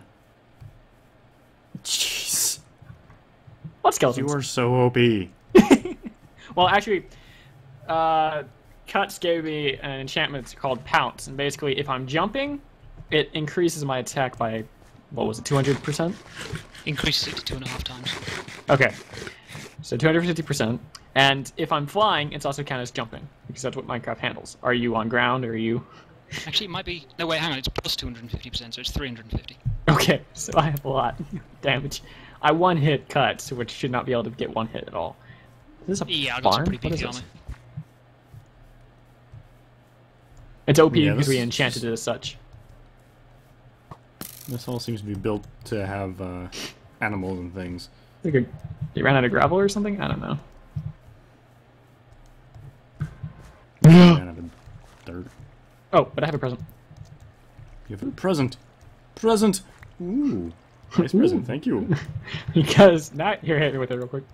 Speaker 1: Jeez.
Speaker 3: What skeletons?
Speaker 1: You are so OP.
Speaker 3: Well, actually, Cuts gave me an enchantment called Pounce, and basically, if I'm jumping, it increases my attack by, what was it, 200%?
Speaker 6: Increases it to 2.5 times.
Speaker 3: Okay, so 250%. And if I'm flying, it's also counted as jumping, because that's what Minecraft handles. Are you on ground, or are you...
Speaker 6: Actually, it might be... No, wait, hang on. It's plus 250%, so it's 350.
Speaker 3: Okay, so I have a lot of damage. I one-hit Cuts, which should not be able to get one hit at all. Is this a
Speaker 6: Yeah, I got some
Speaker 3: barn?
Speaker 6: pretty
Speaker 3: What is
Speaker 6: beefy
Speaker 3: this?
Speaker 6: armor.
Speaker 3: It's OP
Speaker 1: Yeah,
Speaker 3: because
Speaker 1: this
Speaker 3: we
Speaker 1: is-
Speaker 3: enchanted it as such.
Speaker 1: This all seems to be built to have animals and things.
Speaker 3: You ran out of gravel or something? I don't know.
Speaker 1: Kind of dirt.
Speaker 3: Oh, but I have a present.
Speaker 1: You have a present. Present. Ooh. Nice present. Thank you.
Speaker 3: Because now here, hit me with it real quick.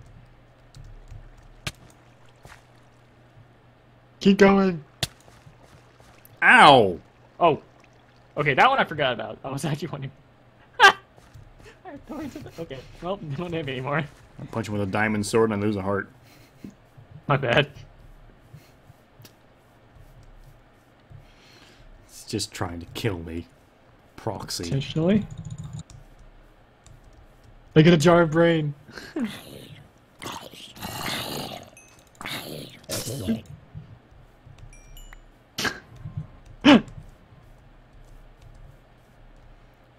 Speaker 3: Keep going.
Speaker 1: Ow.
Speaker 3: Oh, okay, that one I forgot about. I was actually wondering. Okay, well, you don't hit me anymore.
Speaker 1: I punch him with a diamond sword and I lose a heart.
Speaker 3: My bad.
Speaker 1: It's just trying to kill me. Proxy.
Speaker 3: Intentionally. I get a jar of brain.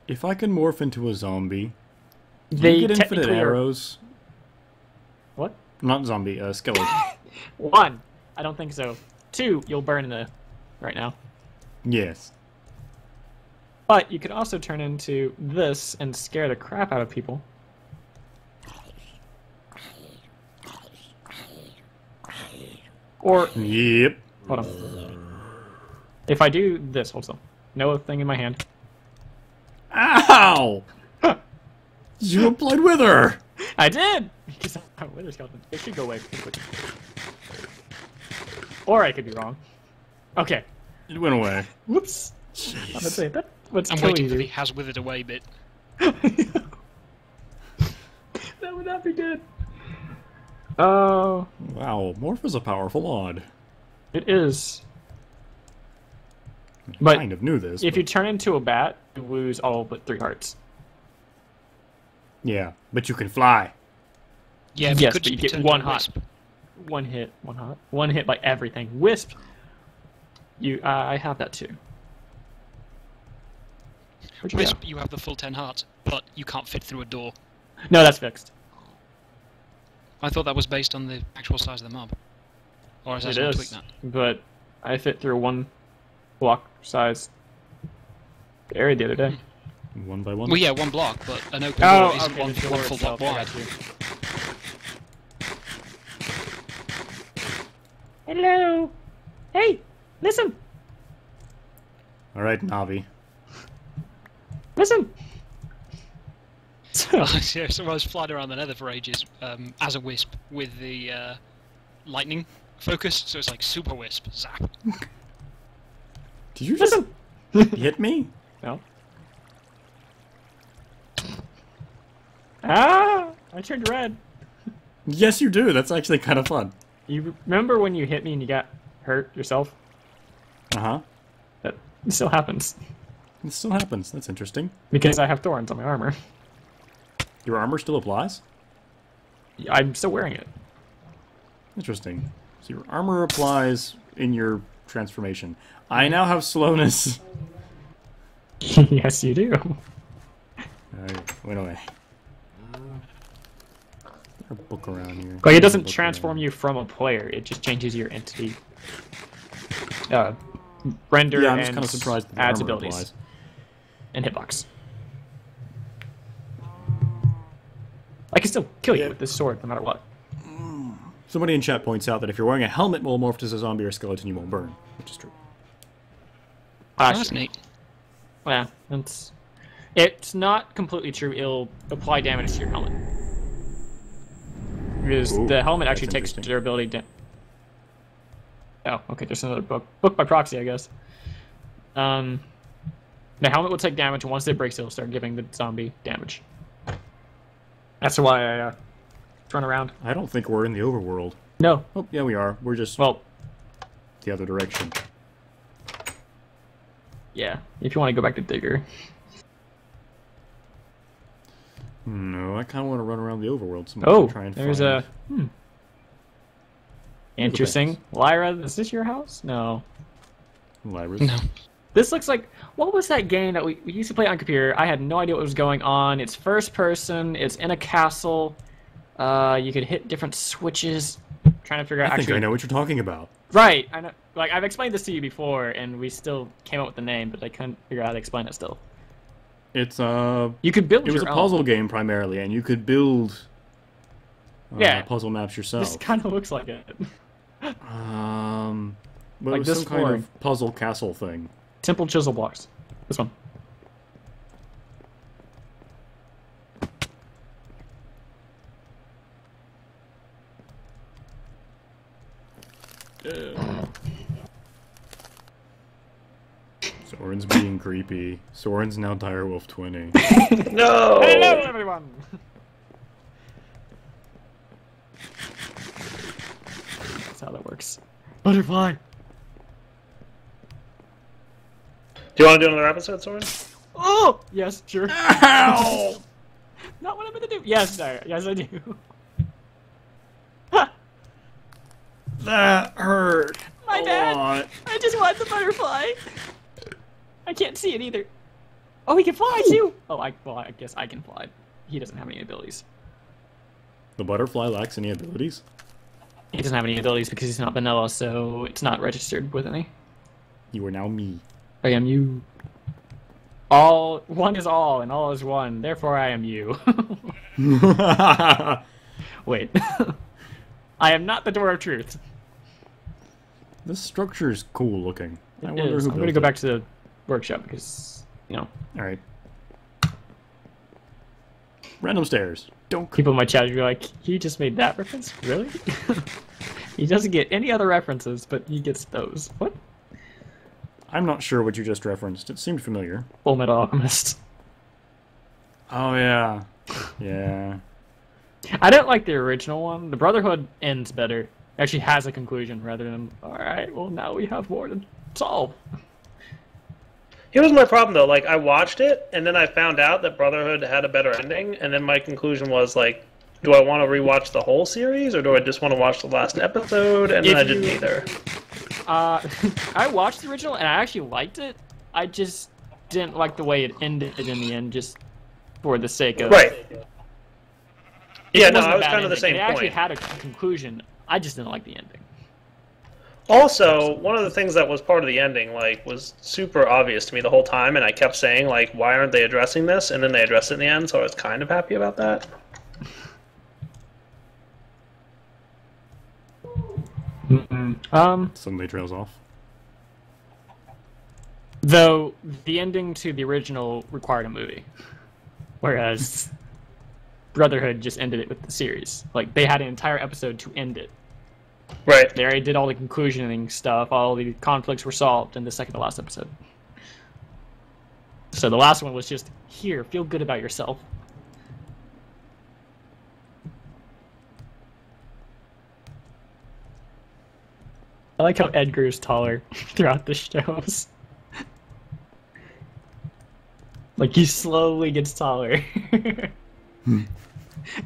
Speaker 1: If I can morph into a zombie, do
Speaker 3: They
Speaker 1: you get infinite
Speaker 3: technically are-
Speaker 1: arrows?
Speaker 3: What?
Speaker 1: Not zombie, skeleton.
Speaker 3: 1, I don't think so. 2, you'll burn in the right now.
Speaker 1: Yes.
Speaker 3: But you could also turn into this and scare the crap out of people. Or,
Speaker 1: Yep.
Speaker 3: hold on. If I do this, hold on. No thing in my hand.
Speaker 1: Ow! You applied wither!
Speaker 3: I did! Because I'm a wither skeleton. It should go away pretty quick. Or I could be wrong. Okay.
Speaker 1: It went away.
Speaker 3: Whoops. I'm gonna say that. What's
Speaker 6: I'm
Speaker 3: killing
Speaker 6: waiting for the
Speaker 3: you?
Speaker 6: has withered away bit.
Speaker 3: That would not be good. Oh,
Speaker 1: Wow, morph is a powerful odd.
Speaker 3: it is.
Speaker 1: I
Speaker 3: But
Speaker 1: kind of knew this.
Speaker 3: if
Speaker 1: but-
Speaker 3: you turn into a bat, you lose all but 3 hearts.
Speaker 1: Yeah, but you can fly.
Speaker 6: Yeah,
Speaker 3: Yes,
Speaker 6: could
Speaker 3: but you
Speaker 6: just
Speaker 3: get
Speaker 6: turn
Speaker 3: one
Speaker 6: into a
Speaker 3: hot.
Speaker 6: wisp.
Speaker 3: One hit by everything. Wisp. I have that too. Where'd you go?
Speaker 6: Wisp, you have the full 10 hearts, but you can't fit through a door.
Speaker 3: No, that's fixed.
Speaker 6: I thought that was based on the actual size of the mob. Or is that
Speaker 3: It
Speaker 6: someone
Speaker 3: is,
Speaker 6: tweaked that?
Speaker 3: but I fit through 1 block size area the other day.
Speaker 1: One by one.
Speaker 6: Well, yeah, 1 block, but an open
Speaker 3: Oh,
Speaker 6: door isn't
Speaker 3: okay,
Speaker 6: one,
Speaker 3: the door
Speaker 6: one full block
Speaker 3: itself, I
Speaker 6: wide.
Speaker 3: got you. Hello. Hey, listen,
Speaker 1: Alright, Navi.
Speaker 3: listen. So,
Speaker 6: Yeah, so I was flying around the nether for ages as a wisp with the lightning focus, so it's like super wisp, zap.
Speaker 1: Did you just
Speaker 3: listen.
Speaker 1: hit me?
Speaker 3: No. Ah! I turned red.
Speaker 1: Yes, you do. That's actually kind of fun.
Speaker 3: You remember when you hit me and you got hurt yourself?
Speaker 1: Uh-huh.
Speaker 3: That still happens.
Speaker 1: It still happens. That's interesting.
Speaker 3: Because I have thorns on my armor.
Speaker 1: Your armor still applies?
Speaker 3: I'm still wearing it.
Speaker 1: Interesting. So your armor applies in your transformation. I now have slowness.
Speaker 3: Yes, you do.
Speaker 1: Went away. A book around here.
Speaker 3: Like, it doesn't
Speaker 1: Book
Speaker 3: transform
Speaker 1: around.
Speaker 3: you from a player, it just changes your entity. Render
Speaker 1: Yeah, I'm
Speaker 3: and
Speaker 1: just kind of surprised that the
Speaker 3: adds
Speaker 1: armor
Speaker 3: abilities.
Speaker 1: applies.
Speaker 3: And hitbox. I can still kill you with this sword, no matter what.
Speaker 1: Somebody in chat points out that if you're wearing a helmet while morphed as a zombie or skeleton, you won't burn, which is true.
Speaker 6: Oh, that's neat.
Speaker 3: Yeah, it's not completely true. It'll apply damage to your helmet. Because
Speaker 1: Ooh,
Speaker 3: the helmet
Speaker 1: that's
Speaker 3: actually takes
Speaker 1: interesting.
Speaker 3: durability Oh, okay, there's another book. Book by proxy, I guess. The helmet will take damage, and once it breaks, it'll start giving the zombie damage. That's why I run around.
Speaker 1: I don't think we're in the overworld.
Speaker 3: No.
Speaker 1: Oh, yeah, we are. We're just
Speaker 3: Well,
Speaker 1: the other direction.
Speaker 3: yeah. If you want to go back to Digger.
Speaker 1: No, I kind of want to run around the overworld some
Speaker 3: Oh,
Speaker 1: try and
Speaker 3: there's
Speaker 1: find...
Speaker 3: a... Interesting. Lyra, is this your house? No.
Speaker 1: Lyra's.
Speaker 6: No.
Speaker 3: This looks like... What was that game that we used to play on computer? I had no idea what was going on. It's first person. It's in a castle. You could hit different switches. Trying to figure out...
Speaker 1: I think I know what you're talking about.
Speaker 3: Right. I know. Like, I've explained this to you before, and we still came up with the name, but I couldn't figure out how to explain it still.
Speaker 1: It's
Speaker 3: You could build
Speaker 1: It was a
Speaker 3: your
Speaker 1: puzzle
Speaker 3: own.
Speaker 1: game primarily, and you could build
Speaker 3: Yeah.
Speaker 1: puzzle maps yourself.
Speaker 3: This kind of looks like it.
Speaker 1: But
Speaker 3: Like
Speaker 1: it was
Speaker 3: this
Speaker 1: some kind
Speaker 3: flooring.
Speaker 1: of puzzle castle thing.
Speaker 3: Simple chisel blocks. This one.
Speaker 1: Soren's being creepy. Soren's now Direwolf 20.
Speaker 2: No!
Speaker 3: Hello, everyone! That's how that works. Butterfly!
Speaker 2: Do you want to do another episode, Soren?
Speaker 3: Oh! Yes, sure.
Speaker 1: Ow!
Speaker 3: Not what I'm gonna do. Yes, sir. Yes, I do.
Speaker 1: That hurt.
Speaker 3: My
Speaker 1: a
Speaker 3: bad.
Speaker 1: lot.
Speaker 3: I just want the butterfly. I can't see it either. Oh, he can fly too. Oh, I guess I can fly. He doesn't have any abilities.
Speaker 1: The butterfly lacks any abilities?
Speaker 3: He doesn't have any abilities because he's not vanilla, so it's not registered with any.
Speaker 1: You are now me.
Speaker 3: I am you. All one is all, and all is one. Therefore, I am you. Wait. I am not the door of truth.
Speaker 1: This structure is cool looking. I
Speaker 3: It
Speaker 1: wonder
Speaker 3: is.
Speaker 1: who
Speaker 3: I'm gonna
Speaker 1: built
Speaker 3: go
Speaker 1: it.
Speaker 3: back to the workshop because, you know,
Speaker 1: Alright. Random stairs. Don't
Speaker 3: people in my chat are like, he just made that reference? Really? He doesn't get any other references, but he gets those. What?
Speaker 1: I'm not sure what you just referenced. It seemed familiar.
Speaker 3: Full Metal Alchemist.
Speaker 1: Oh, yeah. Yeah.
Speaker 3: I don't like the original one. The Brotherhood ends better. Actually has a conclusion rather than, alright, well now we have more to solve.
Speaker 2: Here's my problem, though. Like, I watched it, and then I found out that Brotherhood had a better ending, and then my conclusion was, like, do I want to rewatch the whole series, or do I just want to watch the last episode? And then I didn't either.
Speaker 3: I watched the original, and I actually liked it. I just didn't like the way it ended in the end, just for the sake of...
Speaker 2: Right. Yeah,
Speaker 3: It
Speaker 2: no,
Speaker 3: wasn't
Speaker 2: I
Speaker 3: a
Speaker 2: was
Speaker 3: bad
Speaker 2: kind of the
Speaker 3: ending.
Speaker 2: same
Speaker 3: It actually
Speaker 2: point.
Speaker 3: had a conclusion. I just didn't like the ending.
Speaker 2: Also, one of the things that was part of the ending, like, was super obvious to me the whole time, and I kept saying, like, why aren't they addressing this? And then they addressed it in the end, so I was kind of happy about that.
Speaker 1: Suddenly trails off.
Speaker 3: Though the ending to the original required a movie, whereas Brotherhood just ended it with the series. Like, they had an entire episode to end it.
Speaker 2: Right.
Speaker 3: They already did all the conclusioning stuff. All the conflicts were solved in the second to last episode. So the last one was just, here, feel good about yourself. I like how Edgar's taller throughout the shows. Like, he slowly gets taller. And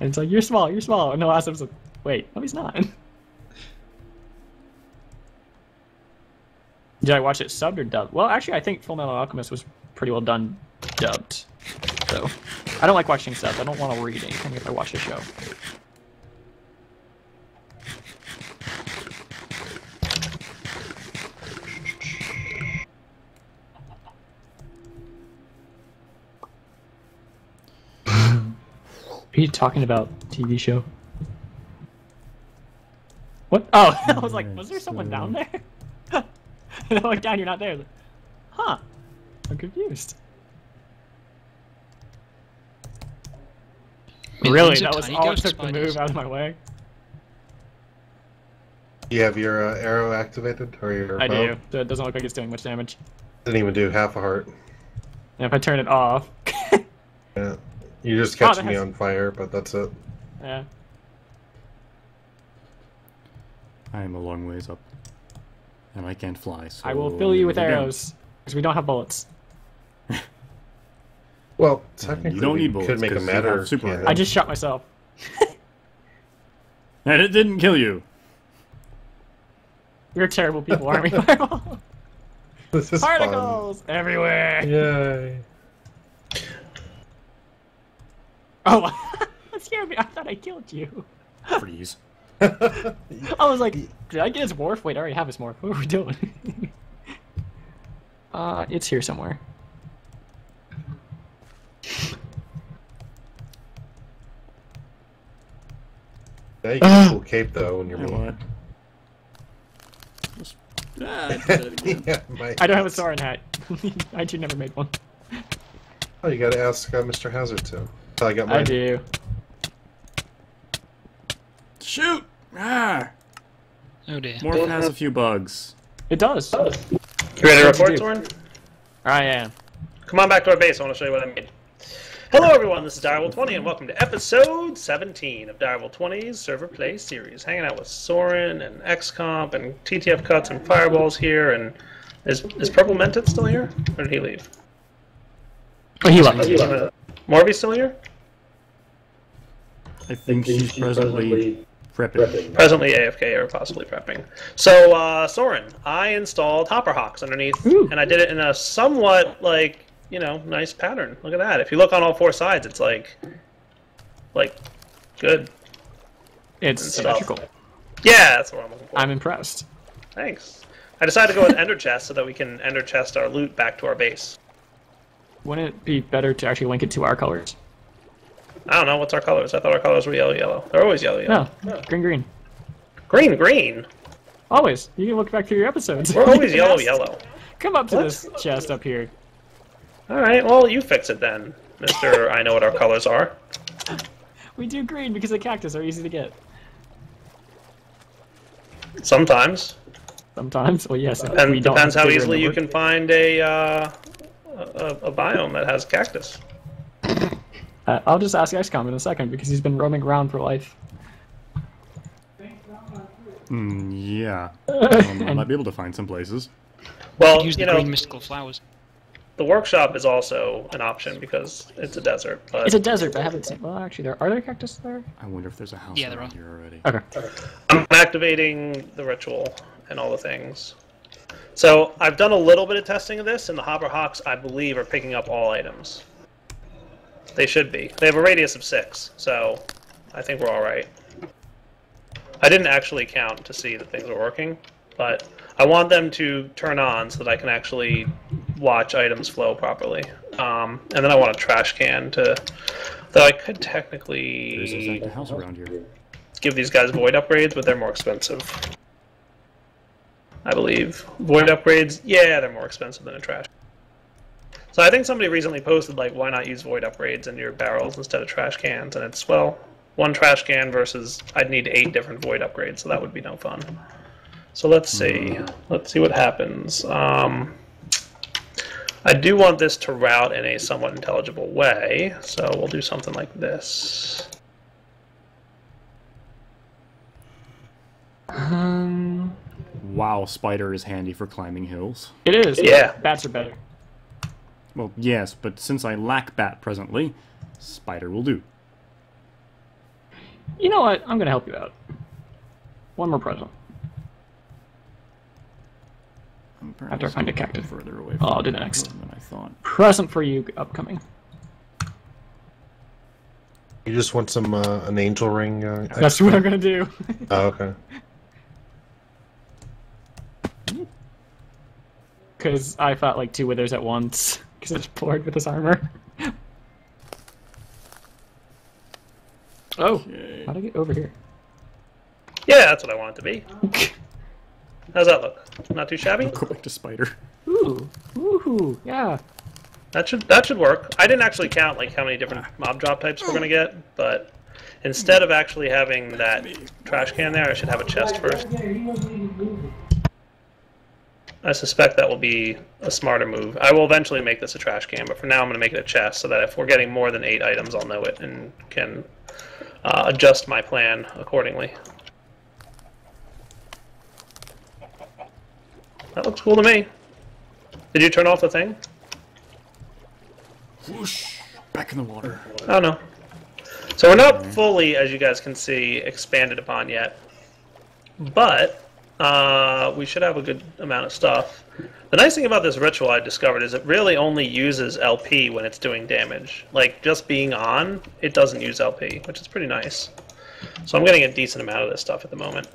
Speaker 3: it's like, you're small, you're small. And the last episode, wait, no, he's not. Did I watch it subbed or dubbed? Well, actually, I think Full Metal Alchemist was pretty well done dubbed. So, I don't like watching stuff. I don't want to read anything if I watch a show. Are you talking about TV show? What? Oh, I was like, was there someone down there? And I looked down, you're not there. Like, huh. I'm confused. Really?
Speaker 6: Millions of
Speaker 3: That was
Speaker 6: tiny
Speaker 3: all it
Speaker 6: ghost
Speaker 3: took to move
Speaker 6: spiders.
Speaker 3: out of my way?
Speaker 5: You have your arrow activated, or your
Speaker 3: I
Speaker 5: bow?
Speaker 3: do. So it doesn't look like it's doing much damage.
Speaker 5: Didn't even do half a heart.
Speaker 3: And if I turn it off...
Speaker 5: Yeah. You're just
Speaker 3: Oh,
Speaker 5: catching
Speaker 3: that
Speaker 5: me
Speaker 3: has-
Speaker 5: on fire, but that's it.
Speaker 3: Yeah.
Speaker 1: I am a long ways up. And I can't fly, so...
Speaker 3: I will fill you with
Speaker 1: there we go.
Speaker 3: arrows. Because we don't have bullets.
Speaker 5: Well, technically,
Speaker 1: you don't need
Speaker 5: we
Speaker 1: bullets,
Speaker 5: could make a
Speaker 1: 'cause you
Speaker 5: matter
Speaker 1: have super
Speaker 5: cannon.
Speaker 3: I just shot myself.
Speaker 1: And it didn't kill you!
Speaker 3: We're terrible people, aren't we? Fireball?
Speaker 5: This is
Speaker 3: Particles everywhere!
Speaker 5: fun. Yay.
Speaker 3: Oh, that scared me. I thought I killed you.
Speaker 1: Freeze.
Speaker 3: I was like, did I get his morph? Wait, I already have his morph. What are we doing? It's here somewhere.
Speaker 5: Yeah, you get a cool cape though when you're
Speaker 1: You know
Speaker 5: me.
Speaker 1: what? Just... Ah, I did it again.
Speaker 5: Yeah, my
Speaker 3: I don't have a
Speaker 5: hats.
Speaker 3: Sauron hat. I too never made one.
Speaker 5: Oh, you gotta ask Mr. Hazard too. I got mine.
Speaker 3: I do.
Speaker 1: Shoot! Ah!
Speaker 6: Oh dear.
Speaker 1: Morph has a few bugs.
Speaker 3: It does.
Speaker 2: You ready to
Speaker 3: What'd you
Speaker 2: report,
Speaker 3: do?
Speaker 2: Soren?
Speaker 3: I am.
Speaker 2: Come on back to our base. I want to show you what I made. Hello, everyone. This is Direwolf20, and welcome to episode 17 of Direwolf20's Server Play Series. Hanging out with Soren and XComp and TTF Cuts and Fireballs here. And is Purple Mented still here? Or did he leave?
Speaker 3: Oh, he left.
Speaker 2: Morby's still here?
Speaker 1: I think she's presently prepping.
Speaker 2: Presently AFK or possibly prepping. So, Soren, I installed Hopper Hawks underneath,
Speaker 3: Ooh.
Speaker 2: and I did it in a somewhat, like, you know, nice pattern. Look at that. If you look on all four sides, it's like good.
Speaker 3: It's
Speaker 2: And stuff.
Speaker 3: symmetrical.
Speaker 2: Yeah, that's what I'm looking for.
Speaker 3: I'm impressed.
Speaker 2: Thanks. I decided to go with Ender Chest so that we can Ender Chest our loot back to our base.
Speaker 3: Wouldn't it be better to actually link it to our colors?
Speaker 2: I don't know, what's our colors? I thought our colors were yellow, yellow. They're always yellow, yellow.
Speaker 3: No, green, green.
Speaker 2: Green, green.
Speaker 3: Always. You can look back through your episodes.
Speaker 2: We're always
Speaker 3: You can
Speaker 2: yellow,
Speaker 3: ask-
Speaker 2: yellow.
Speaker 3: Come up to
Speaker 2: What?
Speaker 3: this chest up here.
Speaker 2: Alright, well, you fix it then, Mr. I know what our colors are.
Speaker 3: We do green because the cactus are easy to get.
Speaker 2: Sometimes.
Speaker 3: Sometimes. Well, yes.
Speaker 2: And
Speaker 3: we don't
Speaker 2: depends
Speaker 3: have
Speaker 2: how
Speaker 3: to figure
Speaker 2: easily
Speaker 3: in
Speaker 2: you
Speaker 3: the
Speaker 2: can find a biome that has cactus.
Speaker 3: I'll just ask XComp in a second because he's been roaming around for life.
Speaker 1: Yeah. I might be able to find some places.
Speaker 2: Well,
Speaker 6: Use
Speaker 2: you
Speaker 6: the
Speaker 2: know,
Speaker 6: green mystical flowers.
Speaker 2: the workshop is also an option because it's a desert. But
Speaker 3: It's a desert, but I haven't seen. Well, actually, are there cactus there?
Speaker 1: I wonder if there's a house
Speaker 6: Yeah, there
Speaker 1: around
Speaker 6: are.
Speaker 1: here already.
Speaker 3: Okay.
Speaker 2: I'm activating the ritual and all the things. So I've done a little bit of testing of this, and the Hopper Hawks, I believe, are picking up all items. They should be. They have a radius of 6, so I think we're all right. I didn't actually count to see that things were working, but I want them to turn on so that I can actually watch items flow properly. And then I want a trash can to... Though I could
Speaker 1: There's
Speaker 2: technically
Speaker 1: a house around here.
Speaker 2: give these guys void upgrades, but they're more expensive. I believe. Void upgrades, yeah, they're more expensive than a trash. So I think somebody recently posted, like, why not use void upgrades in your barrels instead of trash cans? And it's, well, one trash can versus I'd need 8 different void upgrades, so that would be no fun. So let's see. Let's see what happens. I do want this to route in a somewhat intelligible way, so we'll do something like this.
Speaker 1: Wow, spider is handy for climbing hills.
Speaker 3: It is.
Speaker 2: Yeah.
Speaker 3: Bats are better.
Speaker 1: Well, yes, but since I lack bat presently, spider will do.
Speaker 3: You know what? I'm gonna help you out. One more present. After I find a cactus.
Speaker 1: Further away
Speaker 3: Oh, I'll do that next.
Speaker 1: than I thought.
Speaker 3: Present for you upcoming.
Speaker 5: You just want some an angel ring?
Speaker 3: That's what I'm gonna do.
Speaker 5: Oh, okay.
Speaker 3: Because I fought like 2 withers at once. Because I was bored with this armor. Oh,
Speaker 1: Okay.
Speaker 3: how'd I get over here?
Speaker 2: Yeah, that's what I want it to be. How's that look? Not too shabby?
Speaker 1: Go back to spider.
Speaker 3: Ooh, woohoo, yeah.
Speaker 2: That should work. I didn't actually count like how many different mob drop types we're gonna get, but Instead of actually having that trash can there, I should have a chest first. I suspect that will be a smarter move. I will eventually make this a trash can, but for now I'm going to make it a chest so that if we're getting more than 8 items, I'll know it and can adjust my plan accordingly. That looks cool to me. Did you turn off the thing?
Speaker 1: Whoosh! Back in the water.
Speaker 2: Oh no. So we're not fully, as you guys can see, expanded upon yet. But we should have a good amount of stuff. The nice thing about this ritual I discovered is it really only uses LP when it's doing damage. Like, just being on, it doesn't use LP, which is pretty nice. So I'm getting a decent amount of this stuff at the moment.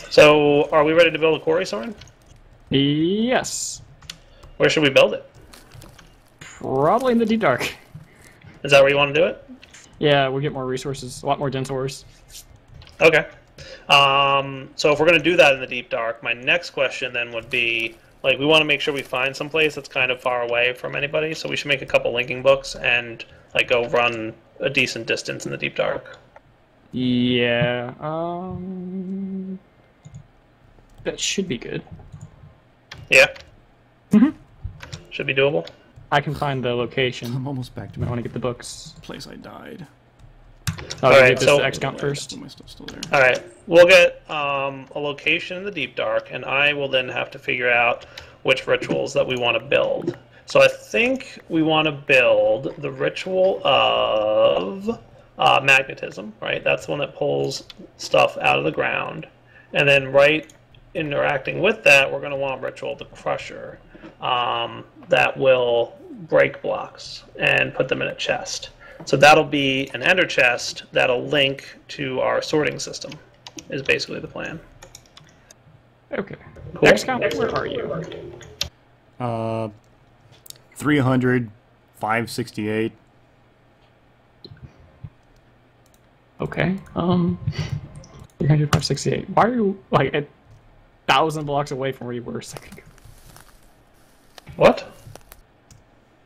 Speaker 2: So, are we ready to build a quarry, Soren?
Speaker 3: Yes.
Speaker 2: Where should we build it?
Speaker 3: Probably in the deep dark.
Speaker 2: Is that where you want to do it?
Speaker 3: Yeah, we'll get more resources, a lot more dense ores.
Speaker 2: Okay. So if we're going to do that in the deep dark, my next question then would be, like, we want to make sure we find some place that's kind of far away from anybody, so we should make a couple linking books and, like, go run a decent distance in the deep dark.
Speaker 3: Yeah, that should be good.
Speaker 2: Yeah?
Speaker 3: Mm-hmm.
Speaker 2: Should be doable.
Speaker 3: I can find the location.
Speaker 1: I'm almost back to
Speaker 3: I
Speaker 1: my
Speaker 3: want to get the books.
Speaker 1: place I died.
Speaker 3: I'll
Speaker 2: Alright,
Speaker 3: get this
Speaker 2: so-
Speaker 3: XComp first.
Speaker 1: My stuff's still there.
Speaker 2: Alright, we'll get a location in the deep dark, and I will then have to figure out which rituals that we want to build. So I think we want to build the ritual of magnetism, right? That's the one that pulls stuff out of the ground. And then right interacting with that, we're going to want ritual of the crusher. That will break blocks and put them in a chest. So that'll be an ender chest that'll link to our sorting system, is basically the plan.
Speaker 3: Okay.
Speaker 2: Cool.
Speaker 3: XComp, where are you?
Speaker 1: 300, 568.
Speaker 3: Okay. 300, 568. Why are you, like, 1,000 blocks away from where you were a second ago?
Speaker 2: What?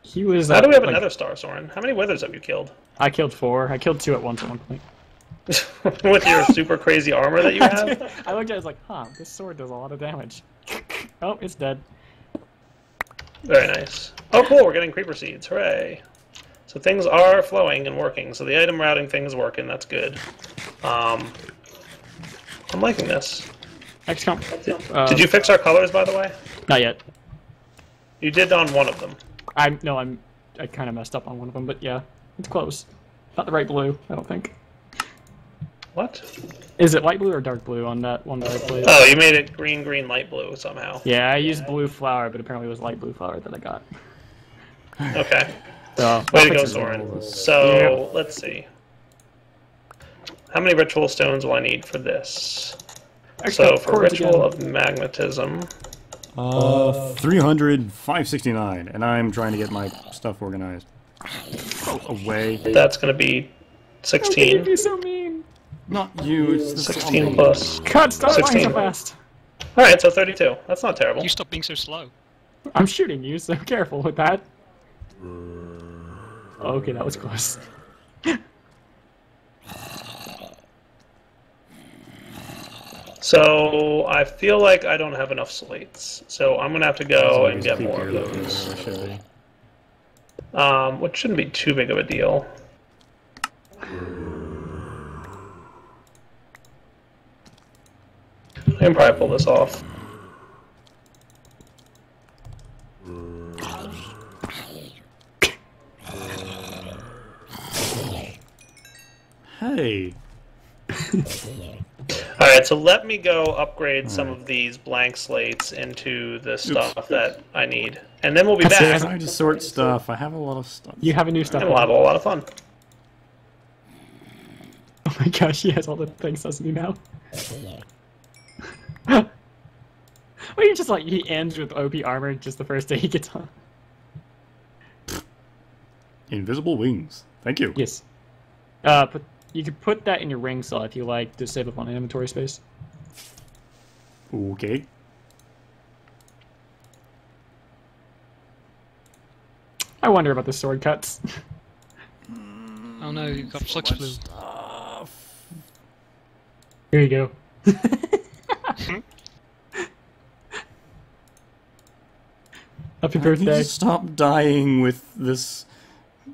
Speaker 3: He was.
Speaker 2: How do we have
Speaker 3: like,
Speaker 2: another star, Soren? How many withers have you killed?
Speaker 3: I killed 4. I killed 2 at once at one point.
Speaker 2: With your super crazy armor that you have?
Speaker 3: I looked at it, I was like, huh, this sword does a lot of damage. Oh, it's dead.
Speaker 2: Very nice. Oh, cool, we're getting creeper seeds. Hooray. So things are flowing and working. So the item routing thing is working. That's good. I'm liking this.
Speaker 3: XComp.
Speaker 2: Did you fix our colors, by the way?
Speaker 3: Not yet.
Speaker 2: You did on one of them.
Speaker 3: I kind of messed up on one of them, but yeah, it's close. Not the right blue, I don't think.
Speaker 2: What?
Speaker 3: Is it light blue or dark blue on that one that I played?
Speaker 2: Oh, you made it green, green, light blue somehow.
Speaker 3: Yeah, I used blue flower, but apparently it was light blue flower that I got.
Speaker 2: Okay.
Speaker 3: So,
Speaker 2: Way to go, Soren. So, let's see. How many ritual stones will I need for this? So, for ritual of magnetism...
Speaker 1: 300, 569, and I'm trying to get my stuff organized. Oh, away.
Speaker 2: That's going to be 16.
Speaker 3: You're so mean.
Speaker 1: Not you, it's the
Speaker 2: 16 plus.
Speaker 3: God, stop
Speaker 2: 16.
Speaker 3: flying so fast.
Speaker 2: Alright, so 32. That's not terrible.
Speaker 6: You stop being so slow.
Speaker 3: I'm shooting you, so careful with that. Okay, that was close.
Speaker 2: So, I feel like I don't have enough slates. So, I'm going to have to go and get more of those. Which shouldn't be too big of a deal. I can probably pull this off.
Speaker 1: Hey.
Speaker 2: Alright, so let me go upgrade some of these blank slates into the stuff that I need. And then we'll be back.
Speaker 1: I'm trying to sort stuff. I have a lot of stuff.
Speaker 3: You have a new stuff.
Speaker 2: And we'll have a lot of fun.
Speaker 3: Oh my gosh, he has all the things, doesn't he now? Well, you're just like, he ends with OP armor just the first day he gets on.
Speaker 1: Invisible wings. Thank you.
Speaker 3: Yes. You could put that in your ring slot if you like to save up on inventory space.
Speaker 1: Okay.
Speaker 3: I wonder about the sword cuts.
Speaker 6: Oh no, you've got flux blue.
Speaker 3: Here you go. Happy birthday.
Speaker 1: Stop dying with this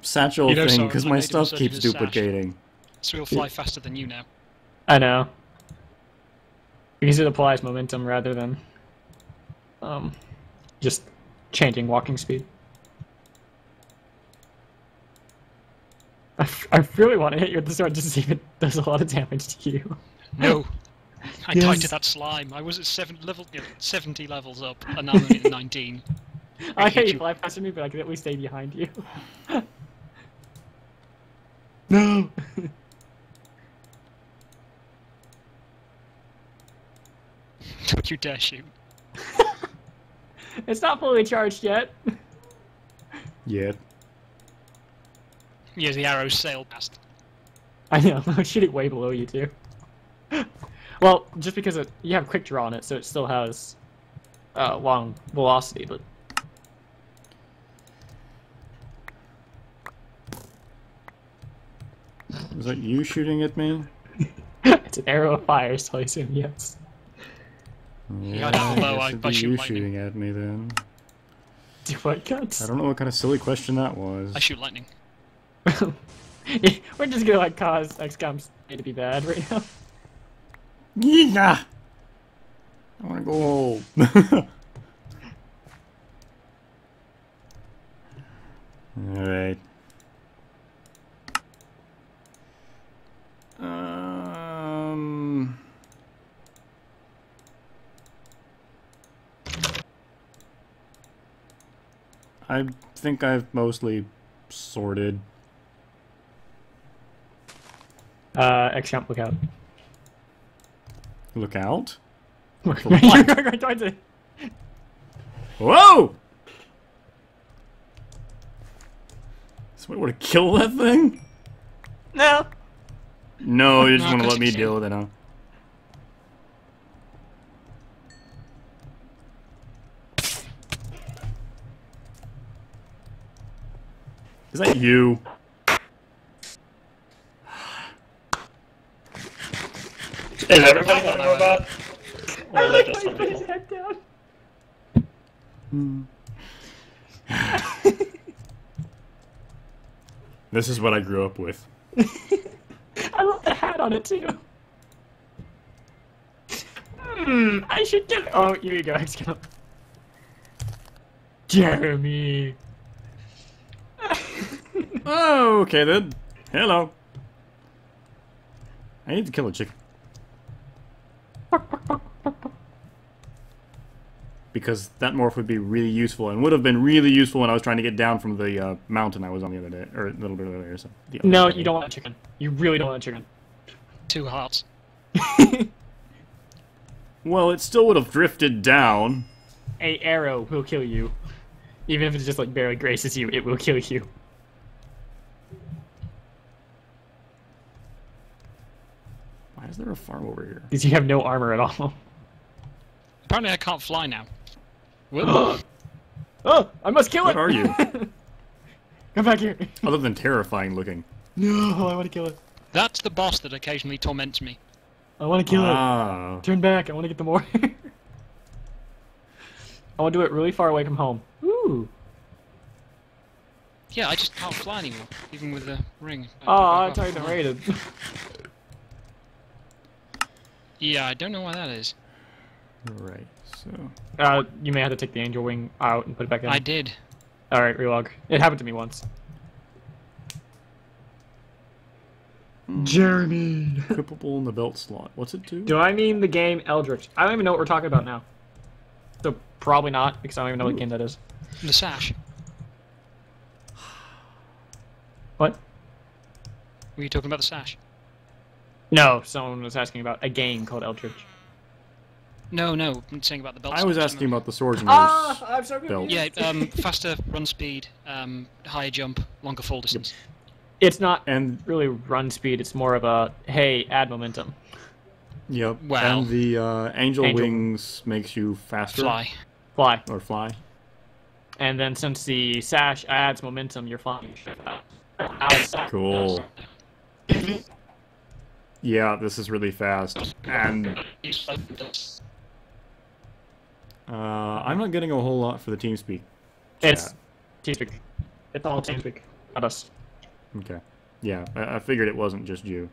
Speaker 1: satchel
Speaker 6: You know,
Speaker 1: thing
Speaker 6: sorry,
Speaker 1: because
Speaker 6: I
Speaker 1: my
Speaker 6: made him
Speaker 1: stuff
Speaker 6: such
Speaker 1: keeps
Speaker 6: a sash.
Speaker 1: duplicating.
Speaker 6: So he'll fly faster than you now.
Speaker 3: I know. Because it applies momentum rather than just changing walking speed. I really want to hit you with the sword just to see if it does a lot of damage to you.
Speaker 6: No. I
Speaker 3: Yes.
Speaker 6: died to that slime. I was at 70 levels up, and now I'm only at 19.
Speaker 3: I hate
Speaker 6: hate
Speaker 3: you fly past me, but I can at least stay behind you. No!
Speaker 6: Don't you dare shoot.
Speaker 3: It's not fully charged yet.
Speaker 1: Yeah.
Speaker 6: Yeah, the arrows sail past.
Speaker 3: I know, I'm shooting way below you too. Well, just because you have quick draw on it, so it still has long velocity, but...
Speaker 1: Is that you shooting at me?
Speaker 3: It's an arrow of fire, so I assume yes.
Speaker 6: Yeah, down below,
Speaker 1: guess
Speaker 6: I
Speaker 1: it'd be
Speaker 6: shoot
Speaker 1: you
Speaker 6: lightning.
Speaker 1: shooting at me then.
Speaker 3: Do what guns?
Speaker 1: I don't know what kind of silly question that was.
Speaker 6: I shoot lightning.
Speaker 3: We're just gonna like cause XComp's day to be bad right now.
Speaker 1: Yeah. I want to go home. All right. I think I've mostly sorted.
Speaker 3: XComp, look out.
Speaker 1: Look out.
Speaker 3: You're
Speaker 1: For what?
Speaker 3: going right towards it.
Speaker 1: Whoa! Somebody want to kill that thing?
Speaker 3: No!
Speaker 1: No, you just
Speaker 6: No,
Speaker 1: want to
Speaker 6: 'cause
Speaker 1: let me
Speaker 6: it's
Speaker 1: deal with it, huh? Is that you?
Speaker 2: Is everybody on the robot? Or
Speaker 3: I
Speaker 2: is
Speaker 3: like
Speaker 2: it just
Speaker 3: how
Speaker 2: some
Speaker 3: he put his
Speaker 2: people?
Speaker 3: head down.
Speaker 1: This is what I grew up with.
Speaker 3: I love the hat on it too. I should get. Oh, here you go, XComp. Jeremy.
Speaker 1: Oh, okay then. Hello. I need to kill a chicken. Because that morph would be really useful, and would have been really useful when I was trying to get down from the mountain I was on the other day, or a little bit earlier. So the other
Speaker 3: No,
Speaker 1: day.
Speaker 3: you don't want a chicken. You really don't want a chicken.
Speaker 6: 2 hearts.
Speaker 1: Well, it still would have drifted down.
Speaker 3: A arrow will kill you. Even if it just like barely graces you, it will kill you.
Speaker 1: Why is there a farm over here?
Speaker 3: Because you have no armor at all.
Speaker 6: Apparently I can't fly now. Whoop.
Speaker 3: Oh, I must kill it!
Speaker 1: What are you?
Speaker 3: Come back here.
Speaker 1: Other than terrifying looking.
Speaker 3: No, I want to kill it.
Speaker 6: That's the boss that occasionally torments me.
Speaker 3: I want to kill it.
Speaker 1: Ah.
Speaker 3: Turn back. I want to get the more. I want to do it really far away from home. Ooh.
Speaker 6: Yeah, I just can't fly anymore, even with the ring.
Speaker 3: Oh,
Speaker 6: I
Speaker 3: I'm
Speaker 6: can't
Speaker 3: Titan
Speaker 6: fly.
Speaker 3: rated.
Speaker 6: Yeah, I don't know why that is.
Speaker 1: Right. So.
Speaker 3: You may have to take the angel wing out and put it back in.
Speaker 6: I did.
Speaker 3: Alright, relog. It happened to me once. Jeremy.
Speaker 1: Equipable in the belt slot. What's it do?
Speaker 3: Do I mean the game Eldritch? I don't even know what we're talking about now. So probably not, because I don't even know what game that is.
Speaker 6: The sash.
Speaker 3: What?
Speaker 6: Were you talking about the sash?
Speaker 3: No, someone was asking about a game called Eldritch.
Speaker 6: No, I'm saying about the belt.
Speaker 1: I was
Speaker 6: slash,
Speaker 1: asking
Speaker 6: remember?
Speaker 1: about the swords and
Speaker 3: I'm so
Speaker 1: belt.
Speaker 6: Yeah, faster run speed, higher jump, longer fall distance.
Speaker 3: It's not
Speaker 1: And
Speaker 3: really run speed, it's more of a, hey, add momentum.
Speaker 1: yep.
Speaker 6: Wow.
Speaker 1: And the angel
Speaker 3: Angel.
Speaker 1: wings makes you faster.
Speaker 6: Fly.
Speaker 3: Fly.
Speaker 1: Or fly.
Speaker 3: And then since the sash adds momentum, you're flying.
Speaker 1: Cool. Yeah, this is really fast. And I'm not getting a whole lot for the TeamSpeak.
Speaker 3: It's TeamSpeak. It's all TeamSpeak, not us.
Speaker 1: Okay. Yeah, I figured it wasn't just you.